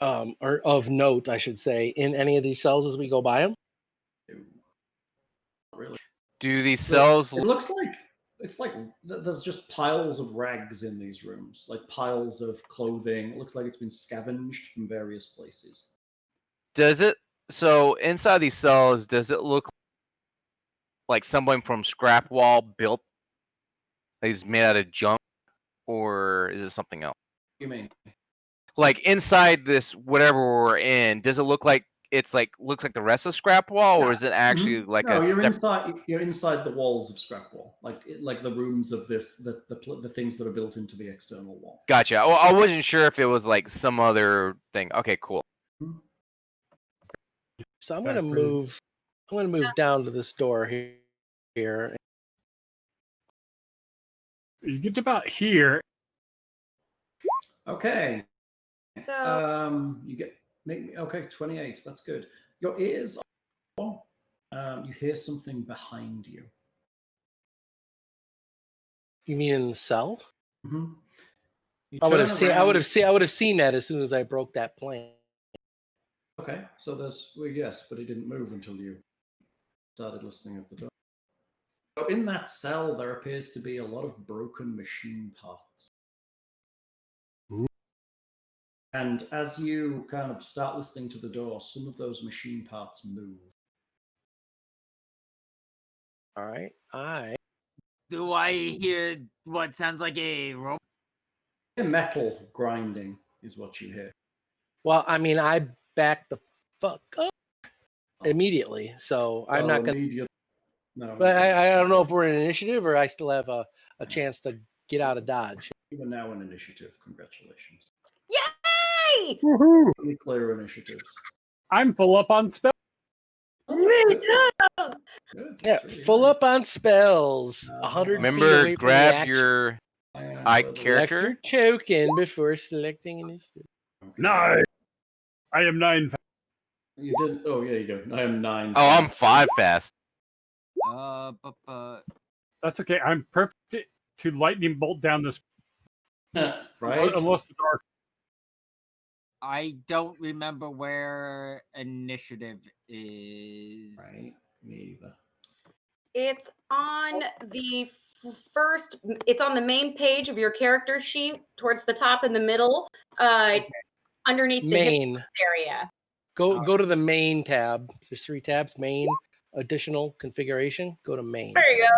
or of note, I should say, in any of these cells as we go by them. Really? Do these cells? It looks like it's like there's just piles of rags in these rooms, like piles of clothing. It looks like it's been scavenged from various places. Does it? So inside these cells, does it look like someone from Scrapwall built? He's made out of junk, or is it something else? You mean? Like inside this whatever we're in, does it look like looks like the rest of Scrapwall, or is it actually like you're inside the walls of Scrapwall, like the rooms of the things that are built into the external wall. Gotcha. Well, I wasn't sure if it was like some other thing. Okay, cool. So I'm gonna move down to this door here. You get about here. Okay. So you get 28. That's good. Your ears are on. You hear something behind you. You mean in the cell? Mm-hmm. I would have seen that as soon as I broke that plane. Okay, so yes, but it didn't move until you started listening at the door. So in that cell, there appears to be a lot of broken machine parts. Ooh. And as you kind of start listening to the door, some of those machine parts move. All right. Do I hear what sounds like a rope? Metal grinding is what you hear. Well, I mean, I backed the fuck up immediately, so I'm not going to... No, but I don't know if we're in initiative or I still have a chance to get out of Dodge. You are now in initiative. Congratulations. Yay! Woohoo! Really clear initiatives. I'm full up on spells. Me too! Good. Yeah, Really full nice. up on spells. 100 Remember, feet away grab from the your select character. your token before selecting initiative. Okay. 9. I am 9. You didn't. Oh, yeah, you go. I am 9. Oh, I'm 5 fast. That's okay. I'm perfect to lightning bolt down this. Right? Unless the dark. I don't remember where initiative is. Right. Me either. It's on the first. It's on the main page of your character sheet, towards the top in the middle, underneath the main area. Go to the main tab. There's 3 tabs. Main, additional configuration. Go to main. There you go.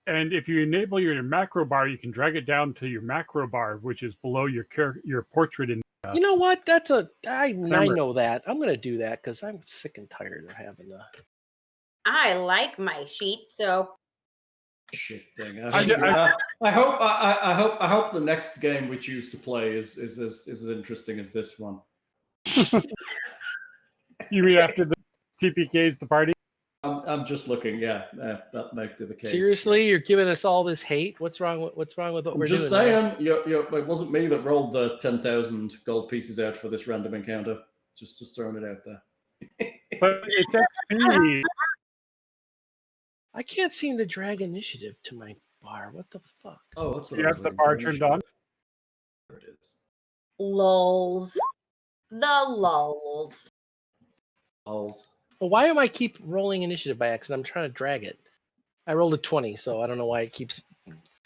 And if you enable your macro bar, you can drag it down to your macro bar, which is below your portrait. In you know what? I know that. I'm gonna do that because I'm sick and tired of having to. I like my sheet, so. Shit thing. I hope the next game we choose to play is as interesting as this one. You mean after the TPK's the party? I'm just looking. Yeah, that might be the case. Seriously, you're giving us all this hate? What's wrong with what we're doing? Just saying. It wasn't me that rolled the 10,000 gold pieces out for this random encounter. Just throwing it out there. But it's XP. I can't seem to drag initiative to my bar. What the fuck? Oh, that's what You I was have the looking bar for, turned initiative. on? There it is. Lols. The lols. Lols. Well, why am I keep rolling initiative by accident? I'm trying to drag it. I rolled a 20, so I don't know why it keeps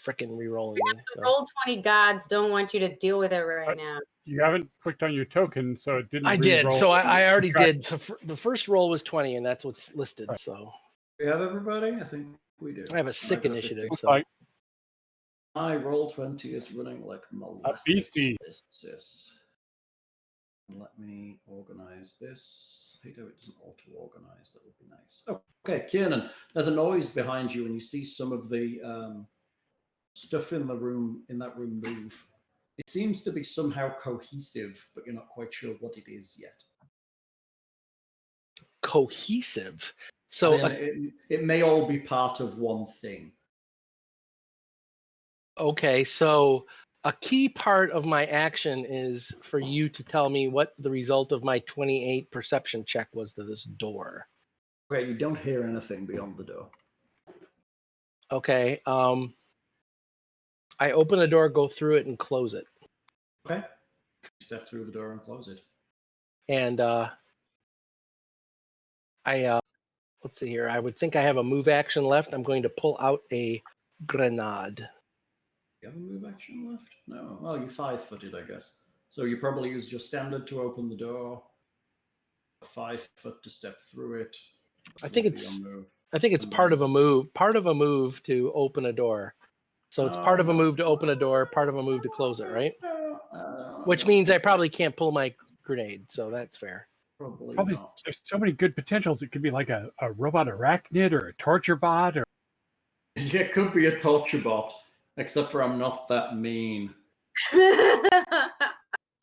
freaking re-rolling me. The roll 20 gods don't want you to deal with it right now. You haven't clicked on your token, so it didn't I did. re-roll. So I already did. So the first roll was 20, and that's what's listed. Right. So We have everybody? I think we do. I have a sick got initiative. 50. So Like My roll 20 is running like beastie. molasses. Let me organize this. I hate how it doesn't auto-organize. That would be nice. Okay, Kiernan, there's a noise behind you, and you see some of the stuff in that room move. It seems to be somehow cohesive, but you're not quite sure what it is yet. cohesive. So it may all be part of one thing. okay, so a key part of my action is for you to tell me what the result of my 28 perception check was to this door. Okay, you don't hear anything beyond the door. Okay, I open the door, go through it, and close it. Okay. Step through the door and close it. And let's see here. I would think I have a move action left. I'm going to pull out a grenade. You have a move action left? No. Well, you 5-footed, I guess. So you probably used your standard to open the door. 5 foot to step through it. I think it's part of a move. Part of a move to open a door. So it's part of a move to open a door, part of a move to close it, right? Which means I probably can't pull my grenade, so that's fair. Probably not. There's so many good potentials. It could be like a robot arachnid or a torture bot, or Yeah, it could be a torture bot, except for I'm not that mean. That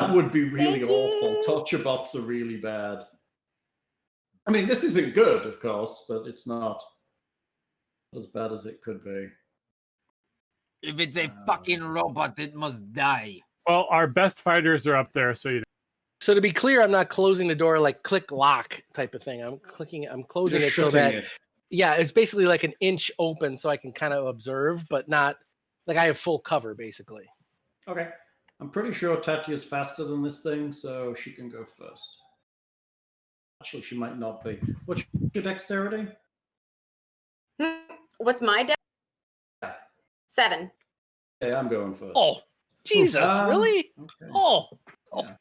would be really awful. Torture bots are really bad. I mean, this isn't good, of course, but it's not as bad as it could be. If it's a fucking robot, it must die. well, our best fighters are up there, so you know. So to be clear, I'm not closing the door like click lock type of thing. I'm closing it so that yeah, it's basically like an inch open so I can kind of observe, but not like I have full cover basically. Okay. I'm pretty sure Tatia's faster than this thing, so she can go first. Actually, she might not be. What's your dexterity? What's my dex? 7. Okay, I'm going first. Oh, Jesus, really? Okay. Oh, Yeah.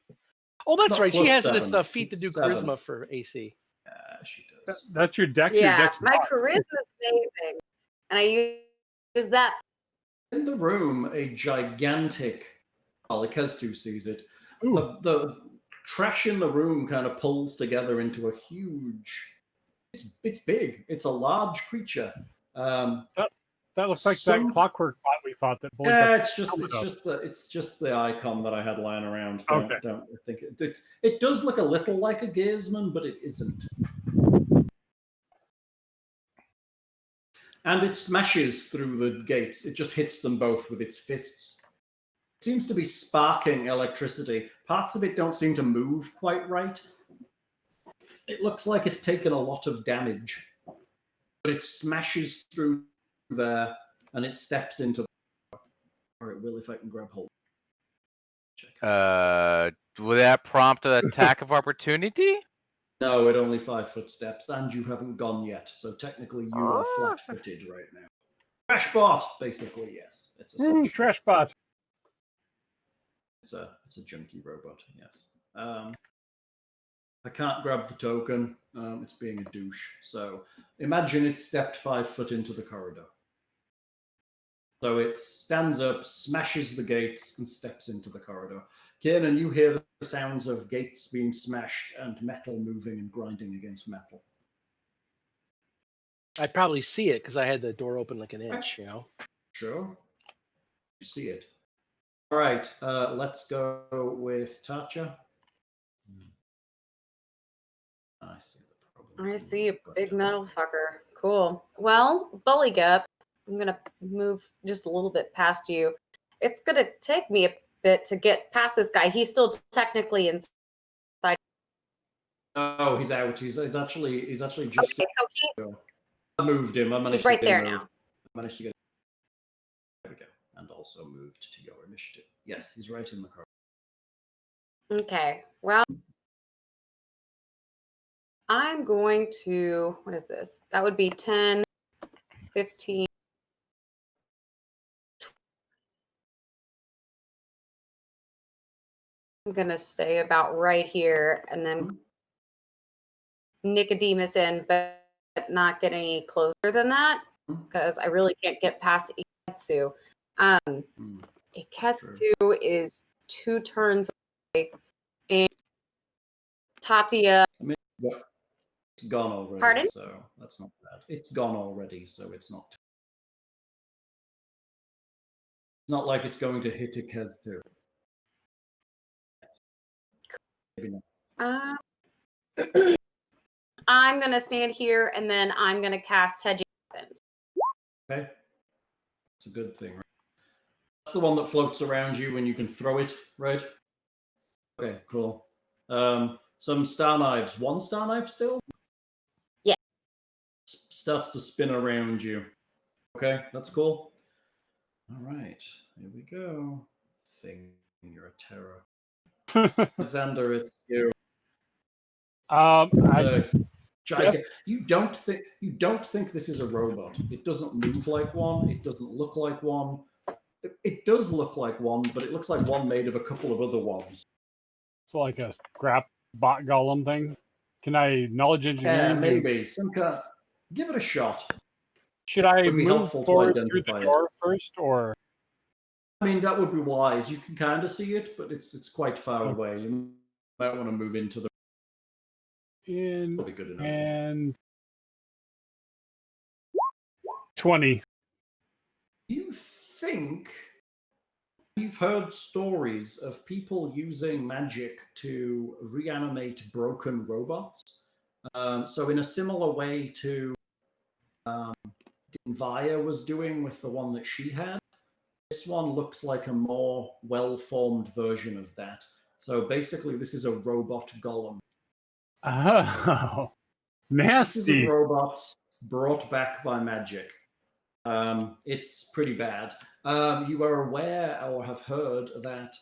oh, that's right. She has 7. this feat to do It's 7. charisma for AC. Yeah, she does. That's your dex. Yeah, your dex my bot. charisma is amazing, and I use that. In the room, a gigantic, well, Ikestu sees it. The trash in the room kind of pulls together into a huge. It's big. It's a large creature. That looks like that clockwork bot we fought that Buligup. Yeah, it's just the icon that I had lying around. Don't think it does look a little like a Gearsman, but it isn't. And it smashes through the gates. It just hits them both with its fists. It seems to be sparking electricity. Parts of it don't seem to move quite right. It looks like it's taken a lot of damage. But it smashes through there and it steps into the... Or it will if I can grab hold. Will that prompt an attack of opportunity? No, it only 5 foot steps, and you haven't gone yet. So technically, you are flat-footed right now. Trash bot, basically, yes. It's a trash bot. It's a junky robot, yes. I can't grab the token. It's being a douche. So imagine it stepped 5 foot into the corridor. So it stands up, smashes the gates, and steps into the corridor. Kiernan, you hear the sounds of gates being smashed and metal moving and grinding against metal. I'd probably see it because I had the door open like an inch, you know? Sure. You see it. All right, let's go with Tatia. I see the I see a big metal fucker. Cool. Well, Buligup, I'm gonna move just a little bit past you. It's gonna take me a bit to get past this guy. He's still technically inside. Oh, he's out. He's actually just. Okay, so he I moved him. I managed he's right to get there him now. moved. I managed to get. There we go. And also moved to your initiative. Yes, he's right in the car. Okay. Well, I'm going to, what is this? That would be 10, 15. I'm going to stay about right here and then Nicodemus in, but not get any closer than that because I really can't get past Iketsu. Iketsu is 2 turns away, and Tatia. It's gone already. Pardon? So that's not bad. It's gone already, so it's not. It's not like it's going to hit Iketsu. Maybe not. I'm going to stand here and then I'm going to cast Hedging Weapons. Okay. It's a good thing, right? That's the one that floats around you and you can throw it, right? Okay, cool. Some star knives. 1 star knife still? Yeah. Starts to spin around you. Okay, that's cool. All right, here we go. Thing, you're a terror. Alexander, it's you. You don't think this is a robot. It doesn't move like one. It doesn't look like one. It does look like one, but it looks like one made of a couple of other ones. It's like a scrap bot golem thing. Can I knowledge engineering? Yeah, maybe some kind. Give it a shot. Should I Would be move helpful to forward through identify the it. door first, or? I mean, that would be wise. You can kind of see it, but it's quite far away. You might want to move into the. That'll be good enough. And 20. You think you've heard stories of people using magic to reanimate broken robots? So in a similar way to Via was doing with the one that she had, this one looks like a more well-formed version of that. So basically, this is a robot golem. Oh, nasty. Pieces of robots brought back by magic. It's pretty bad. You are aware or have heard that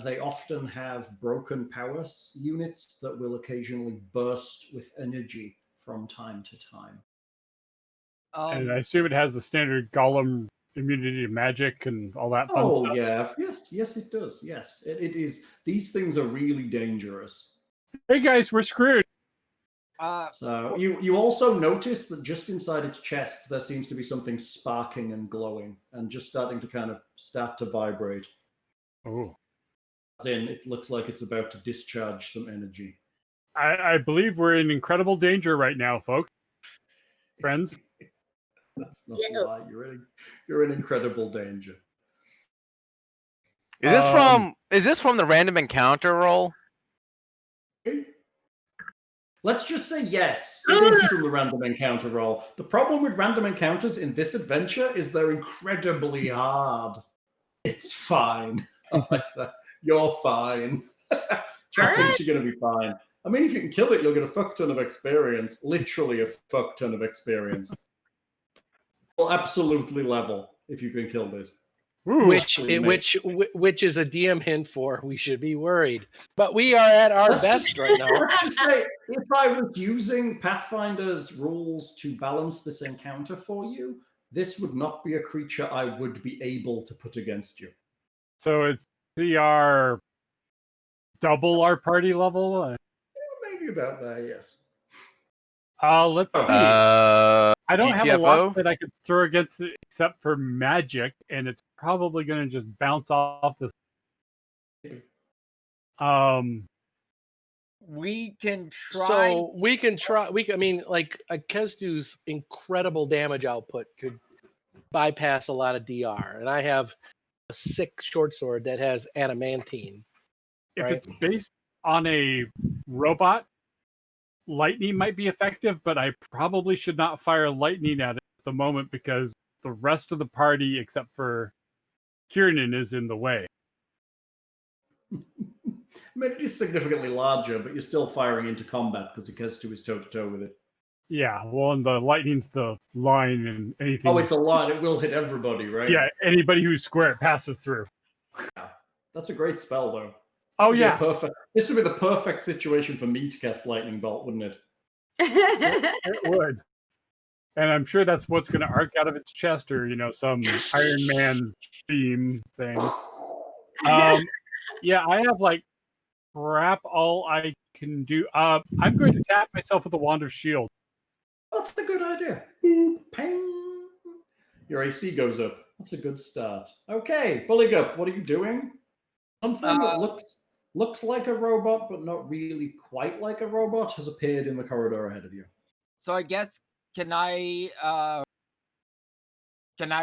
they often have broken power units that will occasionally burst with energy from time to time. And I assume it has the standard golem immunity to magic and all that fun stuff. Oh, yeah. Yes, it does. Yes, it is. These things are really dangerous. Hey, guys, we're screwed. So you also notice that just inside its chest, there seems to be something sparking and glowing and just starting to kind of start to vibrate. Oh. As in, it looks like it's about to discharge some energy. I believe we're in incredible danger right now, folks. Friends. That's not a lie. You're in incredible danger. Is this from the random encounter roll? Let's just say yes. It is from the random encounter roll. The problem with random encounters in this adventure is they're incredibly hard. It's fine. I like that. You're fine. Jack thinks you're going to be fine. I mean, if you can kill it, you'll get a fuck ton of experience. Literally a fuck ton of experience. Well, absolutely level if you can kill this. Ooh, which is a DM hint for we should be worried. But we are at our best right now. Let's just say, if I was using Pathfinder's rules to balance this encounter for you, this would not be a creature I would be able to put against you. So it's CR double our party level? Maybe about there, yes. Let's see. I don't have a lot that I could throw against it except for magic, and it's probably going to just bounce off this. We can try. So we can try. I mean, like Kestu's incredible damage output could bypass a lot of DR, and I have a 6 short sword that has adamantine. If it's based on a robot lightning might be effective, but I probably should not fire lightning at it at the moment because the rest of the party, except for Kiernan, is in the way. I mean, it is significantly larger, but you're still firing into combat because it gets to his toe-to-toe with it. Yeah, well, and the lightning's the line and anything. Oh, it's a line. It will hit everybody, right? Yeah, anybody who's square, it passes through. Yeah. That's a great spell, though. Oh, yeah. This would be the perfect situation for me to cast Lightning Bolt, wouldn't it? It would. And I'm sure that's what's going to arc out of its chest or, some Iron Man theme thing. Yeah, I have, crap all I can do. I'm going to tap myself with a Wand of Shield. That's a good idea. Boop, ping. Your AC goes up. That's a good start. Okay, Buligup, what are you doing? Something that looks like a robot, but not really quite like a robot, has appeared in the corridor ahead of you. So I guess can I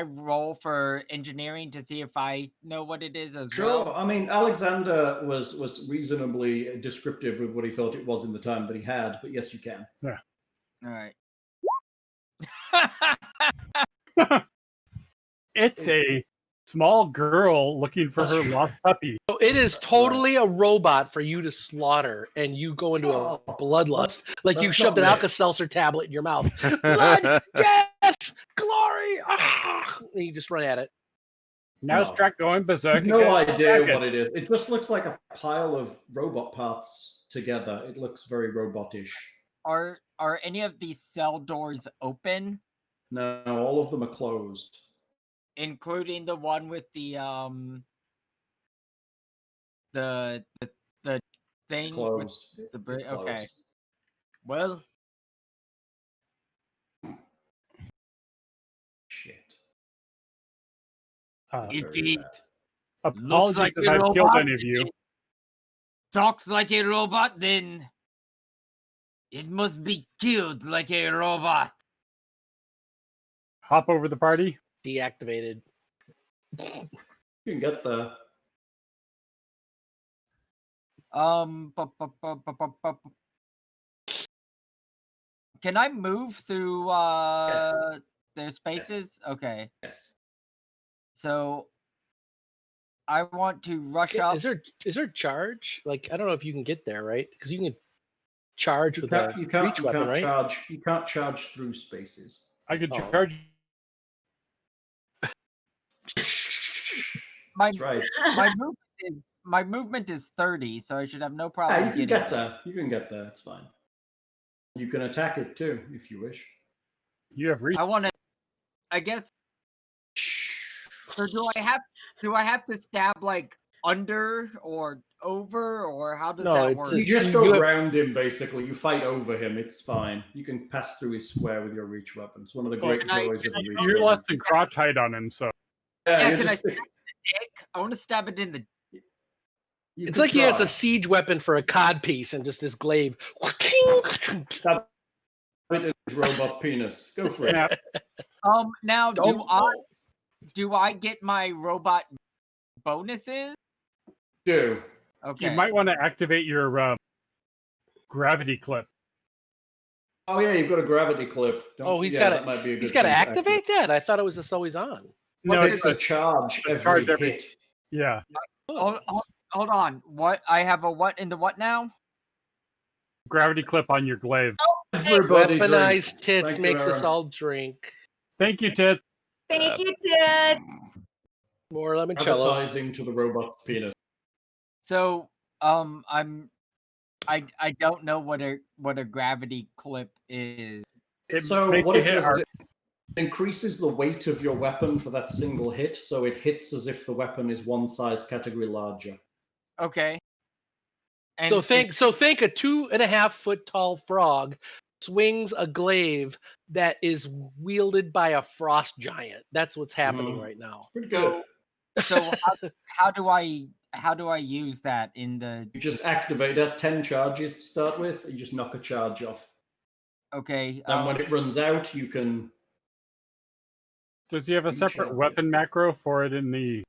roll for engineering to see if I know what it is as well? Sure. I mean, Alexander was reasonably descriptive with what he thought it was in the time that he had, but yes, you can. Yeah. All right. It's a small girl looking for her lost puppy. So it is totally a robot for you to slaughter, and you go into a bloodlust. Like you shoved an Alka-Seltzer tablet in your mouth. Blood, death, glory! Ah! And you just run at it. Now it's track going berserk. No idea what it is. It just looks like a pile of robot parts together. It looks very robotish. Are any of these cell doors open? No, all of them are closed. Including the one with the thing. It's closed. With the okay. Well, shit. If it looks like if I've killed any of you. Talks like a robot, then it must be killed like a robot. Hop over the party. Deactivated. You can get the. Can I move through Yes. their spaces? Yes. Okay. Yes. So I want to rush up. Is there charge? Like I don't know if you can get there, right? Because you can charge with a reach weapon, right? You can't charge through spaces. I could charge. That's right. My movement is 30, so I should have no problem. Yeah, you can get there. You can get there. It's fine. You can attack it too if you wish. You have reach. I want to. I guess. So do I have to stab like under or over, or how does that work? You just go around him basically. You fight over him. It's fine. You can pass through his square with your reach weapon. It's one of the great joys of the reach weapon. You're less than crotch height on him, so. Yeah, can I stab it in the dick? I want to stab it in the. It's like he has a siege weapon for a cod piece and just this glaive. Stab it in his robot penis. Go for it. Now do I get my robot bonuses? Do. Okay. You might want to activate your gravity clip. Oh yeah, you've got a gravity clip. He's got to activate that. I thought it was just always on. No, it's a charge every hit. Yeah. Hold on. What? I have a what in the what now? Gravity clip on your glaive. Everybody weaponized tits makes us all drink. Thank you, Tit. Thank you, Tit. More limoncello. Advertising to the robot's penis. So, I don't know what a gravity clip is. So what it does is it increases the weight of your weapon for that single hit, so it hits as if the weapon is one size category larger. Okay. And so think a 2.5 foot tall frog swings a glaive that is wielded by a frost giant. That's what's happening right now. Pretty good. So how do I use that in the? You just activate. It has 10 charges to start with. You just knock a charge off. Okay. And when it runs out, you can. Does he have a separate weapon macro for it in the?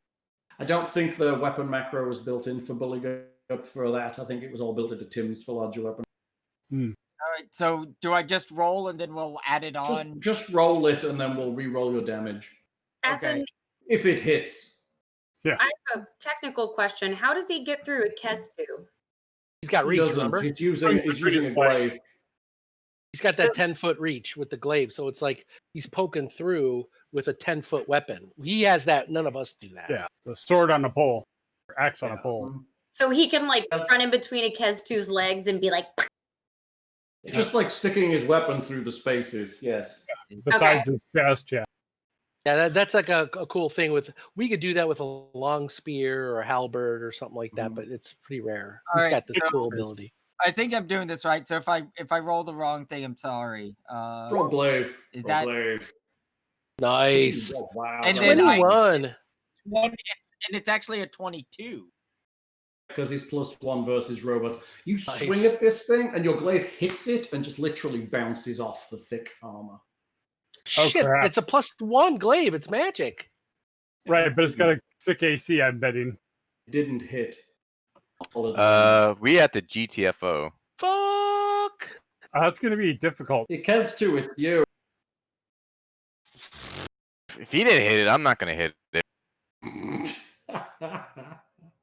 I don't think the weapon macro was built in for Buligup for that. I think it was all built into Tim's for larger weapon. All right. So do I just roll and then we'll add it on? Just roll it and then we'll re-roll your damage. Okay. If it hits. Yeah. I have a technical question. How does he get through a Kestu? He's got He reach, doesn't. remember? He's using a glaive. He's got that 10-foot reach with the glaive, so it's like he's poking through with a 10-foot weapon. He has that. None of us do that. Yeah, the sword on a pole, or axe on a pole. So he can like run in between a Kestu's legs and be like. It's just like sticking his weapon through the spaces. Yes. Besides his chest, yeah. Yeah, that's like a cool thing. We could do that with a long spear or a halberd or something like that, but it's pretty rare. He's got this cool ability. I think I'm doing this right. So if I roll the wrong thing, I'm sorry. Roll glaive. Is Roll that glaive. Nice? Oh, wow. And then 21. And it's actually a 22. Because he's +1 versus robots. You swing at this thing, and your glaive hits it and just literally bounces off the thick armor. Shit, it's a +1 glaive. It's magic. Right, but it's got a sick AC, I'm betting. Didn't hit. We had the GTFO. Fuck. That's going to be difficult. It has to. It's you. If he didn't hit it, I'm not going to hit it.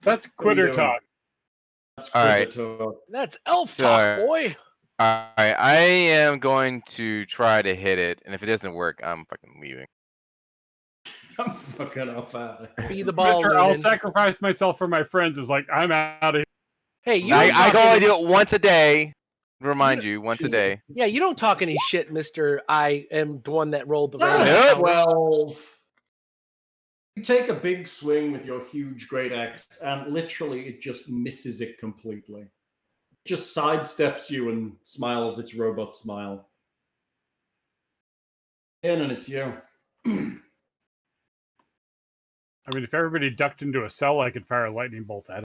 That's quitter talk. That's all right. Talk. That's elf talk, boy. All right, I am going to try to hit it, and if it doesn't work, I'm fucking leaving. I'm fucking off out. Be the ball. Mister, I'll sacrifice myself for my friends. Is like, I'm out of here. Hey, I can only do it once a day. Remind you, once a day. Yeah, you don't talk any shit, Mister. I am the one that rolled the range. 12. You take a big swing with your huge great axe, and literally it just misses it completely. It just sidesteps you and smiles its robot smile. And it's you. I mean, if everybody ducked into a cell, I could fire a lightning bolt at it.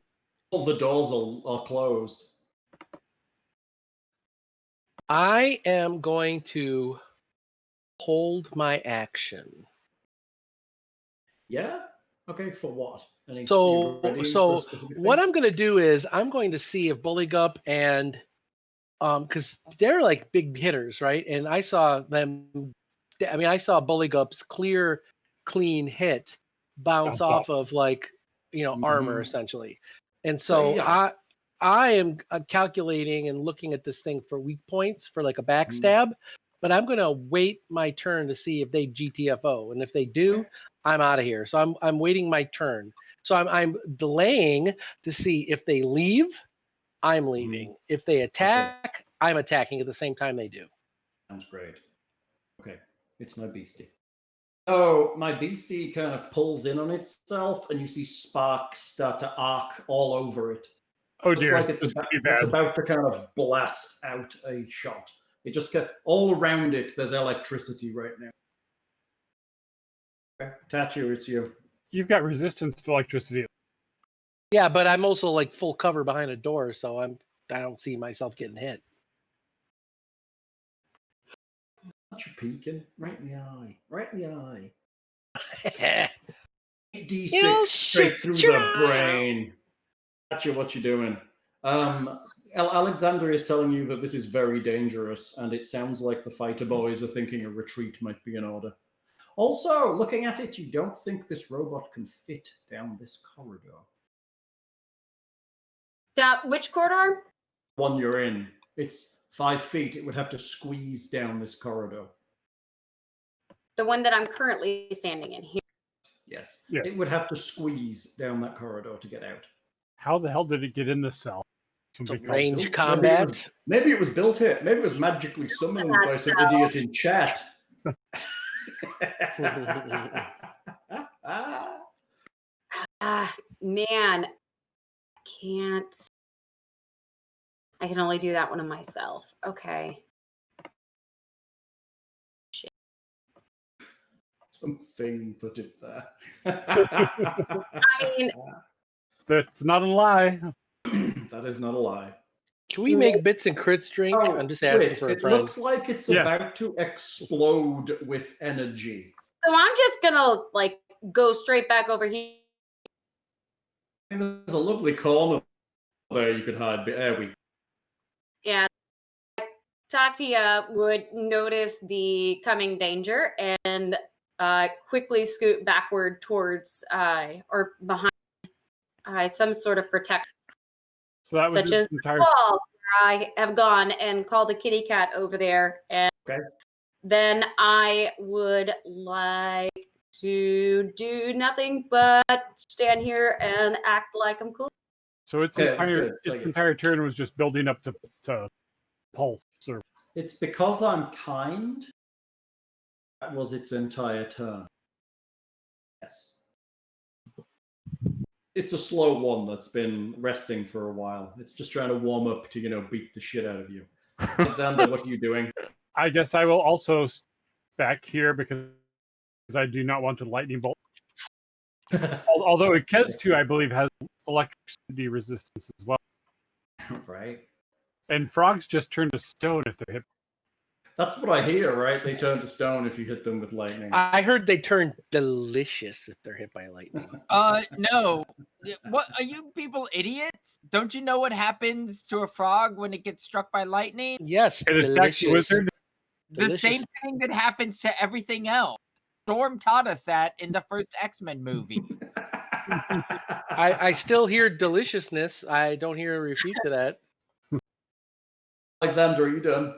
All the doors are closed. I am going to hold my action. Yeah? Okay, for what? So what I'm going to do is I'm going to see if Buligup and because they're like big hitters, right? And I saw them. I mean, I saw Buligup's clean hit bounce off of like armor essentially, and so I am calculating and looking at this thing for weak points for like a backstab, but I'm gonna wait my turn to see if they GTFO, and if they do, I'm out of here. So I'm waiting my turn. So I'm delaying to see if they leave. I'm leaving. If they attack, I'm attacking at the same time they do. Sounds great. Okay, it's my beastie. So my beastie kind of pulls in on itself, and you see sparks start to arc all over it. Oh dear! Looks like it's about to kind of blast out a shot. It just all around it. There's electricity right now. Okay, Tatia, it's you. You've got resistance to electricity. Yeah, but I'm also like full cover behind a door, so I don't see myself getting hit. Not you peeking right in the eye, right in the eye. D6 straight through the brain. Tatia, what you doing? Alexander is telling you that this is very dangerous, and it sounds like the fighter boys are thinking a retreat might be in order. Also, looking at it, you don't think this robot can fit down this corridor. Down which corridor? One you're in. It's 5 feet. It would have to squeeze down this corridor. The one that I'm currently standing in here. Yes. Yeah. It would have to squeeze down that corridor to get out. How the hell did it get in the cell? Range combat? Maybe it was built here. Maybe it was magically summoned by some idiot in chat. Man, can't. I can only do that one of myself. Okay. Shit. Something put it there. I mean, that's not a lie. That is not a lie. Can we make bits and crits drink? I'm just asking for a friend. It looks like it's about to explode with energy. So I'm just gonna like go straight back over here. There's a lovely corner there you could hide. There we. Yeah. Tatia would notice the coming danger and quickly scoot backward towards or behind some sort of protection. So that was such as the wall where I have gone and called the kitty cat over there. And then I would like to do nothing but stand here and act like I'm cool. So its entire turn was just building up to pulse. Or... It's because I'm kind. That was its entire turn. Yes. It's a slow one that's been resting for a while. It's just trying to warm up to, beat the shit out of you. Alexander, what are you doing? I guess I will also back here because I do not want to lightning bolt. Although Ikez, I believe, has electricity resistance as well. Right. And frogs just turn to stone if they're hit. That's what I hear, right? They turn to stone if you hit them with lightning. I heard they turn delicious if they're hit by lightning. No. What are you people idiots? Don't you know what happens to a frog when it gets struck by lightning? Yes, delicious. The same thing that happens to everything else. Storm taught us that in the first X-Men movie. I still hear deliciousness. I don't hear a refute to that. Alexander, are you done?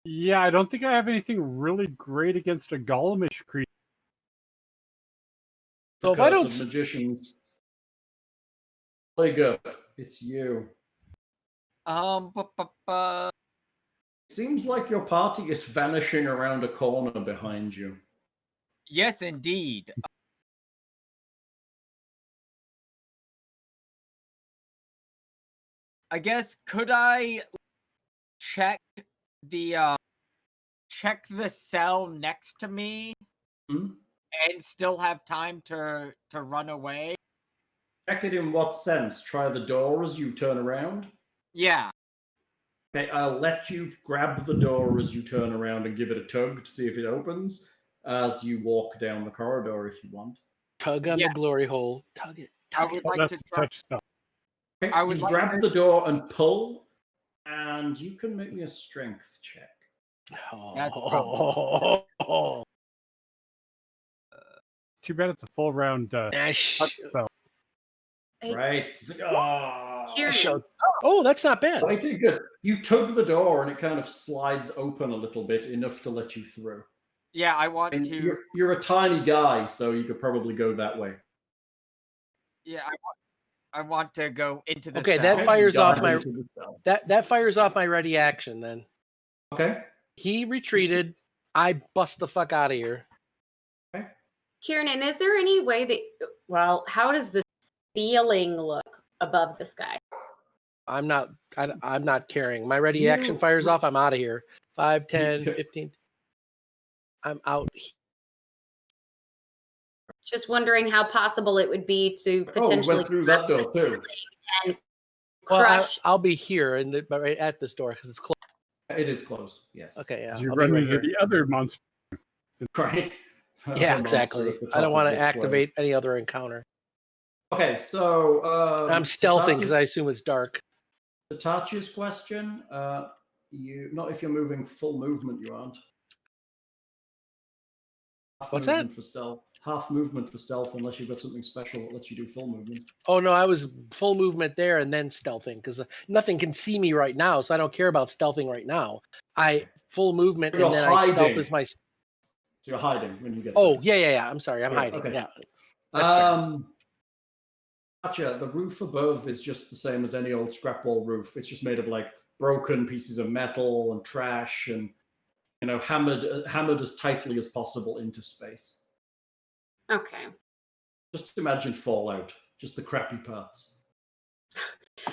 Yeah, I don't think I have anything really great against a golemish creature. So if I don't magicians, Buligup, it's you. Seems like your party is vanishing around a corner behind you. Yes, indeed. I guess could I check the cell next to me and still have time to run away? Check it in what sense? Try the door as you turn around? Yeah. Okay, I'll let you grab the door as you turn around and give it a tug to see if it opens as you walk down the corridor if you want. Tug on the glory hole. Tug it. I would like to touch spell. Okay, I would grab the door and pull, and you can make me a strength check. Too bad it's a full round touch spell. Right. Oh, that's not bad. I did good. You tug the door and it kind of slides open a little bit, enough to let you through. Yeah, I want to. You're a tiny guy, so you could probably go that way. Yeah, I want to go into the Okay, cell. that fires off my that fires off my ready action then. Okay. He retreated. I bust the fuck out of here. Okay. Kiernan, is there any way that how does the ceiling look above the sky? I'm not caring. My ready action fires off. I'm out of here. 5, 10, 15. I'm out. Just wondering how possible it would be to potentially went through that door too. And crush. I'll be here right at this door because it's closed. It is closed. Yes. Okay. Yeah. You run into the other monster. Right. Yeah, exactly. I don't want to activate any other encounter. Okay, so I'm stealthing because I assume it's dark. To Tatia's question, not if you're moving full movement, you aren't. What's that? For stealth. Half movement for stealth, unless you've got something special that lets you do full movement. Oh no, I was full movement there and then stealthing because nothing can see me right now, so I don't care about stealthing right now. I full movement and then I stealth is my. So you're hiding when you get. Oh yeah. I'm sorry, I'm hiding. Okay. Yeah. Gotcha. The roof above is just the same as any old Scrapwall roof. It's just made of like broken pieces of metal and trash, and hammered as tightly as possible into space. Okay. Just imagine Fallout, just the crappy parts.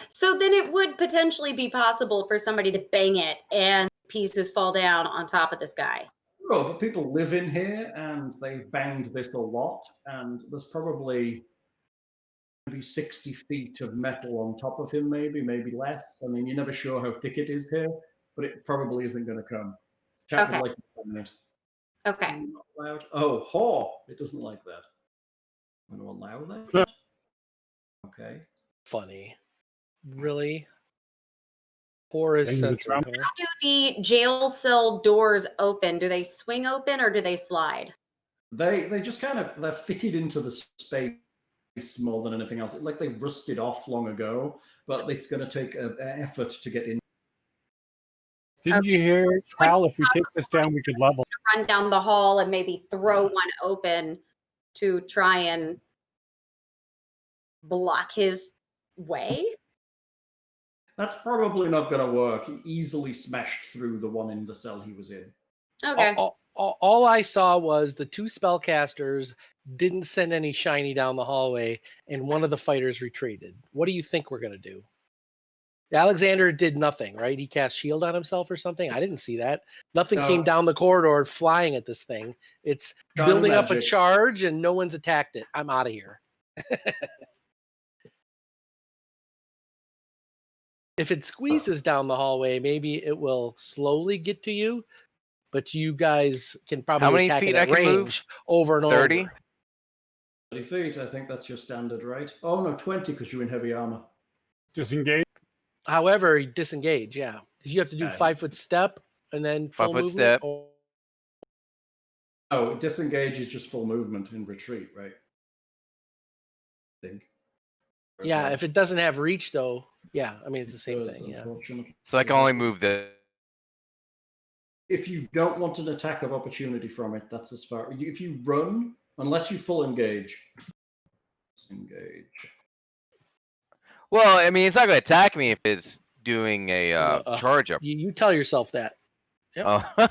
So then it would potentially be possible for somebody to bang it and pieces fall down on top of this guy. Oh, but people live in here and they've banged this a lot, and there's probably maybe 60 feet of metal on top of him, maybe less. I mean, you're never sure how thick it is here, but it probably isn't going to come. Okay. Like it. Okay. Not allowed. Oh, it doesn't like that. I'm going to allow that. Okay. Funny. Really? Porous sensor. How do the jail cell doors open? Do they swing open or do they slide? They just kind of, they're fitted into the space more than anything else. Like they rusted off long ago, but it's going to take an effort to get in. Didn't you hear, Cal? If we take this down, we could level. Run down the hall and maybe throw one open to try and block his way. That's probably not going to work. He easily smashed through the one in the cell he was in. Okay. All I saw was the two spellcasters didn't send any shiny down the hallway, and one of the fighters retreated. What do you think we're going to do? Alexander did nothing, right? He cast shield on himself or something. I didn't see that. Nothing came down the corridor flying at this thing. It's building up a charge, and no one's attacked it. I'm out of here. If it squeezes down the hallway, maybe it will slowly get to you, but you guys can probably How many attack feet it at I can range move? over and 30? over. 30 feet, I think that's your standard, right? Oh, no, 20 because you're in heavy armor. Disengage. However, disengage, yeah. Because you have to do 5-foot step and then full 5-foot movement. step. Oh, disengage is just full movement in retreat, right? I think. Yeah, if it doesn't have reach, though, yeah, I mean, it's the same thing, yeah. So I can only move the. If you don't want an attack of opportunity from it, that's as far. If you run, unless you full engage. Disengage. Well, I mean, it's not going to attack me if it's doing a charge up. You tell yourself that. Yep. Oh.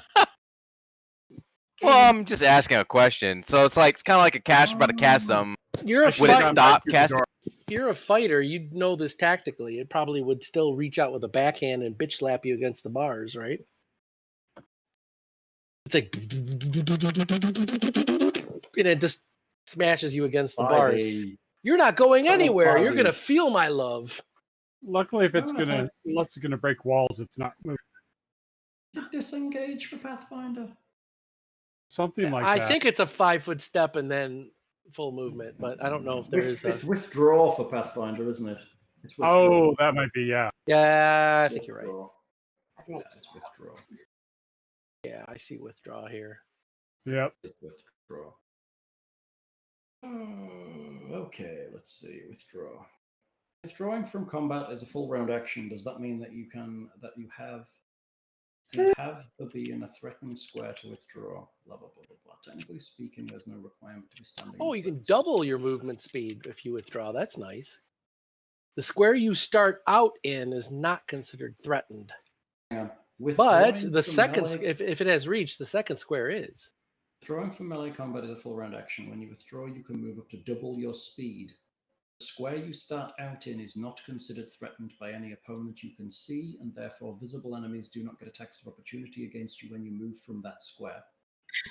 Well, I'm just asking a question. So it's kind of like a caster about to cast some. You're a Would it fighter. stop casting? You're a fighter. You'd know this tactically. It probably would still reach out with a backhand and bitch slap you against the bars, right? It's like, and it just smashes you against the bars. You're not going anywhere. You're gonna feel my love. Luckily, if it's gonna break walls, it's not moving. Is it disengage for Pathfinder? Something like that. I think it's a 5-foot step and then full movement, but I don't know if there is. It's withdraw for Pathfinder, isn't it? It's oh, that might be, yeah. Yeah, I think you're right. Yeah, it's withdraw. Yeah, I see withdraw here. Yep. It's withdraw. Okay, let's see. Withdraw. Withdrawing from combat is a full round action. Does that mean that you have to be in a threatened square to withdraw? Blah, blah, blah, blah, blah. Technically speaking, there's no requirement to be standing. Oh, you can double your movement speed if you withdraw. That's nice. The square you start out in is not considered threatened. Yeah. But the second, if it has reached, the second square is. Withdrawing from melee combat is a full round action. When you withdraw, you can move up to double your speed. The square you start out in is not considered threatened by any opponent you can see, and therefore visible enemies do not get attacks of opportunity against you when you move from that square.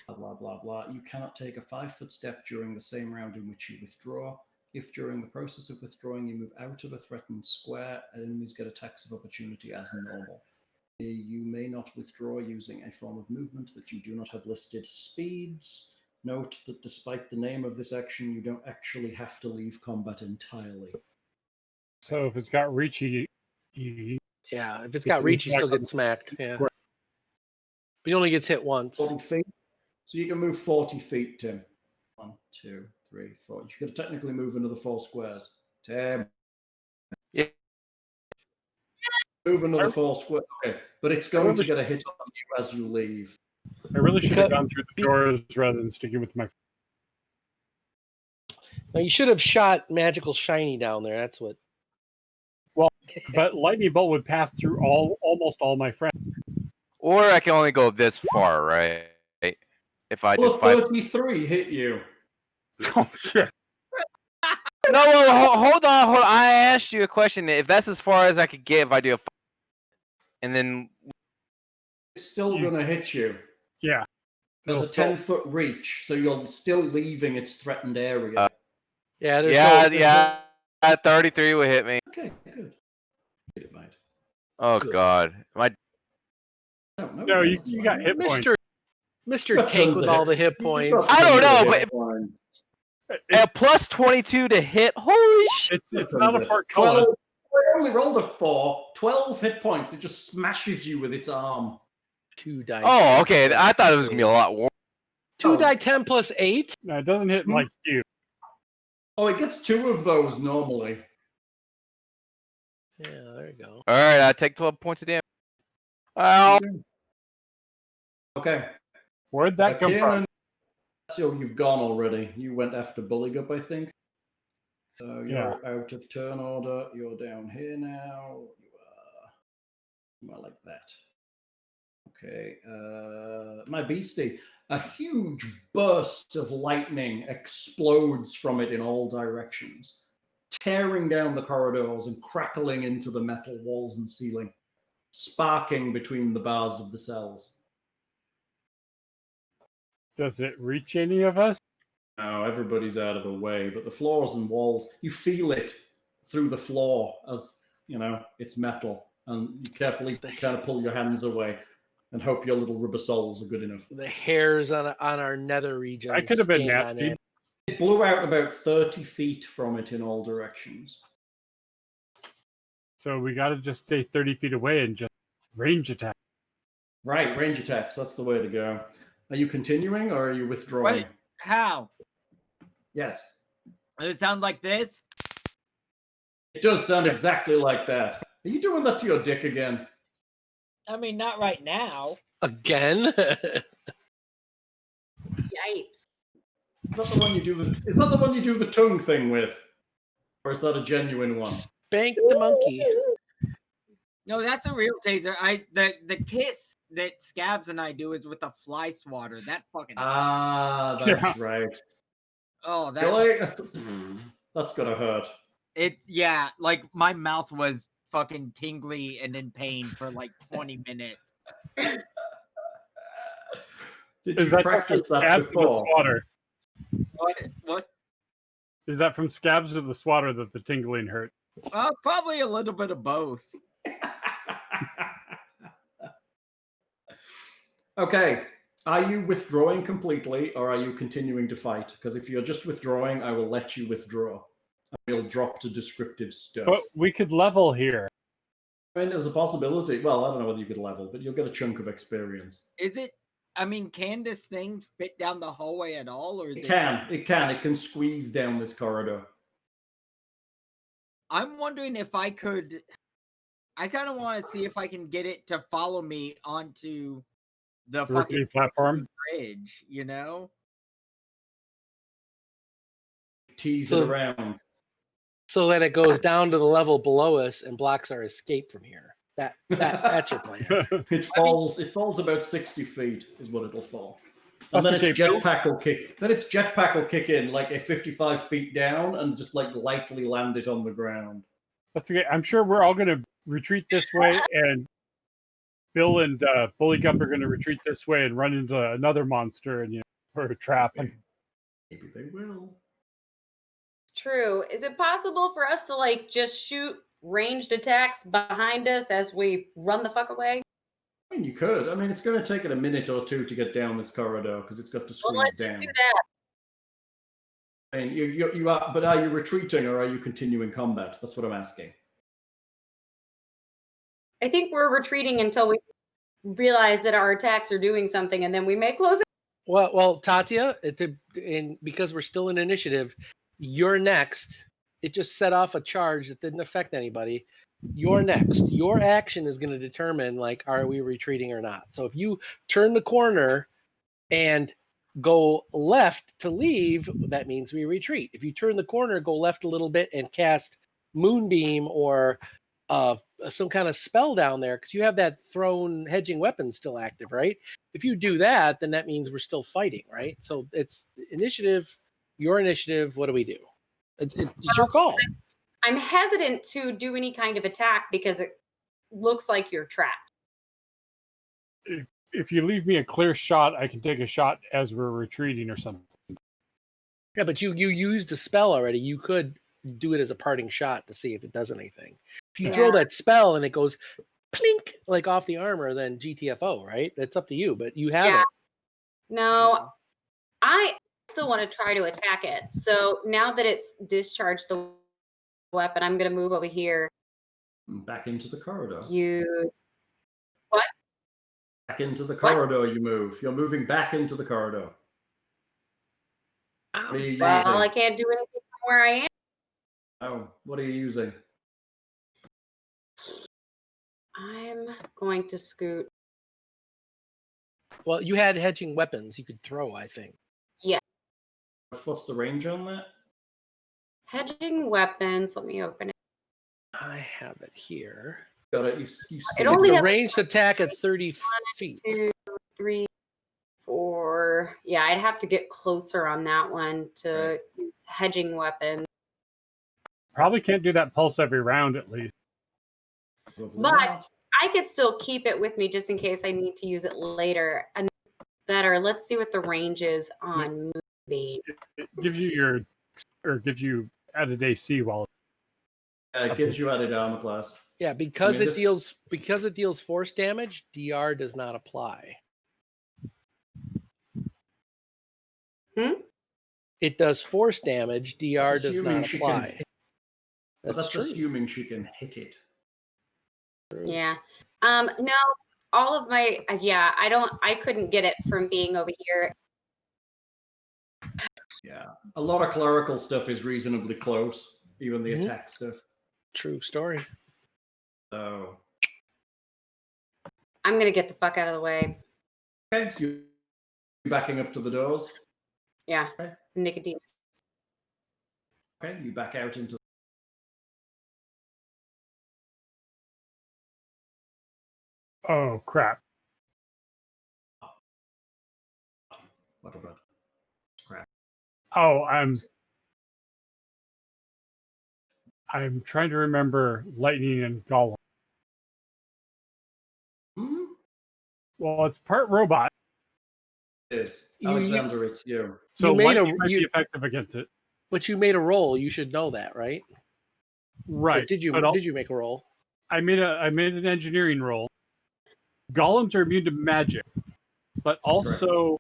Blah, blah, blah, blah. You cannot take a 5-foot step during the same round in which you withdraw. If during the process of withdrawing you move out of a threatened square, enemies get attacks of opportunity as normal. You may not withdraw using a form of movement that you do not have listed. Speeds. Note that despite the name of this action, you don't actually have to leave combat entirely. So if it's got reach, yeah, if it's got reach, you still get smacked. Yeah. But he only gets hit once. 40 feet. So you can move 40 feet, Tim. 1, 2, 3, 4. You could technically move another 4 squares. Tim. Yeah. Move another 4 squares. Okay, but it's going to get a hit on you as you leave. I really should have gone through the doors rather than sticking with my. Now you should have shot magical shiny down there. That's what. Well, but lightning bolt would pass through almost all my friends. Or I can only go this far, right? If I just 33 hit you. Oh shit! No, well, hold on. I asked you a question. If that's as far as I could get, if I do a, and then it's still gonna hit you. Yeah. There's a 10-foot reach, so you're still leaving its threatened area. Yeah. 33 will hit me. Okay, good. It might. Oh good. God, No, you got hit points. Mr. Tank with all the hit points. I don't know, but plus 22 to hit. Holy shit! It's not a portcullis. I only rolled a 4, 12 hit points. It just smashes you with its arm. 2 die. Oh, okay. I thought it was gonna be a lot worse. 2 die 10 plus 8. No, it doesn't hit like you. Oh, it gets 2 of those normally. Yeah, there you go. All right, I take 12 points of damage. Oh. Okay. Where'd that come from? So you've gone already. You went after Buligup, I think. So you're out of turn order. You're down here now. You are like that. Okay. My beastie. A huge burst of lightning explodes from it in all directions, tearing down the corridors and crackling into the metal walls and ceiling, sparking between the bars of the cells. Does it reach any of us? No, everybody's out of the way, but the floors and walls, you feel it through the floor as, you know, it's metal, and you carefully kind of pull your hands away and hope your little rubber soles are good enough. The hairs on our nether region. I could have been nasty. It blew out about 30 feet from it in all directions. So we got to just stay 30 feet away and just range attack. Right, range attacks. That's the way to go. Are you continuing or are you withdrawing? Wait, how? Yes. Does it sound like this? It does sound exactly like that. Are you doing that to your dick again? I mean, not right now. Again? Yipes. Is that the one you do the tongue thing with? Or is that a genuine one? Spank the monkey. No, that's a real taser. The kiss that Scabs and I do is with a fly swatter. That fucking that's right. Oh, that Really? That's gonna hurt. It's like my mouth was fucking tingly and in pain for like 20 minutes. Did you practice that before? What? Is that from Scabs or the swatter that the tingling hurt? Probably a little bit of both. Okay. Are you withdrawing completely or are you continuing to fight? Because if you're just withdrawing, I will let you withdraw. We'll drop to descriptive stuff. But we could level here. I mean, there's a possibility. Well, I don't know whether you could level, but you'll get a chunk of experience. Is it? I mean, can this thing fit down the hallway at all? Or is It can. It can squeeze down this corridor. I'm wondering if I could. I kind of want to see if I can get it to follow me onto the fucking platform bridge, you know? Tease it around. So that it goes down to the level below us and blocks our escape from here. That's your plan. It falls about 60 feet is what it'll fall. And then its jetpack will kick. Then its jetpack will kick in like a 55 feet down and just like lightly land it on the ground. That's okay. I'm sure we're all going to retreat this way, and Bill and Buligup are going to retreat this way and run into another monster and or a trap. And maybe they will. True. Is it possible for us to like just shoot ranged attacks behind us as we run the fuck away? I mean, you could. I mean, it's going to take it a minute or two to get down this corridor because it's got to squeeze let's down. just do that. I mean, you are, but are you retreating or are you continuing combat? That's what I'm asking. I think we're retreating until we realize that our attacks are doing something, and then we may close it. Well, Tatia, because we're still in initiative, you're next. It just set off a charge that didn't affect anybody. You're next. Your action is going to determine, like, are we retreating or not? So if you turn the corner and go left to leave, that means we retreat. If you turn the corner, go left a little bit and cast Moonbeam or some kind of spell down there, because you have that thrown hedging weapon still active, right? If you do that, then that means we're still fighting, right? So it's initiative, your initiative. What do we do? It's your call. I'm hesitant to do any kind of attack because it looks like you're trapped. If you leave me a clear shot, I can take a shot as we're retreating or something. Yeah, but you used a spell already. You could do it as a parting shot to see if it does anything. If you throw that spell and it goes plink like off the armor, then GTFO, right? It's up to you, but you have it. No, I still want to try to attack it. So now that it's discharged the weapon, I'm going to move over here Back into the corridor. Use what? Back into the corridor you move. You're moving back into the corridor. What are you using? Well, I can't do anything from where I am. Oh, what are you using? I'm going to scoot. Well, you had hedging weapons you could throw, I think. Yeah. What's the range on that? Hedging weapons. Let me open it. I have it here. Got it. It only it's a has ranged attack at 30 feet. 1, 2, 3, 4. Yeah, I'd have to get closer on that one to use hedging weapons. Probably can't do that pulse every round, at least. But I could still keep it with me just in case I need to use it later. And better, let's see what the range is on movie. It gives you gives you added AC while it gives you added armor class. Yeah, because it deals force damage, DR does not apply. It does force damage, DR does not apply. That's assuming she can hit it. Yeah. No, all of my I couldn't get it from being over here. Yeah. A lot of clerical stuff is reasonably close, even the attack stuff. True story. So I'm gonna get the fuck out of the way. Okay, so you're backing up to the doors. Yeah. Okay. Nicodemus. Okay, you back out into Oh crap. What about crap? Oh, I'm trying to remember lightning and Golem. Well, it's part robot. It is. Alexander, it's you. So lightning might be effective against it. But you made a roll. You should know that, right? Right. Or did you make a roll? I made an engineering roll. Golems are immune to magic, but also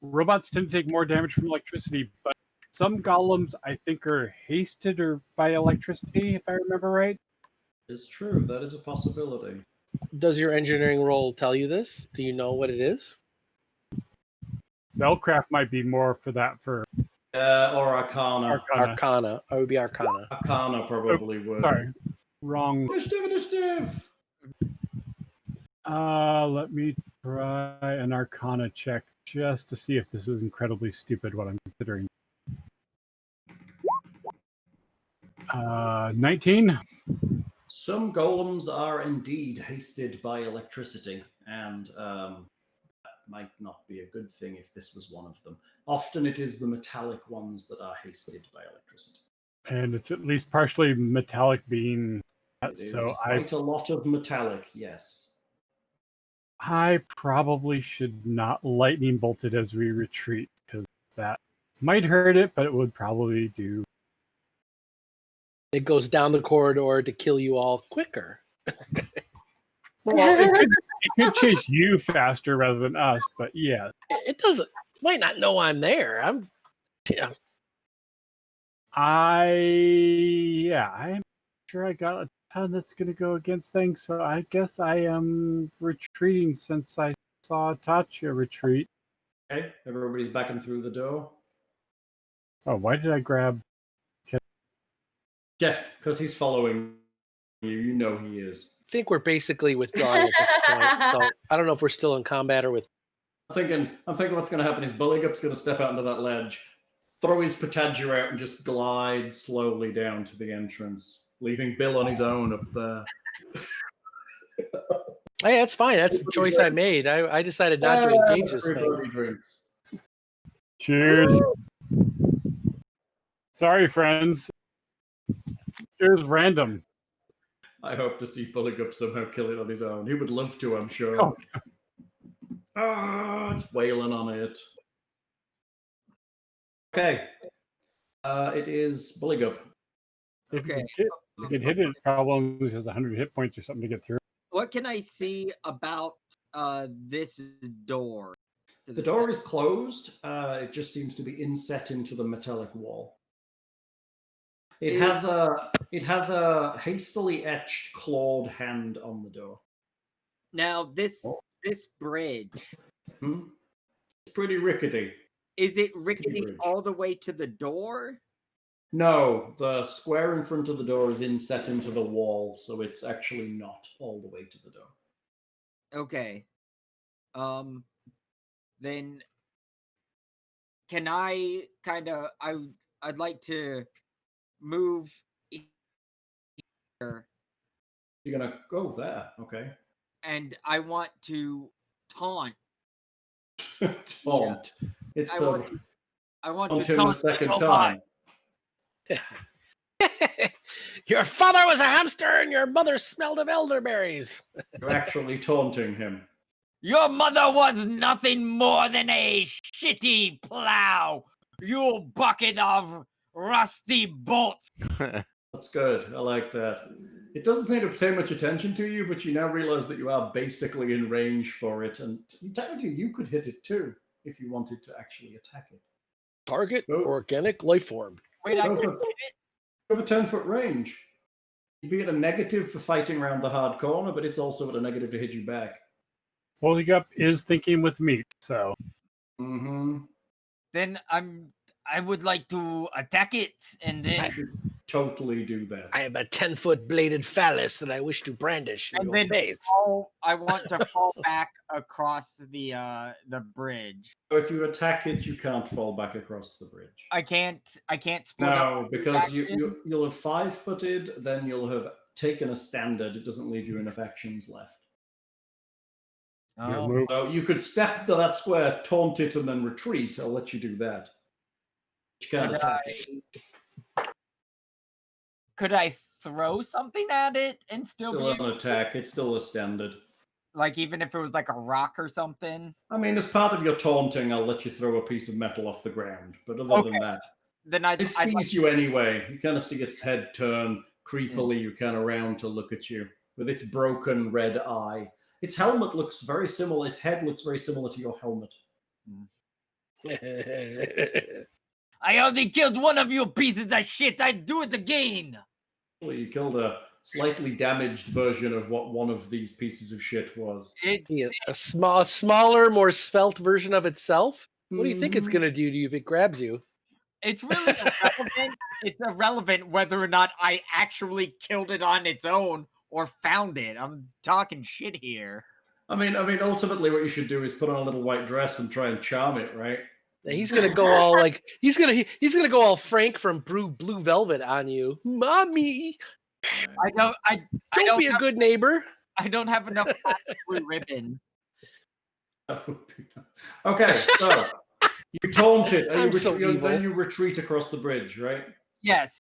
robots tend to take more damage from electricity. But some golems, I think, are hasted or by electricity, if I remember right. It's true. That is a possibility. Does your engineering roll tell you this? Do you know what it is? Spellcraft might be more for that for. Or Arcana. Arcana. I would be Arcana. Arcana probably would. Sorry. Wrong. Initiative. Let me try an Arcana check just to see if this is incredibly stupid what I'm considering. 19. Some golems are indeed hasted by electricity, and that might not be a good thing if this was one of them. Often it is the metallic ones that are hasted by electricity. And it's at least partially metallic being... It is quite a lot of metallic, yes. I probably should not lightning bolt it as we retreat, because that might hurt it, but it would probably do. It goes down the corridor to kill you all quicker. Well, it could chase you faster rather than us, but yeah. It doesn't. It might not know I'm there. I'm sure I got a ton that's going to go against things, so I guess I am retreating since I saw Tatia retreat. Okay, everybody's backing through the door. Oh, why did I grab... Yeah, because he's following you. You know he is. I think we're basically withdrawing at this point. So I don't know if we're still in combat or with. I'm thinking what's going to happen is Buligup's going to step out into that ledge, throw his Pathfinder out, and just glide slowly down to the entrance, leaving Bill on his own up there. Hey, that's fine. That's the choice I made. I decided not to engage this thing. Drinks. Cheers. Sorry, friends. It was random. I hope to see Buligup somehow kill it on his own. He would love to, I'm sure. It's wailing on it. Okay. It is Buligup. Okay. You can hit it, it probably loses 100 hit points or something to get through. What can I see about this door? The door is closed. It just seems to be inset into the metallic wall. It has a hastily etched clawed hand on the door. Now this bridge. It's pretty rickety. Is it rickety all the way to the door? No, the square in front of the door is inset into the wall, so it's actually not all the way to the door. Okay. Then can I I'd like to move here. You're gonna go there, okay? And I want to taunt. Taunt. Yeah. I want to taunt him a second time. Your father was a hamster and your mother smelled of elderberries. You're actually taunting him. Your mother was nothing more than a shitty plow, you bucket of rusty bolts. That's good. I like that. It doesn't seem to pay much attention to you, but you now realize that you are basically in range for it, and technically you could hit it too if you wanted to actually attack it. Target organic life form. Wait, I can hit it? You have a 10-foot range. You'd be at a negative for fighting around the hard corner, but it's also at a negative to hit you back. Buligup is thinking with meat, so. Then I would like to attack it, and then I should totally do that. I have a 10-foot bladed phallus that I wish to brandish in your face. I want to fall back across the bridge. So if you attack it, you can't fall back across the bridge. I can't split No, because you'll have 5-footed, then you'll have taken a standard. It doesn't leave you enough actions left. Oh. So you could step to that square, taunt it, and then retreat. I'll let you do that. You can't attack it. Could I throw something at it and still an attack? It's still a standard. Like even if it was like a rock or something? I mean, as part of your taunting, I'll let you throw a piece of metal off the ground. But other than that, then it sees you anyway. You kind of see its head turn creepily, you kind of round to look at you with its broken red eye. Its helmet looks very similar. Its head looks very similar to your helmet. I only killed one of you pieces of shit. I'd do it again. Well, you killed a slightly damaged version of what one of these pieces of shit was. A smaller, more svelte version of itself? What do you think it's going to do to you if it grabs you? It's really irrelevant. It's irrelevant whether or not I actually killed it on its own or found it. I'm talking shit here. I mean, ultimately, what you should do is put on a little white dress and try and charm it, right? He's gonna go all like he's gonna go all Frank from Blue Velvet on you, mommy. Don't be a good neighbor. I don't have enough blue ribbon. Okay, so you taunt it, and then you retreat across the bridge, right? Yes.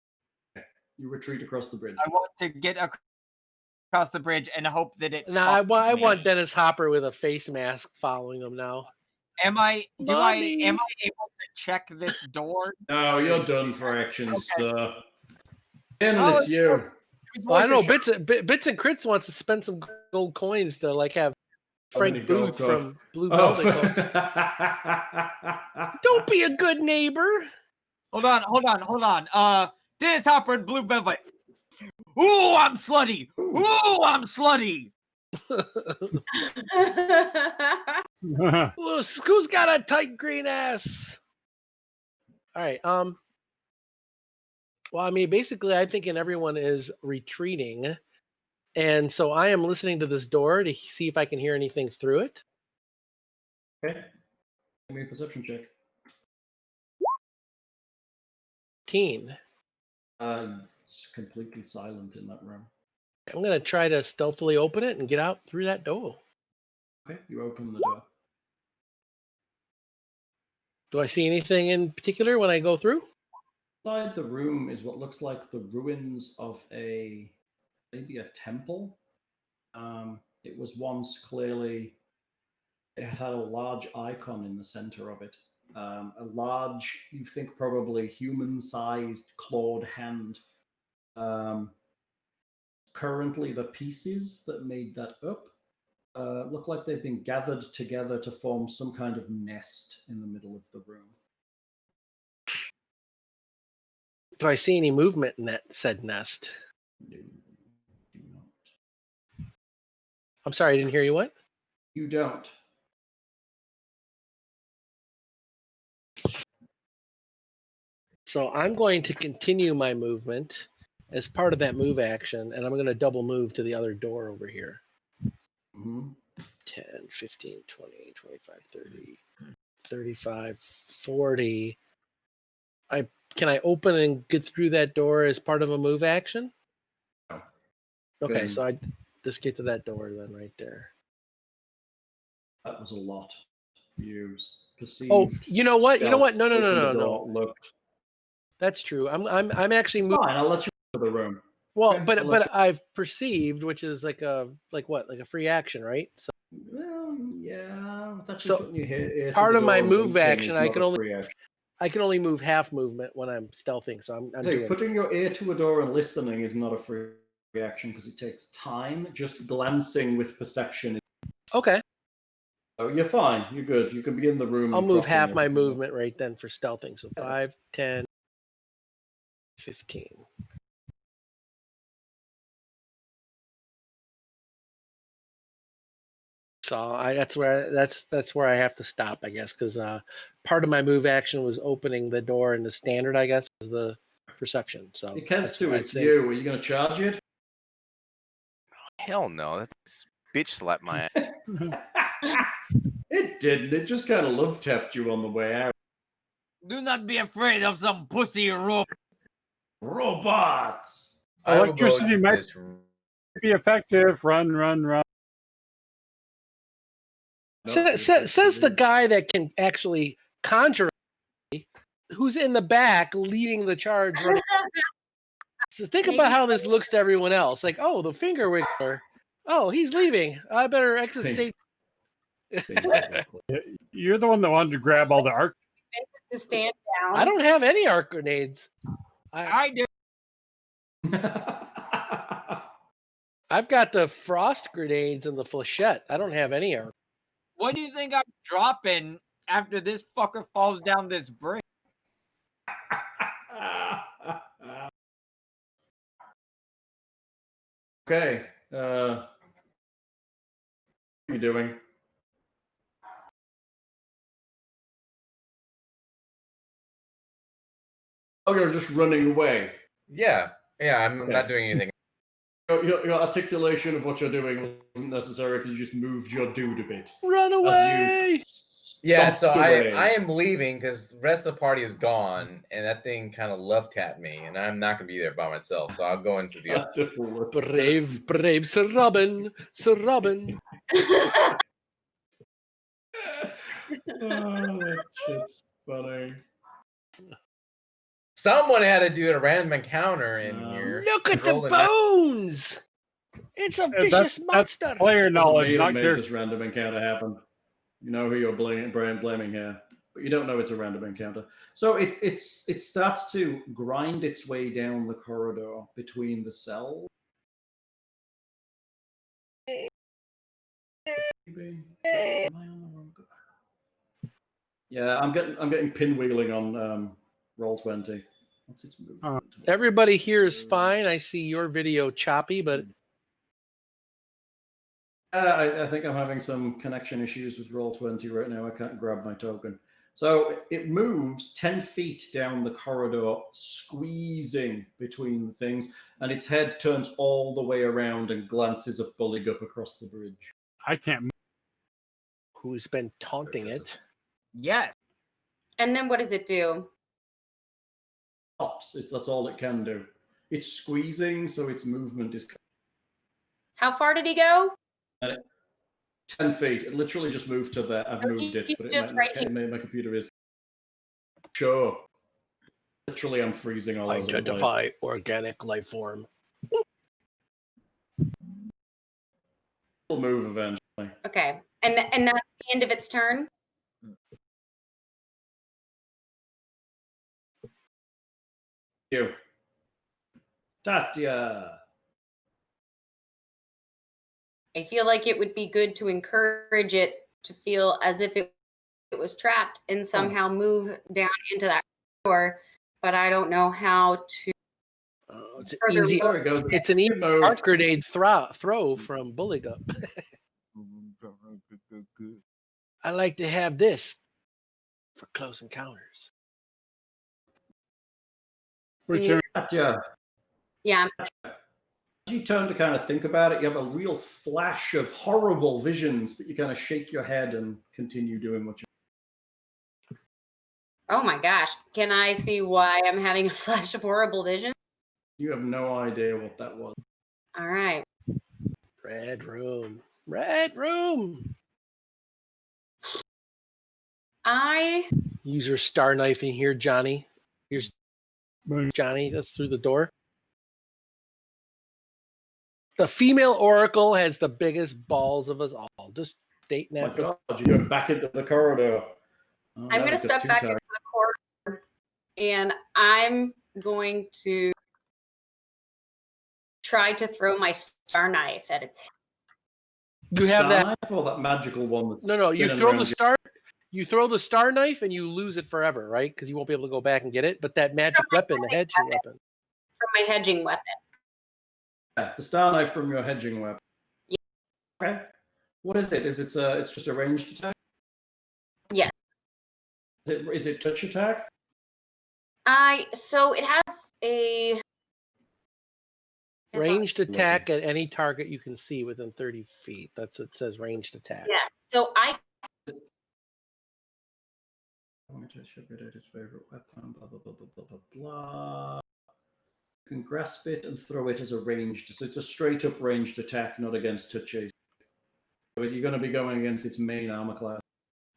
Okay. You retreat across the bridge. I want to get across the bridge and hope that it. No, I want Dennis Hopper with a face mask following him now. Am I able to check this door? No, you're done for actions, sir. And it's you. Well, I don't know. Bits and Crits wants to spend some gold coins to like have Frank Booth from Blue Velvet. Don't be a good neighbor. Hold on. Dennis Hopper and Blue Velvet. Ooh, I'm slutty. Who's got a tight green ass? All right. Well, I mean, basically, I'm thinking everyone is retreating, and so I am listening to this door to see if I can hear anything through it. Okay. Give me a perception check. 18. It's completely silent in that room. I'm gonna try to stealthily open it and get out through that door. Okay, you open the door. Do I see anything in particular when I go through? Inside the room is what looks like the ruins of maybe a temple. It was once clearly, it had a large icon in the center of it. A large, you think probably human-sized clawed hand. Currently, the pieces that made that up look like they've been gathered together to form some kind of nest in the middle of the room. Do I see any movement in that said nest? No, you do not. I'm sorry, I didn't hear you. What? You don't. So I'm going to continue my movement as part of that move action, and I'm going to double move to the other door over here. 10, 15, 20, 25, 30, 35, 40. Can I open and get through that door as part of a move action? No. Okay, so I just get to that door then right there. That was a lot. You perceived. Oh, you know what? No. Looked. That's true. I'm actually moving. Fine, I'll let you into the room. Well, Okay, but I've perceived, which is like a free action, right? So well, yeah. That's so putting you here part of my move action, action, I can only move half movement when I'm stealthing. So I'm doing putting your ear to a door and listening is not a free action because it takes time. Just glancing with perception. Okay. Oh, you're fine. You're good. You can be in the room. I'll move half my movement right then for stealthing. So 5, 10, 15. So that's where I have to stop, I guess, because part of my move action was opening the door, and the standard, I guess, is the perception. So it's you. Are you going to charge it? Hell no! That's bitch slapped my ass. It didn't. It just kind of love tapped you on the way out. Do not be afraid of some pussy robots. Electricity might be effective. Run. Says the guy that can actually conjure, who's in the back leading the charge. So think about how this looks to everyone else. Like, oh, the finger wiggler. Oh, he's leaving. I better exit stage. You're the one that wanted to grab all the arc. To stand down. I don't have any arc grenades. I do. I've got the frost grenades and the flechette. I don't have any arc. What do you think I'm dropping after this fucker falls down this bridge? Okay. What are you doing? Oh, you're just running away. Yeah, I'm not doing anything. Your articulation of what you're doing wasn't necessary because you just moved your dude a bit. Run away! Yeah, so I am leaving because the rest of the party is gone, and that thing kind of love tapped me, and I'm not going to be there by myself, so I'll go into the other. Brave Sir Robin. Oh, that shit's funny. Someone had to do a random encounter in here. Look at the bones! It's a vicious monster. That's player knowledge, not made this random encounter happen. You know who you're blaming here, but you don't know it's a random encounter. So it starts to grind its way down the corridor between the cells. Yeah, I'm getting pinwheeling on Roll20. What's its movement? Everybody here is fine. I see your video choppy, but I think I'm having some connection issues with Roll20 right now. I can't grab my token. So it moves 10 feet down the corridor, squeezing between the things, and its head turns all the way around and glances at Buligup across the bridge. I can't move. Who's been taunting it? Yes. And then what does it do? Stops. That's all it can do. It's squeezing, so its movement is... How far did he go? 10 feet. It literally just moved to there. I've moved it, but my computer is... Sure. Literally, I'm freezing all over the place. Identify organic life form. It'll move eventually. Okay. And that's the end of its turn? You. Tatia. I feel like it would be good to encourage it to feel as if it was trapped and somehow move down into that door but I don't know how to. It's an easy. There it goes. It's an easy arc grenade throw from Buligup. I like to have this for close encounters. Yeah. As you turn to kind of think about it, you have a real flash of horrible visions, but you kind of shake your head and continue doing what you. Oh my gosh. Can I see why I'm having a flash of horrible vision? You have no idea what that was. All right. Red room. Red room. Use your star knife in here, Johnny. Here's Johnny. That's through the door. The female oracle has the biggest balls of us all. Just stating that. Oh my God, you go back into the corridor. Oh, I'm going to step back into the corridor, and I'm going to try to throw my star knife at its head. You have that knife or that magical one? That's no. You throw the star. You throw the star knife and you lose it forever, right? Because you won't be able to go back and get it. But that magic weapon, the hedging weapon. From my hedging weapon. Yeah, the star knife from your hedging weapon. Yeah. Okay. What is it? Is it it's just a ranged attack? Yeah. Is it touch attack? So it has a ranged attack at any target you can see within 30 feet. It says ranged attack. Yes. So I want to show it its favorite weapon, blah, blah, blah, blah, blah, blah, blah. You can grasp it and throw it as a ranged. So it's a straight up ranged attack, not against touches. So you're going to be going against its main armor class.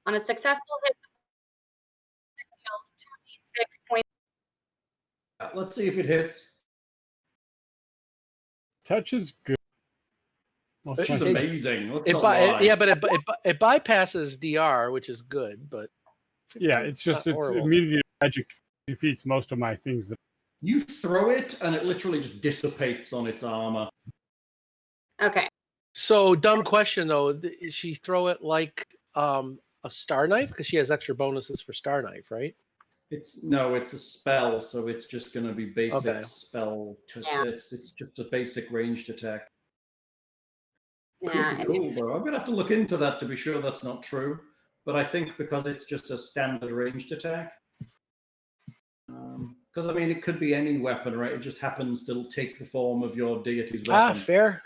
On a successful hit, it deals 2d6 points. Let's see if it hits. Touch is good. Touch is amazing. But it bypasses DR, which is good, but yeah, it's immediate magic defeats most of my things. You throw it, and it literally just dissipates on its armor. Okay. So, dumb question though: is she throw it like a star knife because she has extra bonuses for star knife, right? It's a spell, so it's just going to be basic spell. It's just a basic ranged attack. Yeah. Cool, though. I'm going to have to look into that to be sure that's not true. But I think because it's just a standard ranged attack. Because, I mean, it could be any weapon, right? It just happens to take the form of your deity's weapon. Fair.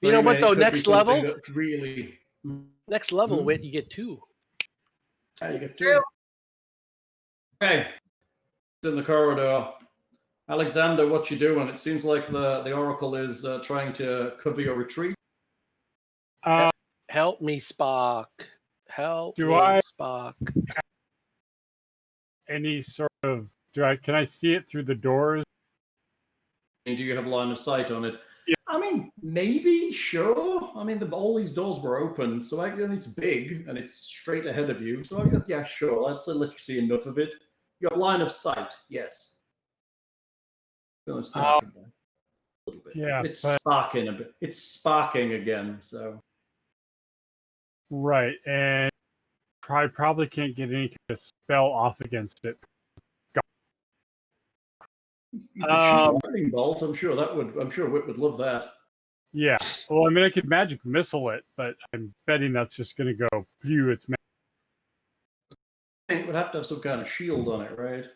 You know what, though? Next level? Next level, Mm-hmm. Whit, you get 2. Yeah, you get 2. Okay. It's in the corridor. Alexander, what you doing? It seems like the Oracle is trying to cover your retreat. Help me, Spock. Spock. Any sort of can I see it through the doors? And do you have line of sight on it? Yeah. I mean, maybe, sure. I mean, all these doors were open, so it's big and it's straight ahead of you. So yeah, sure. Let's let you see enough of it. You have line of sight, yes. A little bit. Yeah, it's sparking a bit. It's sparking again. So right, and I probably can't get any kind of spell off against it. You could shoot a lightning bolt. I'm sure Whit would love that. Yeah. Well, I mean, I could magic missile it, but I'm betting that's just going to go pew. It's It would have to have some kind of shield on it, right?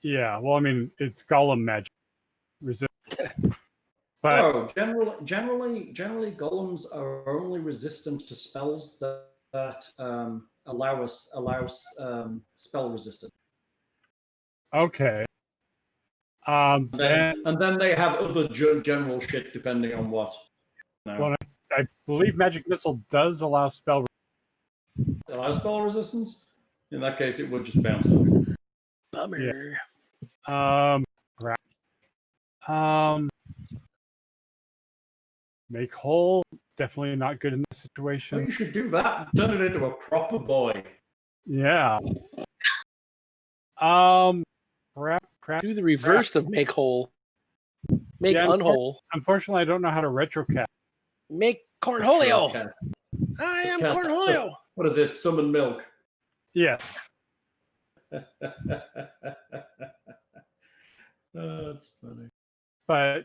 Yeah. Well, I mean, it's Golem magic resistant. But generally, golems are only resistant to spells that allow spell resistance. Okay. And then they have other general shit depending on what. No. Well, I believe magic missile does allow spell. Allow spell resistance. In that case, it would just bounce off. Bummer. Yeah. Make whole. Definitely not good in this situation. Well, you should do that. Turn it into a proper boy. Yeah. Do the reverse of make whole. Make unwhole. Unfortunately, I don't know how to retrocast. Make cornholio. I am cornholio. What is it? Summon milk. Yes. That's funny. But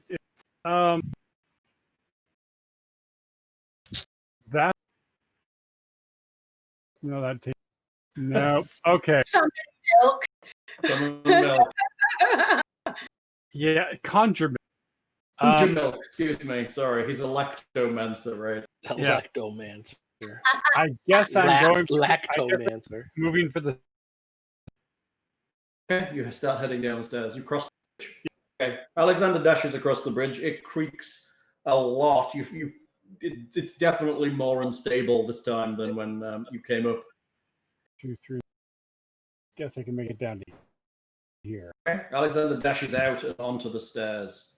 that no, that takes no. Okay. Some milk. Some milk. Yeah, conjure milk. Conjure milk. Excuse me. Sorry, he's a lactomancer, right? Yeah. Lactomancer. I guess I'm going lactomancer. Moving for the. Okay, you start heading down the stairs. You cross the bridge. Okay, Alexander dashes across the bridge. It creaks a lot. It's definitely more unstable this time than when you came up. 2, 3. Guess I can make it down to here. Okay, Alexander dashes out and onto the stairs.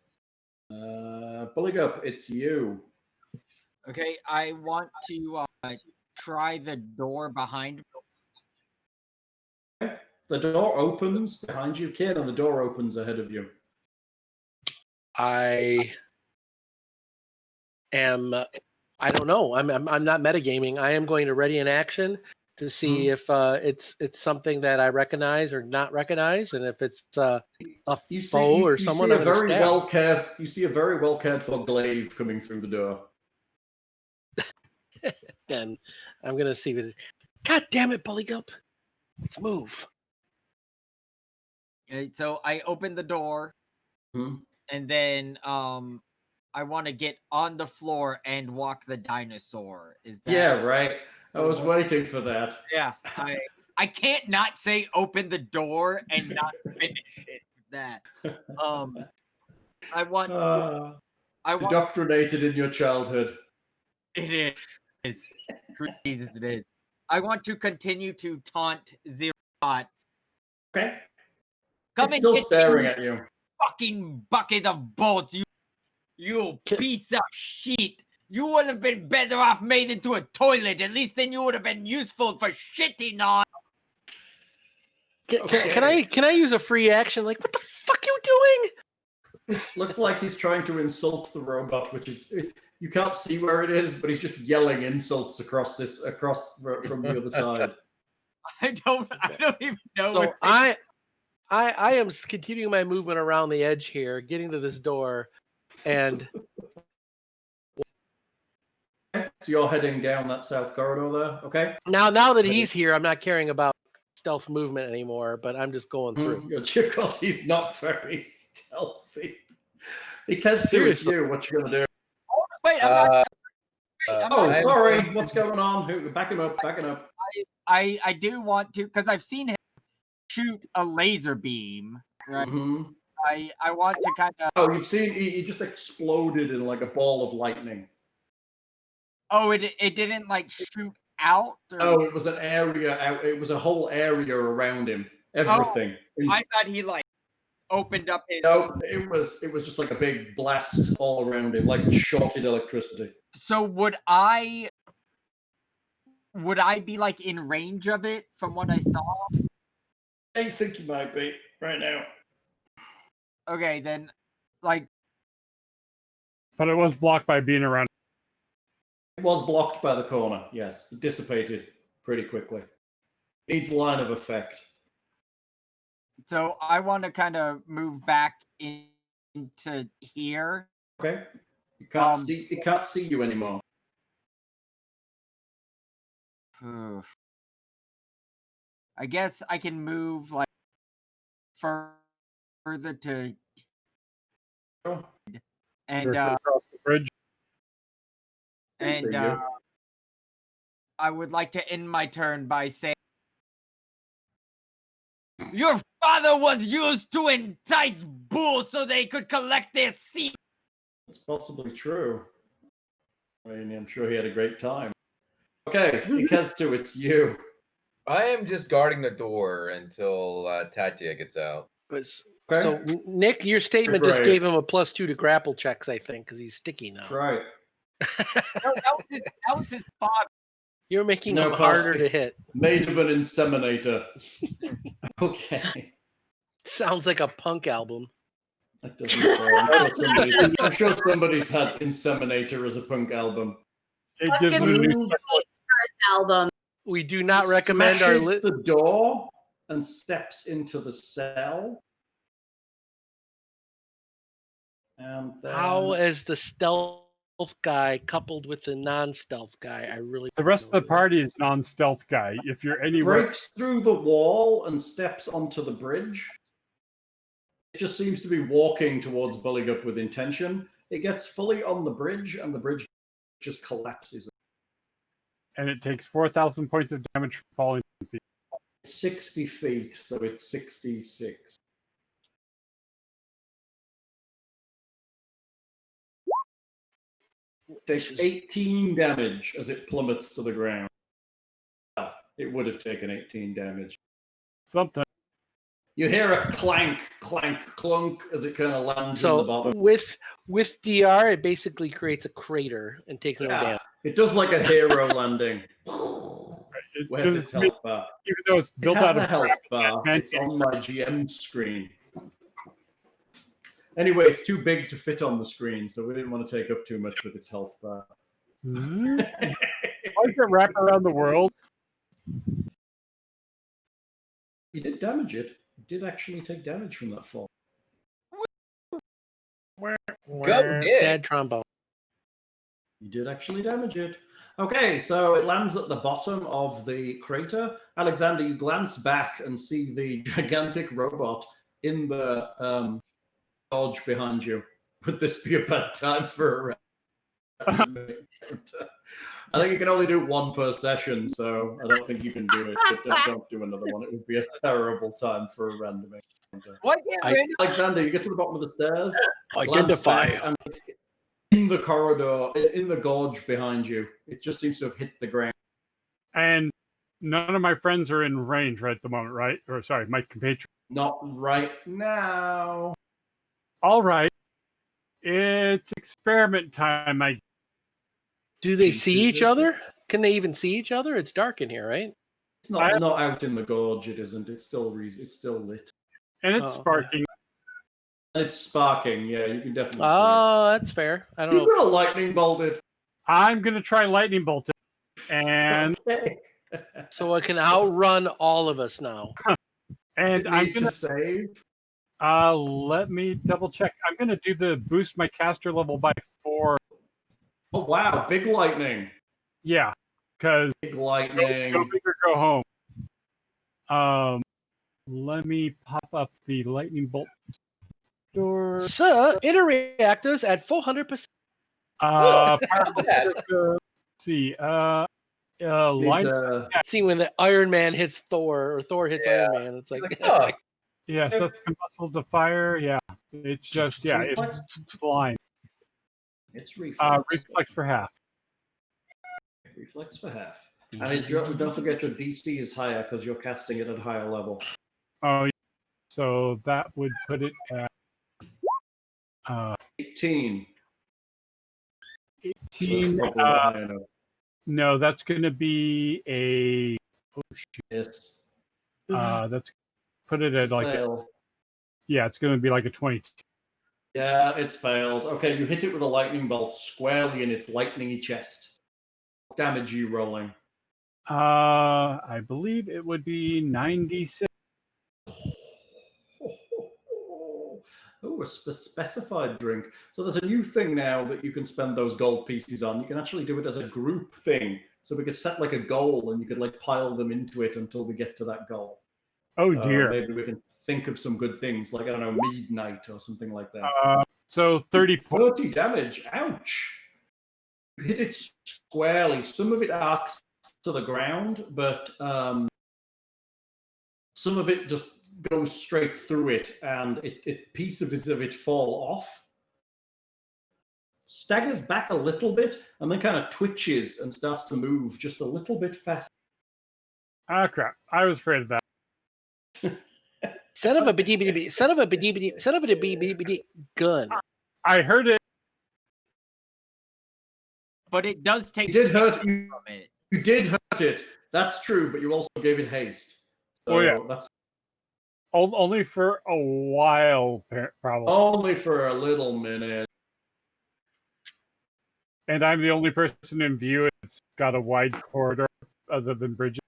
Buligup, it's you. Okay, I want to try the door behind me. Okay. The door opens behind you. Kiernan, the door opens ahead of you. I don't know. I'm not metagaming. I am going to ready an action to see if it's something that I recognize or not recognize, and if it's a foe or someone. You see a very well cared for glaive coming through the door. Then I'm gonna see with it. God damn it, Buligup! Let's move. So I open the door, and then I want to get on the floor and walk the dinosaur. Is that? Yeah, right. I was waiting for that. Yeah, I can't not say open the door and not finish it with that. I want. Indoctrinated in your childhood. It is. Jesus, it is. I want to continue to taunt Zero Bot. Okay. Come it's and still get staring at you. Fucking bucket of bolts, you piece of shit. You would have been better off made into a toilet. At least then you would have been useful for shitting on. Can I use a free action? Like, what the fuck you doing? Looks like he's trying to insult the robot, which is you can't see where it is, but he's just yelling insults across from the other side. I don't even know. So I am continuing my movement around the edge here, getting to this door, and so you're heading down that south corridor there, okay? Now that he's here, I'm not caring about stealth movement anymore, but I'm just going through. Because he's not very stealthy. He cares to it's you. What you gonna do? Oh, wait, I'm not. Sorry. What's going on? Back him up. I do want to, because I've seen him shoot a laser beam. Right? Mm-hmm. I want to kind of. Oh, you've seen he just exploded in like a ball of lightning. Oh, it didn't like shoot out. Oh, it was an area out. It was a whole area around him. Everything. Oh, I thought he like opened up his. No, it was just like a big blast all around him, like shorted electricity. So would I be like in range of it from what I saw? I think you might be right now. Okay, then, like. But it was blocked by being around. It was blocked by the corner. Yes, it dissipated pretty quickly. Needs line of effect. So I want to kind of move back into here. Okay. It can't see you anymore. I guess I can move like further to and across the bridge. And I would like to end my turn by saying, your father was used to entice bulls so they could collect their seed. It's possibly true. I mean, I'm sure he had a great time. Okay, Ikestu, it's you. I am just guarding the door until Tatia gets out. So, Nick, your statement just gave him a +2 to grapple checks, I think, because he's sticky now. That's right. No, that was his father. You're making him harder to hit. Made of an inseminator. Okay. Sounds like a punk album. That doesn't. I'm sure somebody's had Inseminator as a punk album. Let's give him his first album. We do not recommend the door and steps into the cell. And then... How is the stealth guy coupled with the non-stealth guy? I really. The rest of the party is non-stealth guy. If you're anywhere, breaks through the wall and steps onto the bridge. It just seems to be walking towards Buligup with intention. It gets fully on the bridge, and the bridge just collapses. And it takes 4,000 points of damage from falling. 60 feet, so it's 66. Takes 18 damage as it plummets to the ground. Well, it would have taken 18 damage. Something. You hear a clank, clank, clunk as it kind of lands in the bottom. With DR, it basically creates a crater and takes no damage. It does like a hero landing. Where's its health bar? Even though it's built out of health bar. It's on my GM screen. Anyway, it's too big to fit on the screen, so we didn't want to take up too much with its health bar. Why does it wrap around the world? You did damage it. It did actually take damage from that fall. Sad trombone. You did actually damage it. Okay, so it lands at the bottom of the crater. Alexander, you glance back and see the gigantic robot in the dodge behind you. Would this be a bad time for a I think you can only do one per session, so I don't think you can do it. But don't do another one. It would be a terrible time for a random encounter. Alexander, you get to the bottom of the stairs. Identify. And it's in the corridor, in the gorge behind you. It just seems to have hit the ground. And none of my friends are in range right at the moment, right? Or sorry, my compatriots. Not right now. All right. It's experiment time. Do they see each other? Can they even see each other? It's dark in here, right? It's not out in the gorge. It isn't. It's still lit. And it's sparking. And it's sparking. Yeah, you can definitely see it. Oh, that's fair. I don't know. You're gonna lightning bolt it. I'm gonna try lightning bolt it. And so it can outrun all of us now. And I'm gonna save. Let me double check. I'm gonna do the boost my caster level by 4. Oh wow, big lightning. Yeah, because big lightning. Go big or go home. Let me pop up the lightning bolt door. Sir, inner reactors at 400%. Let's see. See when the Iron Man hits Thor or Thor hits Iron Man. It's like yeah, so it's combustible to fire. Yeah, it's just it's flying. It's reflex. Reflex for half. Reflex for half. And don't forget your DC is higher because you're casting it at a higher level. Oh, yeah. So that would put it at 18. 18. No, that's going to be a. Oh shit. Yes. That's put it at like. It's going to be like a 22. Yeah, it's failed. Okay, you hit it with a lightning bolt squarely in its lightningy chest. What damage are you rolling? I believe it would be 96. Oh, a specified drink. So there's a new thing now that you can spend those gold pieces on. You can actually do it as a group thing. So we could set like a goal and you could like pile them into it until we get to that goal. Oh dear. Maybe we can think of some good things like, I don't know, midnight or something like that. So 30 damage. Ouch. You hit it squarely. Some of it arcs to the ground, but some of it just goes straight through it, and pieces of it fall off. Staggers back a little bit, and then kind of twitches and starts to move just a little bit faster. Ah, crap. I was afraid of that. Son of a gun. I heard it. But it does take. You did hurt you. You did hurt it. That's true, but you also gave it haste. So yeah. That's only for a while, probably. Only for a little minute. And I'm the only person in view. It's got a wide corridor other than bridges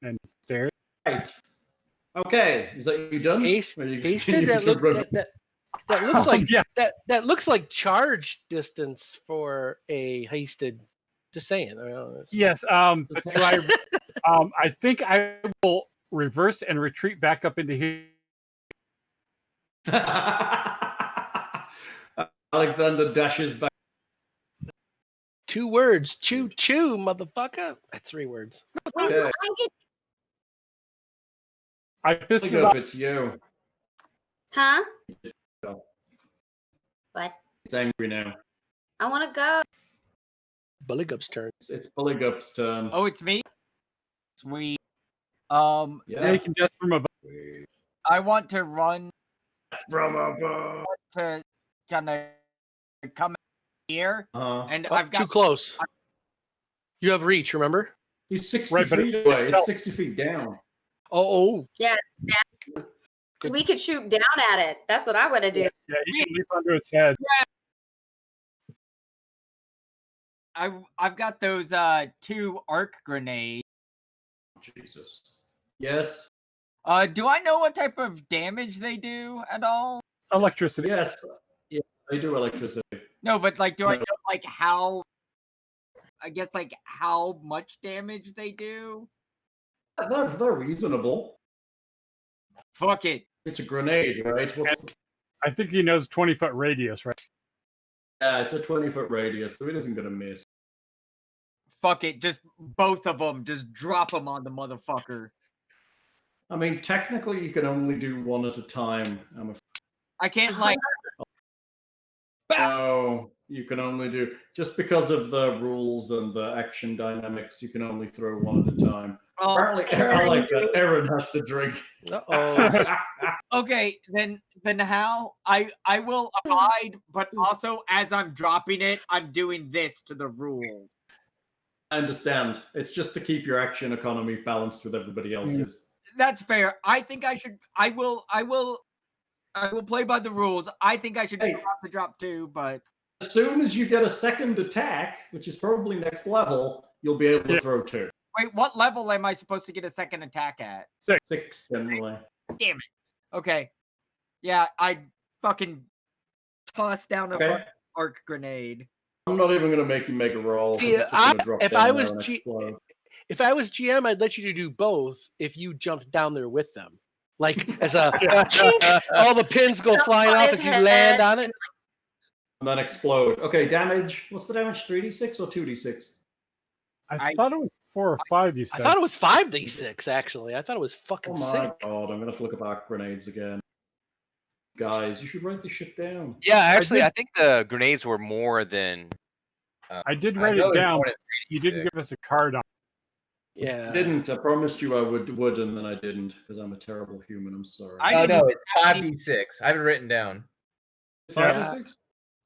and stairs. Right. Okay, is that you done? Hasted. That looks like that looks like charge distance for a hasted. Just saying. Yes. But do I? I think I will reverse and retreat back up into here. Alexander dashes back. 2 words. Choo choo, motherfucker. That's 3 words. Okay. I pissed it Buligup, off. it's you. Huh? What? It's angry now. I want to go. Buligup's turn. It's Buligup's turn. Oh, it's me. Sweet. Making death from above. I want to run From above. to kind of come here, and I've got too close. You have reach, remember? He's 60 feet away. It's 60 feet down. Oh. Yeah, it's down. So we could shoot down at it. That's what I want to do. Yeah, he can leap under its head. I've got those 2 arc grenades. Jesus. Yes. Do I know what type of damage they do at all? Electricity. Yes. Yeah, they do electricity. No, but like, do I know like how? I guess like how much damage they do. They're reasonable. Fuck it. It's a grenade, right? I think he knows 20-foot radius, right? Yeah, it's a 20-foot radius, so it isn't gonna miss. Fuck it. Just both of them. Just drop them on the motherfucker. I mean, technically, you can only do 1 at a time. I can't like. No, you can only do just because of the rules and the action dynamics. You can only throw 1 at a time. Apparently, I like that. Aaron has to drink. Okay, then how? I will abide, but also as I'm dropping it, I'm doing this to the rules. I understand. It's just to keep your action economy balanced with everybody else's. That's fair. I think I should. I will play by the rules. I think I should drop 2, but as soon as you get a second attack, which is probably next level, you'll be able to throw 2. Wait, what level am I supposed to get a second attack at? 6 generally. Damn it. Okay. Yeah, I fucking tossed down a fucking arc grenade. I'm not even going to make you make a roll. See, if I was GM, I'd let you to do both if you jumped down there with them. Like, as a chink, all the pins go flying off as you land on it. And then explode. Okay, damage. What's the damage? 3d6 or 2d6? I thought it was 4 or 5, you said. I thought it was 5d6, actually. I thought it was fucking sick. Oh my god, I'm going to have to look at arc grenades again. Guys, you should write this shit down. Yeah, actually, I think the grenades were more than... I did write it down. You didn't give us a card on it. Yeah. I didn't. I promised you I would, and then I didn't, because I'm a terrible human. I'm sorry. Oh, no, it's 5d6. I have it written down. 5d6?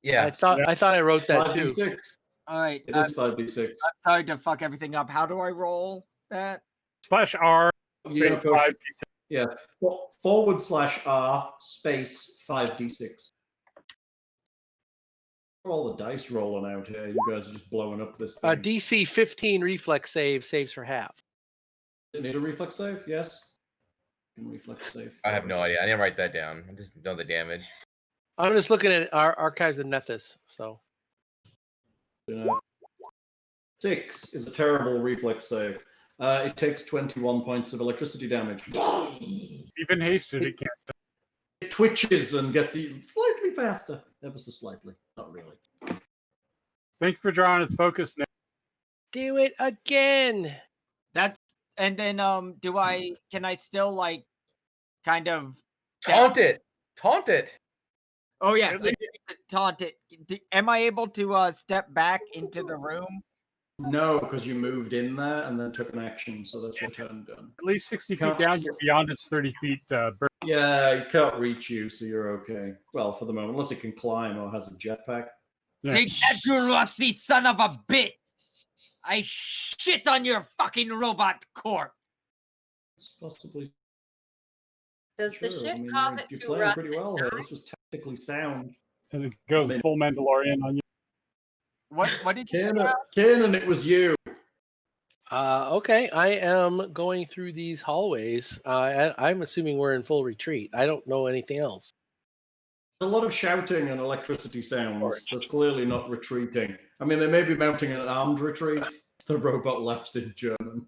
Yeah. I thought I wrote that 5d6. too. All right. It is 5d6. I'm sorry to fuck everything up. How do I roll that? /R. You're gonna push, yeah, /R space 5d6. All the dice rolling out here. You guys are just blowing up this thing. DC 15 reflex saves for half. Does it need a reflex save? Yes. Can reflex save. I have no idea. I didn't write that down. I just know the damage. I'm just looking at our archives in Nethys, so. 6 is a terrible reflex save. It takes 21 points of electricity damage. Even hasted, it can't. It twitches and gets even slightly faster. Ever so slightly. Not really. Thanks for drawing its focus now. Do it again. And then can I still like kind of taunt it? Taunt it. Oh yeah, taunt it. Am I able to step back into the room? No, because you moved in there and then took an action, so that's your turn done. At least 60 feet down, you're beyond its 30 feet burst. Yeah, it can't reach you, so you're okay. Well, for the moment, unless it can climb or has a jetpack. Yeah. Take that, you rusty son of a bitch! I shit on your fucking robot corpse. It's possibly. Does the true. shit I mean, cause it you're to playing rust? pretty well here. This was technically sound. And it goes full Mandalorian on you. What did you Kiernan, it was you. Okay, I am going through these hallways. I'm assuming we're in full retreat. I don't know anything else. A lot of shouting and electricity sounds. That's clearly not retreating. I mean, they may be mounting an armed retreat. The robot laughs in German.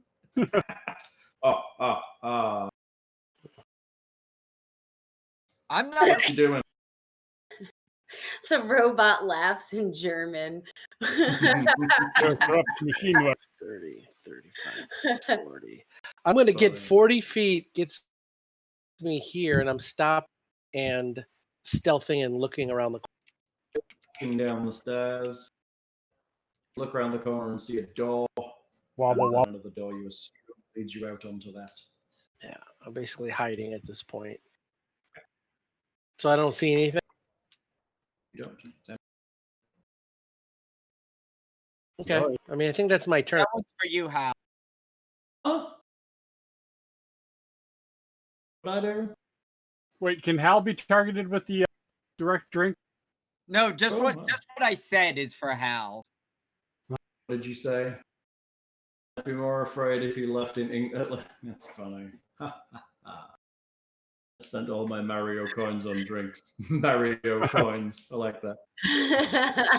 I'm not. What you doing? The robot laughs in German. Corrupt machine work. 30, 35, 40. I'm going to get 40 feet, gets me here, and I'm stopped and stealthing and looking around the corner. Looking down the stairs. Look around the corner and see a door. Wobble, wobble. Under the door you assume leads you out onto that. Yeah, I'm basically hiding at this point. So I don't see anything. You don't. Okay. I mean, I think that's my turn. That one's for you, Hal. Huh? What I do? Wait, can Hal be targeted with the direct drink? No, just what I said is for Hal. What did you say? I'd be more afraid if he left in England. That's funny. I spent all my Mario coins on drinks. Mario coins. I like that.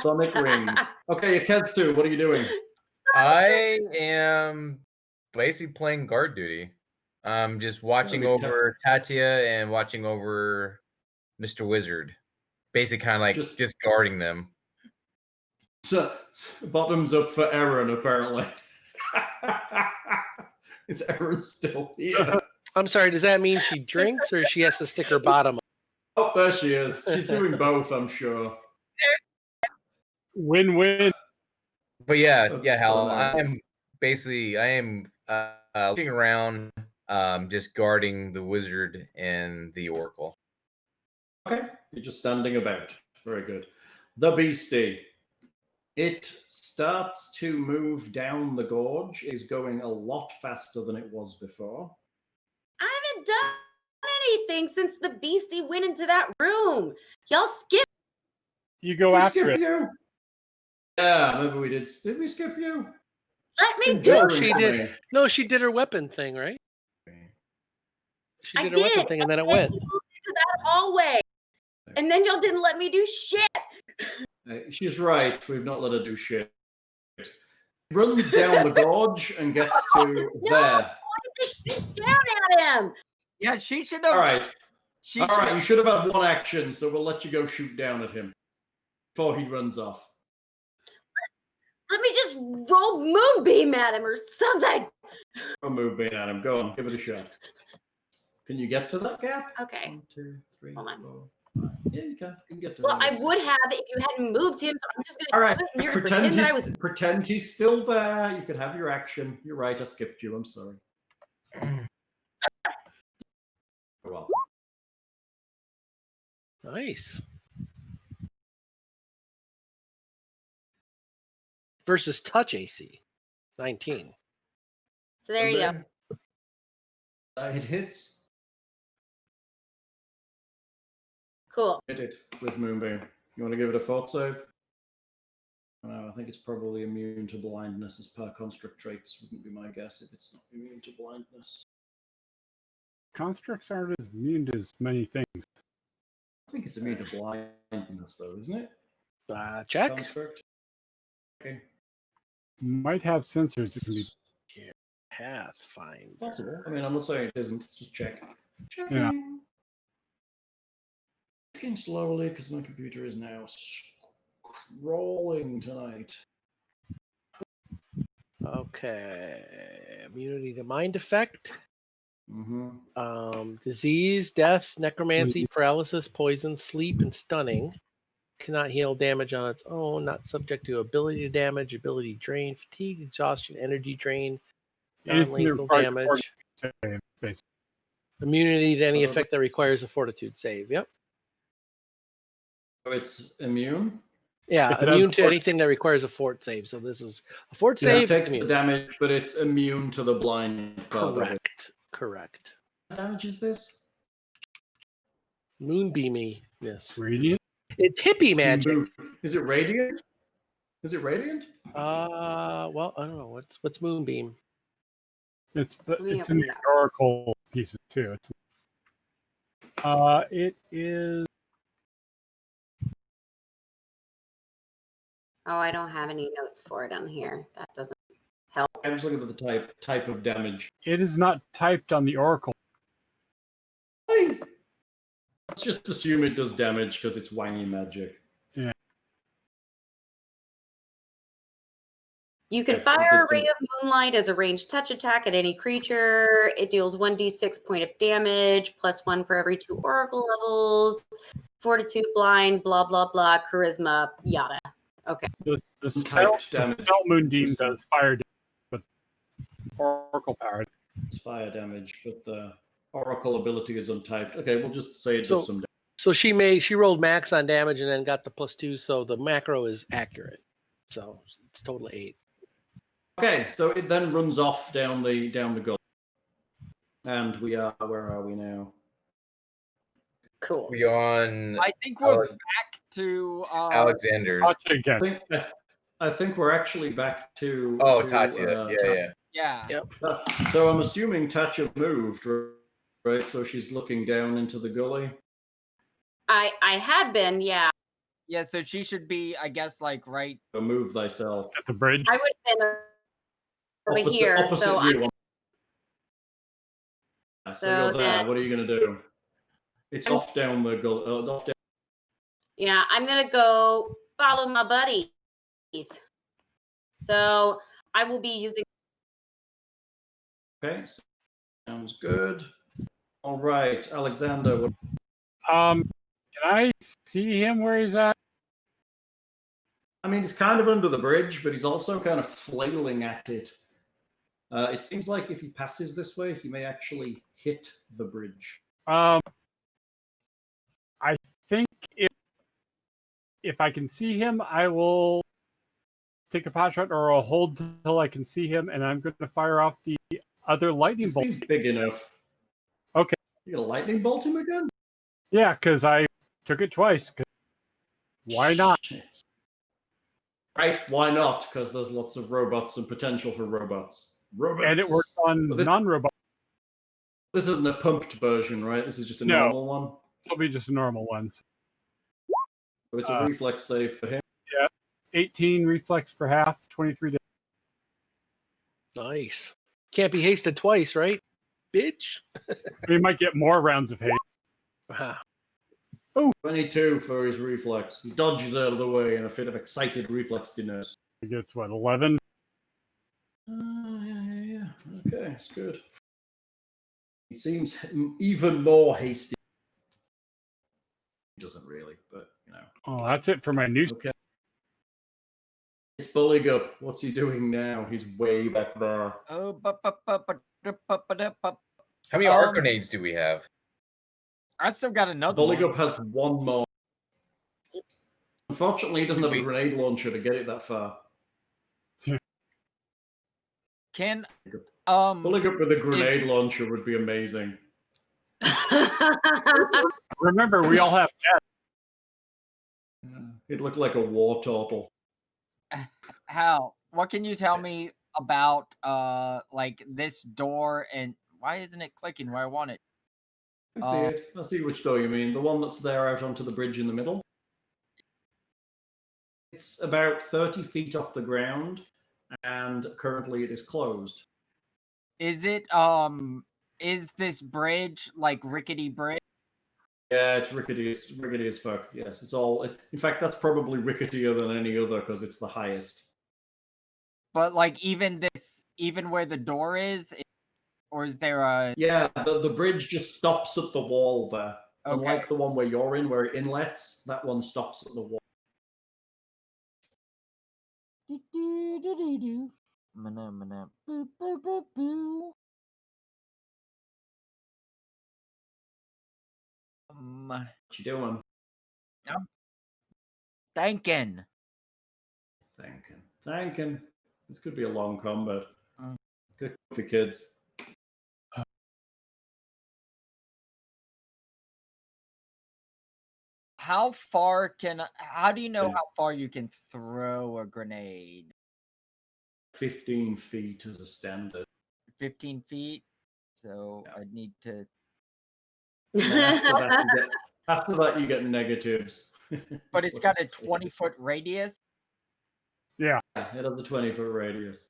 Sonic rings. Okay, your kids too. What are you doing? I am basically playing guard duty. Just watching over Tatia and watching over Mr. Wizard. Basically, kind of like just guarding them. So, bottoms up for Aaron, apparently. Is Aaron still here? I'm sorry, does that mean she drinks or she has to stick her bottom up? Oh, there she is. She's doing both, I'm sure. Win-win. But yeah, That's Hal, funny. I am looking around, just guarding the wizard and the oracle. Okay, you're just standing about. Very good. The beastie. It starts to move down the gorge. It is going a lot faster than it was before. I haven't done anything since the beastie went into that room. Y'all skip. You go after it. You? Yeah, maybe we did. Did we skip you? Let me do No, it. she did. No, she did her weapon thing, right? She did her weapon thing, and then it went into that hallway, and then y'all didn't let me do shit. She's right. We've not let her do shit. Runs down the gorge and gets to there. I wanted to shoot down at him. Yeah, she should have. All right. All right, you should have had one action, so we'll let you go shoot down at him before he runs off. Let me just roll moonbeam at him or something. Roll moonbeam at him. Go on, give it a shot. Can you get to that gap? Okay. 1, 2, 3, Hold on. 4, 5. Yeah, you can. You can get to Well, that. I would have if you hadn't moved him, so I'm just going All to right. do it, and you're going to pretend that I was... Pretend he's still there. You can have your action. You're right. I skipped you. I'm sorry. Well. nice. Versus touch AC, 19. So there you go. It hits. Cool. Hit it with Moonbeam. You want to give it a fort save? No, I think it's probably immune to blindness as per construct traits. Wouldn't be my guess if it's not immune to blindness. Constructs aren't as immune to as many things. I think it's immune to blindness, though, isn't it? Check. Construct. Okay. Might have sensors that can be. Pathfinder. Possible. I mean, I'm not saying it isn't. It's just check. Checking. Yeah. Checking slowly because my computer is now scrolling tonight. Okay. Immunity to mind effect. Mm-hmm. Disease, death, necromancy, paralysis, poison, sleep, and stunning. Cannot heal damage on its own. Not subject to ability to damage, ability drain, fatigue, exhaustion, energy drain, non-lethal damage. Immunity to any effect that requires a fortitude save. Yep. So it's immune? Yeah, immune to anything that requires a fort save. So this is a fort save. It takes the damage, but it's immune to the blind part of it. Correct. What damage is this? Moonbeamy-ness. Radiant? It's hippie magic. Is it radiant? Is it radiant? Well, I don't know. What's moonbeam? It's me in open the it up. oracle pieces too. It is. Oh, I don't have any notes for it on here. That doesn't help. I'm just looking at the type of damage. It is not typed on the oracle. Let's just assume it does damage because it's wangy magic. Yeah. You can fire a ray of moonlight as a ranged touch attack at any creature. It deals 1d6 point of damage, +1 for every 2 oracle levels. Fortitude, blind, blah blah blah, charisma, yada. Okay. The spell Moonbeam does fire damage, but oracle power. It's fire damage, but the oracle ability is untyped. Okay, we'll just say it does some damage. So she rolled max on damage and then got the +2, so the macro is accurate. So it's total 8. Okay, so it then runs off down the gully. And we are, where are we now? Cool. We on. I think we're back to Alexander's. I think we're actually back to. Oh, Tatia. Yeah. Yep. So I'm assuming Tatia moved, right? So she's looking down into the gully. I had been, yeah. Yeah, so she should be, I guess, like right. So move thyself at the bridge. I would have been over here, so you. So you're there. then, what are you going to do? It's off down the gully. Yeah, I'm going to go follow my buddies. So I will be using. Okay, sounds good. All right, Alexander. Can I see him where he's at? I mean, he's kind of under the bridge, but he's also kind of flailing at it. It seems like if he passes this way, he may actually hit the bridge. I think if I can see him, I will take a pot shot, or I'll hold till I can see him, and I'm going to fire off the other lightning bolt. He's big enough. Okay. You gonna lightning bolt him again? Yeah, because I took it twice. Why not? Right, why not? Because there's lots of robots and potential for robots. And it works on non-robots. This isn't a pumped version, right? This is just a normal one? It'll be just a normal one. So it's a reflex save for him. Yeah, 18 reflex for half, 23 damage. Nice. Can't be hasted twice, right? Bitch. We might get more rounds of haste. Wow. Oh, 22 for his reflex. He dodges out of the way in a fit of excited reflexiness. He gets what, 11? Yeah. Okay, it's good. He seems even more hasty. He doesn't really, but you know. Oh, that's it for my new. Okay. It's Buligup. What's he doing now? He's way back there. Oh, How many arc grenades do we have? I still got another Buligup has one more. Unfortunately, he doesn't have a grenade launcher to get it that far. Can Buligup with a grenade launcher would be amazing. Remember, we all have Yeah. He'd look like a war turtle. Hal, what can you tell me about like this door, and why isn't it clicking where I want it? I see it. I see which door you mean. The one that's there out onto the bridge in the middle. It's about 30 feet off the ground, and currently it is closed. Is it is this bridge like rickety bridge? Yeah, it's rickety as fuck. Yes, it's all. In fact, that's probably ricketier than any other because it's the highest. But like even where the door is, or is there a? Yeah, the bridge just stops at the wall there. Okay. Unlike the one where you're in, where it inlets, that one stops at the wall. What you doing? I'm thinking. This could be a long combat. Good for kids. How do you know how far you can throw a grenade? 15 feet as a standard. 15 feet. So I need to. After that, you get negatives. But it's got a 20-foot radius. Yeah. It has a 20-foot radius.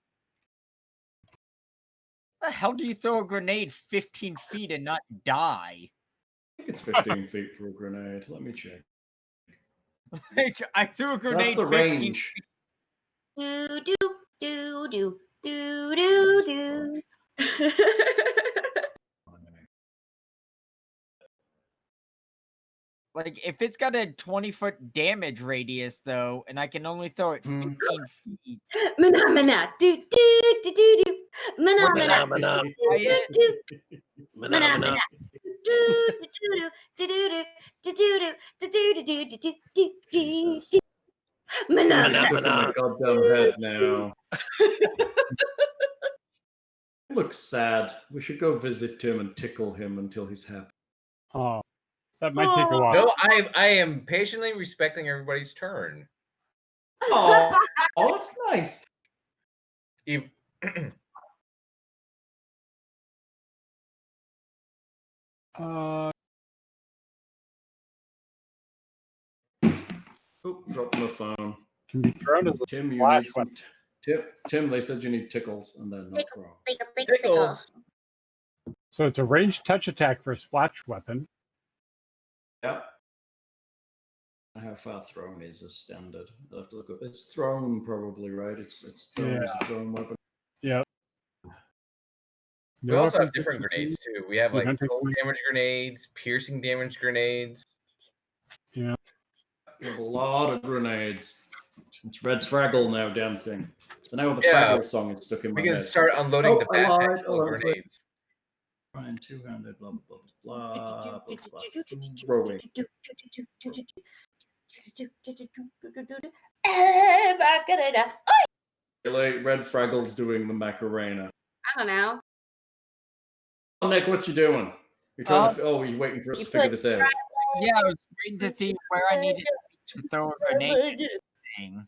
How the hell do you throw a grenade 15 feet and not die? I think it's 15 feet for a grenade. Let me check. Like, I threw a grenade. That's the 15 range. Do do do do do do do. Like, if it's got a 20-foot damage radius, though, and I can only throw it 15 feet. Mana do do do do do. Mana mana Mana. do do do. Mana. Mana do do do do do do do do do do do do do. Mana Stuck in my goddamn head now. He looks sad. We should go visit him and tickle him until he's happy. Oh, that might take a while. No, I am patiently respecting everybody's turn. Oh, that's nice. If- Oh, dropped my phone. Can be thrown as a Tim, you splash need some Tim, they said you need tickles, and then not wrong. Tickles. So it's a ranged touch attack for a splash weapon. Yep. How far thrown is a standard? I'll have to look up. It's thrown, probably, right? It's thrown as a thrown weapon. Yeah. We also have different grenades too. We have like cold damage grenades, piercing damage grenades. Yeah. We have a lot of grenades. It's Red Fraggle now dancing. So now the Fraggle song is stuck in my head. We can start unloading the backpack full of grenades. Ryan 200, blah, blah, blah, blah, blah, blah. Throwing. Red Fraggle's doing the Macarena. I don't know. Oh, Nick, what you doing? You're trying to. Oh, you're waiting for us to figure this out. Yeah, I was waiting to see where I needed to throw a grenade. Thing.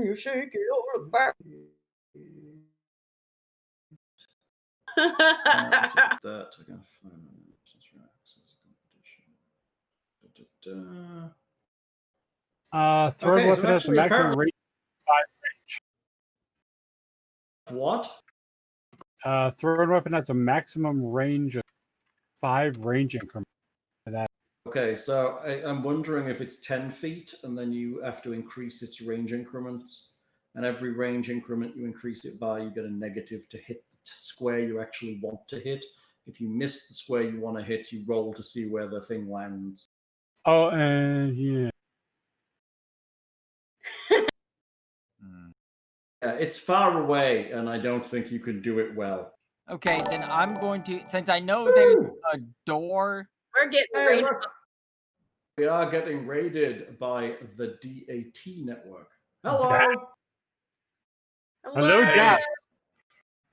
You shake it all about. That I can find. Throw weapon has a maximum range of 5 range. What? Throw weapon has a maximum range of 5 range increments. Okay, so I'm wondering if it's 10 feet, and then you have to increase its range increments. And every range increment you increase it by, you get a negative to hit the square you actually want to hit. If you miss the square you want to hit, you roll to see where the thing lands. Oh, and yeah. It's far away, and I don't think you can do it well. Okay, then I'm going to, since I know there's a door. We're getting raided. We are getting raided by the DAT network. Hello. Hello, Jack.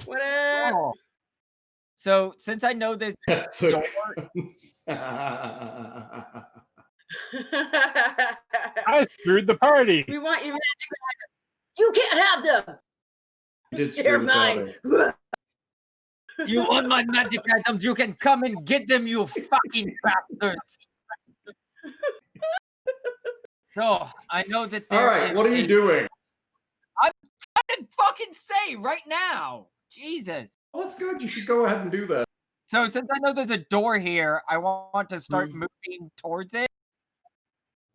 What up? Oh. So since I know there's a door. I screwed the party. We want your magic items. You can't have them. They're mine. You want my magic items? You can come and get them, you fucking bastards. So I know that. All right, what are you doing? I'm trying to fucking say right now. Jesus. Well, that's good. You should go ahead and do that. So since I know there's a door here, I want to start moving towards it,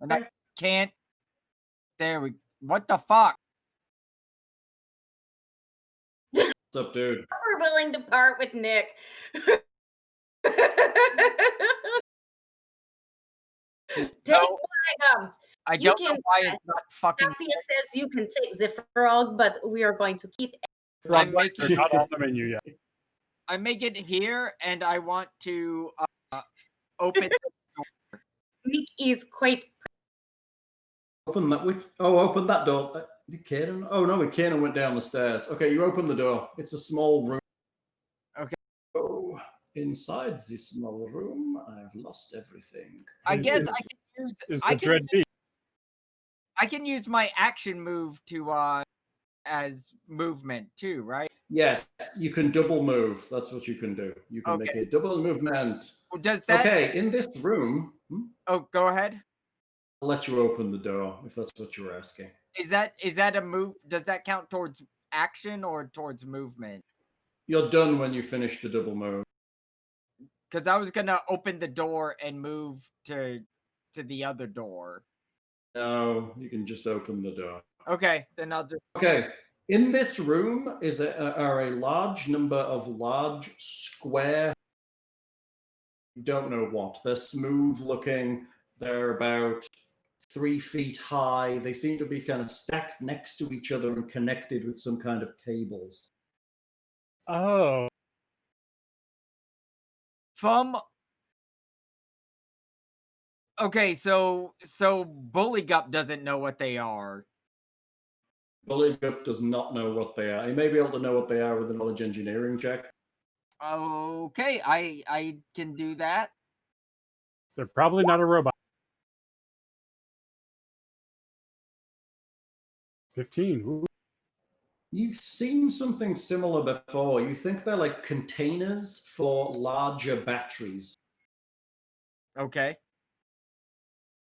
and I can't. There we. What the fuck? What's up, dude? We're willing to part with Nick. Take items. I don't know why it's not fucking. Tatia says you can take the frog, but we are going to keep. Not on the menu yet. I make it here, and I want to open the door. Nick is quite. Open that. Open that door. Kiernan? Oh no, Kiernan went down the stairs. Okay, you open the door. It's a small room. Okay. Oh, inside this small room, I've lost everything. I guess I can use. Is the dread beat? I can use my action move to as movement too, right? Yes, you can double move. That's what you can do. You can make a double movement. Does that... Okay, in this room... Oh, go ahead. I'll let you open the door if that's what you're asking. Is that a move? Does that count towards action or towards movement? You're done when you finish the double move. Because I was gonna open the door and move to the other door. No, you can just open the door. Okay, then I'll just... Okay, in this room are a large number of large square... You don't know what. They're smooth looking. They're about 3 feet high. They seem to be kind of stacked next to each other and connected with some kind of cables. Oh. Okay, so Buligup doesn't know what they are. Buligup does not know what they are. He may be able to know what they are with a knowledge engineering check. Okay, I can do that. They're probably not a robot. 15. Ooh. You've seen something similar before. You think they're like containers for larger batteries. Okay.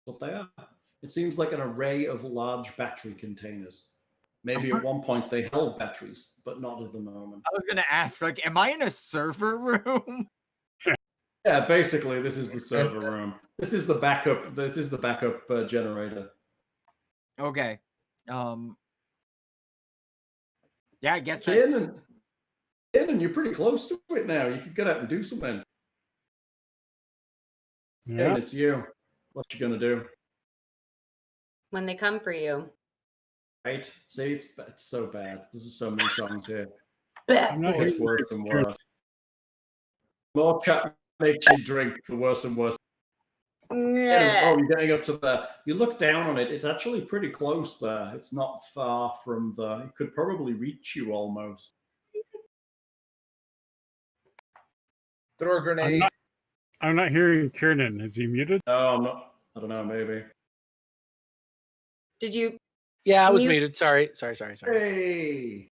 That's what they are. It seems like an array of large battery containers. Maybe at one point they held batteries, but not at the moment. I was gonna ask, like, am I in a server room? Yeah, basically, this is the server room. This is the backup. This is the backup generator. Okay. Yeah, I guess. Kiernan, you're pretty close to it now. You could get out and do something. Yeah. And it's you. What you gonna do? When they come for you. Right? See, it's so bad. There's so many songs here. I'm not It's worse and worse. More chat makes you drink, the worse and worse. Yeah. Oh, you're getting up to there. You look down on it. It's actually pretty close there. It's not far from the... It could probably reach you almost. Throw a grenade. I'm not hearing Kiernan. Is he muted? No, I'm not. I don't know, maybe. Did you... Yeah, I was muted. Sorry. Hey!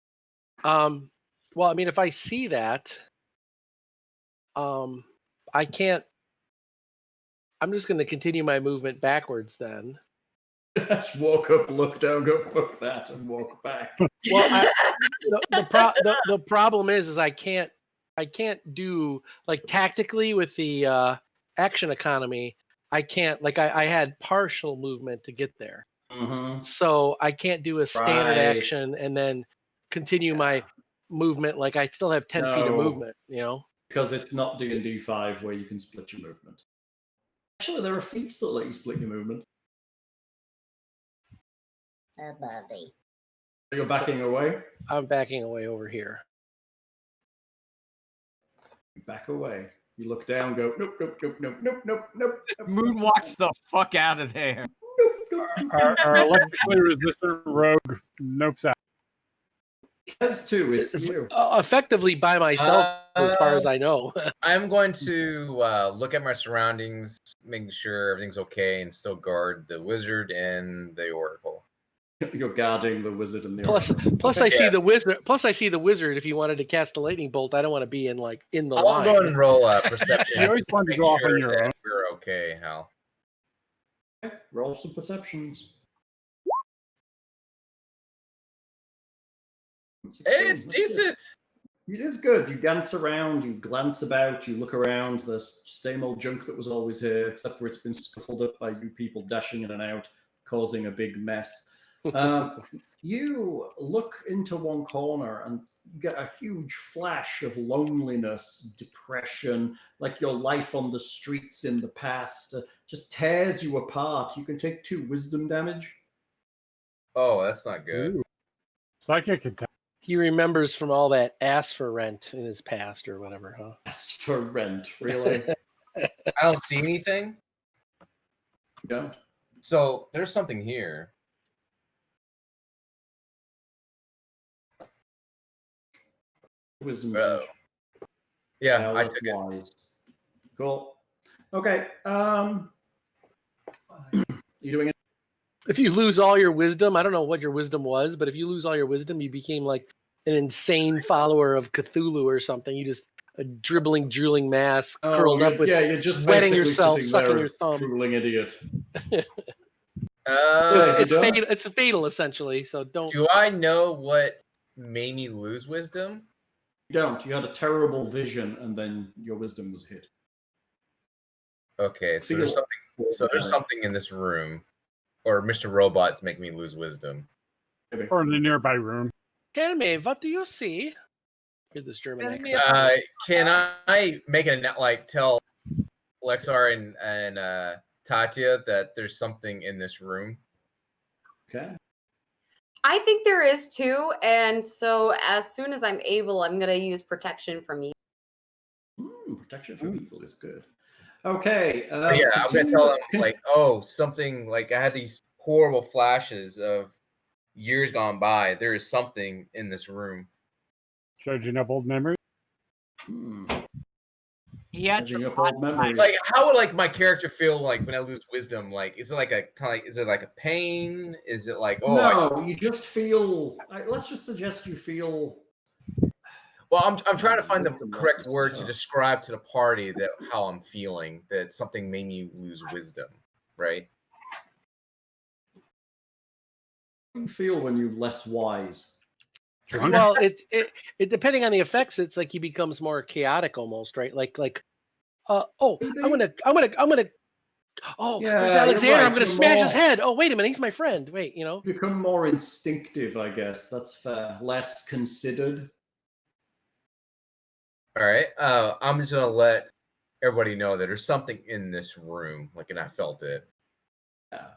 Well, I mean, if I see that, I can't... I'm just going to continue my movement backwards then. Just walk up, look down, go fuck that, and walk back. Well, the problem is I can't do, like, tactically with the action economy. I can't, like, I had partial movement to get there. Mm-hmm. So I can't do a standard action and then continue my movement. Like, I still have 10 feet of movement, you know? Because it's not D&D 5 where you can split your movement. Actually, there are feats that let you split your movement. You're backing away? I'm backing away over here. You back away. You look down, go, nope, nope, nope, nope, nope, nope, nope. Moonwalks the fuck out of there. Our electrically resistant rogue nopes out. Has two, it's you. Effectively by myself, as far as I know. I'm going to look at my surroundings, making sure everything's okay, and still guard the wizard and the oracle. You're guarding the wizard and the Plus, oracle. I see the wizard. Plus, I see the wizard. If he wanted to cast a lightning bolt, I don't want to be in the I'll line. go ahead and roll perception. You always want to go off on your own. We're okay, Hal. Okay, roll some perceptions. It's decent. It is good. You dance around, you glance about, you look around. There's same old junk that was always here, except for it's been scuffled up by you people dashing in and out, causing a big mess. You look into one corner and you get a huge flash of loneliness, depression, like your life on the streets in the past just tears you apart. You can take 2 wisdom damage. Oh, that's not good. Ooh. Psychic attack. He remembers from all that ass for rent in his past or whatever, huh? Ask for rent, really? I don't see anything. You don't? So there's something here. Wisdom damage. Yeah, I took it. Wise. Cool. Okay. You doing it? If you lose all your wisdom, I don't know what your wisdom was, but if you lose all your wisdom, you became like an insane follower of Cthulhu or something. You just a dribbling, drooling mass curled up with you're just wetting yourself, sucking your a thumb. drooling idiot. So it's fatal essentially. So don't. Do I know what made me lose wisdom? You don't. You had a terrible vision, and then your wisdom was hit. Okay, so there's something. So there's something in this room, or Mr. Robots make me lose wisdom, or in the nearby room. Tell me, what do you see? Hear this German accent. Can I make it tell Lx&R and Tatia that there's something in this room? Okay. I think there is too, and so as soon as I'm able, I'm gonna use protection from evil. Protection from evil is good. Okay. I'm gonna tell them something I had these horrible flashes of years gone by. There is something in this room. Judging up old memories. He had up old memories. How would my character feel when I lose wisdom? Is it is it a pain? Is it no? You just feel. Let's just suggest you feel. Well, I'm trying to find the correct word to describe to the party how I'm feeling. That something made me lose wisdom, right? How do you feel when you're less wise? Well, it depending on the effects, it's like he becomes more chaotic almost, right? I'm gonna there's Alexander, right. I'm gonna smash his head. Oh, wait a minute, he's my friend. Wait, Become more instinctive, I guess. That's fair. Less considered. All right. I'm just gonna let everybody know that there's something in this room, and I felt it. Yeah.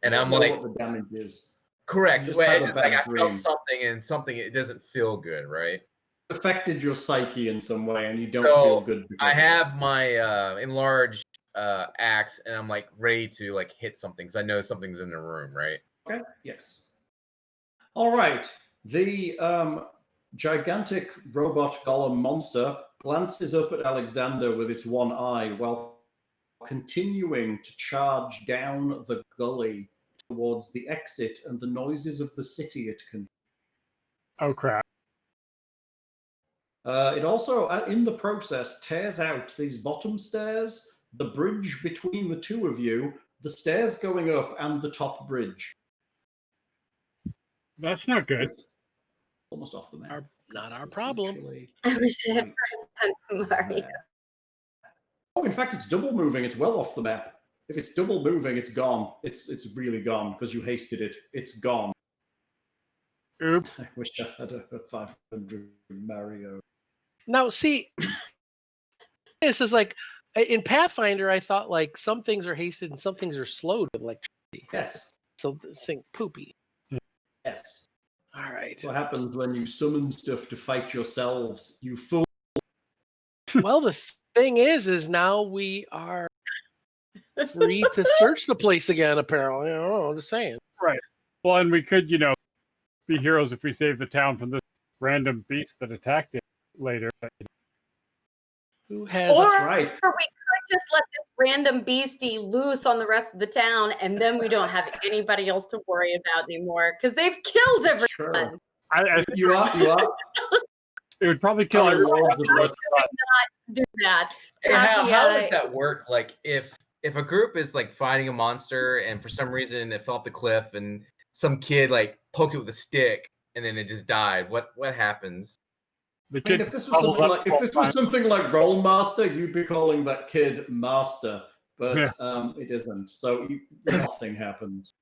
And I'm what the damage is. Correct. It's just I felt something, and something it doesn't feel good, right? It affected your psyche in some way, and you don't feel good. I have my enlarged axe, and I'm ready to hit something because I know something's in the room, right? Okay. Yes. All right. The gigantic robot golem monster glances up at Alexander with its one eye while continuing to charge down the gully towards the exit and the noises of the city it can. Oh, crap. It also, in the process, tears out these bottom stairs, the bridge between the two of you, the stairs going up, and the top bridge. That's not good. Almost off the map. Not our problem. I wish I had Mario. Oh, in fact, it's double moving. It's well off the map. If it's double moving, it's gone. It's really gone because you hasted it. It's gone. Oops. I wish I had a 500 Mario. Now, see, this is in Pathfinder, I thought some things are hasted and some things are slowed with electricity. Yes. So think poopy. Yes. All right. What happens when you summon stuff to fight yourselves? You fool. Well, the thing is now we are free to search the place again, apparently. I don't know, I'm just saying. Right. Well, and we could, be heroes if we save the town from this random beast that attacked it later. Who has... Or, That's right. Or we could just let this random beastie loose on the rest of the town, and then we don't have anybody else to worry about anymore, because they've killed everyone. Sure. I think You are. It would probably kill everyone. Not do that. Hey, how does that work? If a group is fighting a monster and for some reason it fell off the cliff and some kid poked it with a stick and then it just died, what happens? The kid, if this was something like Rollmaster, you'd be calling that kid Master, but it isn't. So nothing happens.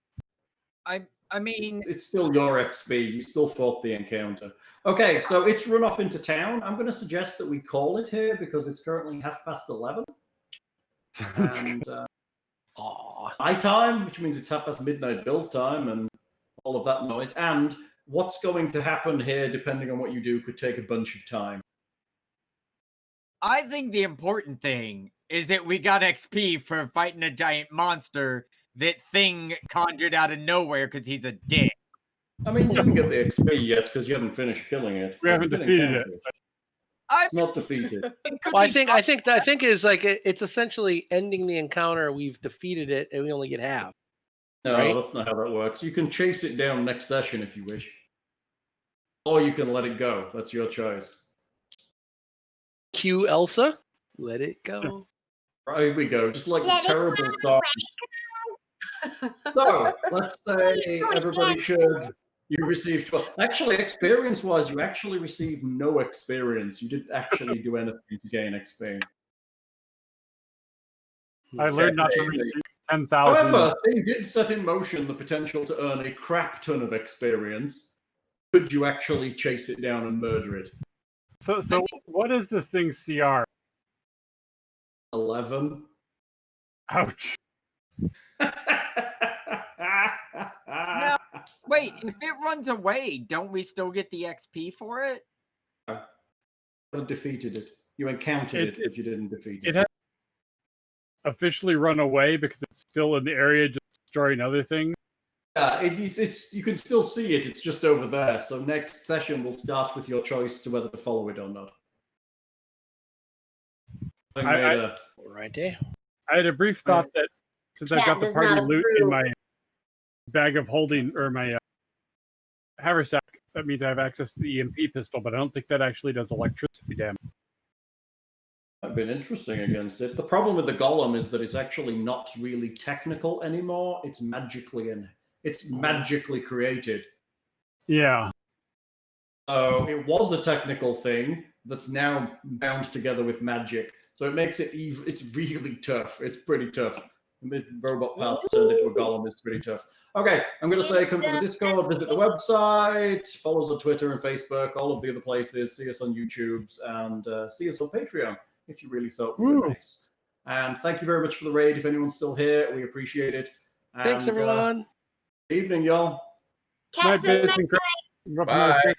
I mean, it's still your XP. You still fought the encounter. Okay, so it's run off into town. I'm going to suggest that we call it here because it's currently 11:30. And my time, which means it's midnight Bill's time, and all of that noise. And what's going to happen here, depending on what you do, could take a bunch of time. I think the important thing is that we got XP for fighting a giant monster that Thing conjured out of nowhere because he's a dick. I mean, you didn't get the XP yet because you haven't finished killing it. We haven't defeated it. It's not defeated. Well, I think is it's essentially ending the encounter. We've defeated it, and we only get half. No, right? That's not how that works. You can chase it down next session if you wish. or you can let it go. That's your choice. Cue Elsa. Let it go. Right, here we go. Just like a terrible song. So let's say everybody should. You received 12. Actually, experience-wise, you actually received no experience. You didn't actually do anything to gain XP. I learned not to receive 10,000. However, they did set in motion the potential to earn a crap ton of experience. Could you actually chase it down and murder it? So what is this thing CR? 11. Ouch. No, wait, if it runs away, don't we still get the XP for it? You defeated it. You encountered it, but you didn't defeat it. It has officially run away because it's still in the area just destroying other things. Yeah, it's you can still see it. It's just over there. So next session we'll start with your choice to whether to follow it or not. Right there. I had a brief thought that since I've got the party loot in my bag of holding or my haversack, that means I have access to the EMP pistol, but I don't think that actually does electricity damage. I've been interesting against it. The problem with the Golem is that it's actually not really technical anymore. It's magically created. Yeah. So it was a technical thing that's now bound together with magic. So it makes it it's really tough. It's pretty tough. Robot parts turned into a Golem is pretty tough. Okay, I'm going to say come to the Discord, visit the website, follow us on Twitter and Facebook, all of the other places, see us on YouTube, and see us on Patreon if you really thought we were nice. And thank you very much for the raid. If anyone's still here, we appreciate it. And, thanks, everyone. Good evening, y'all. Cat says Bye.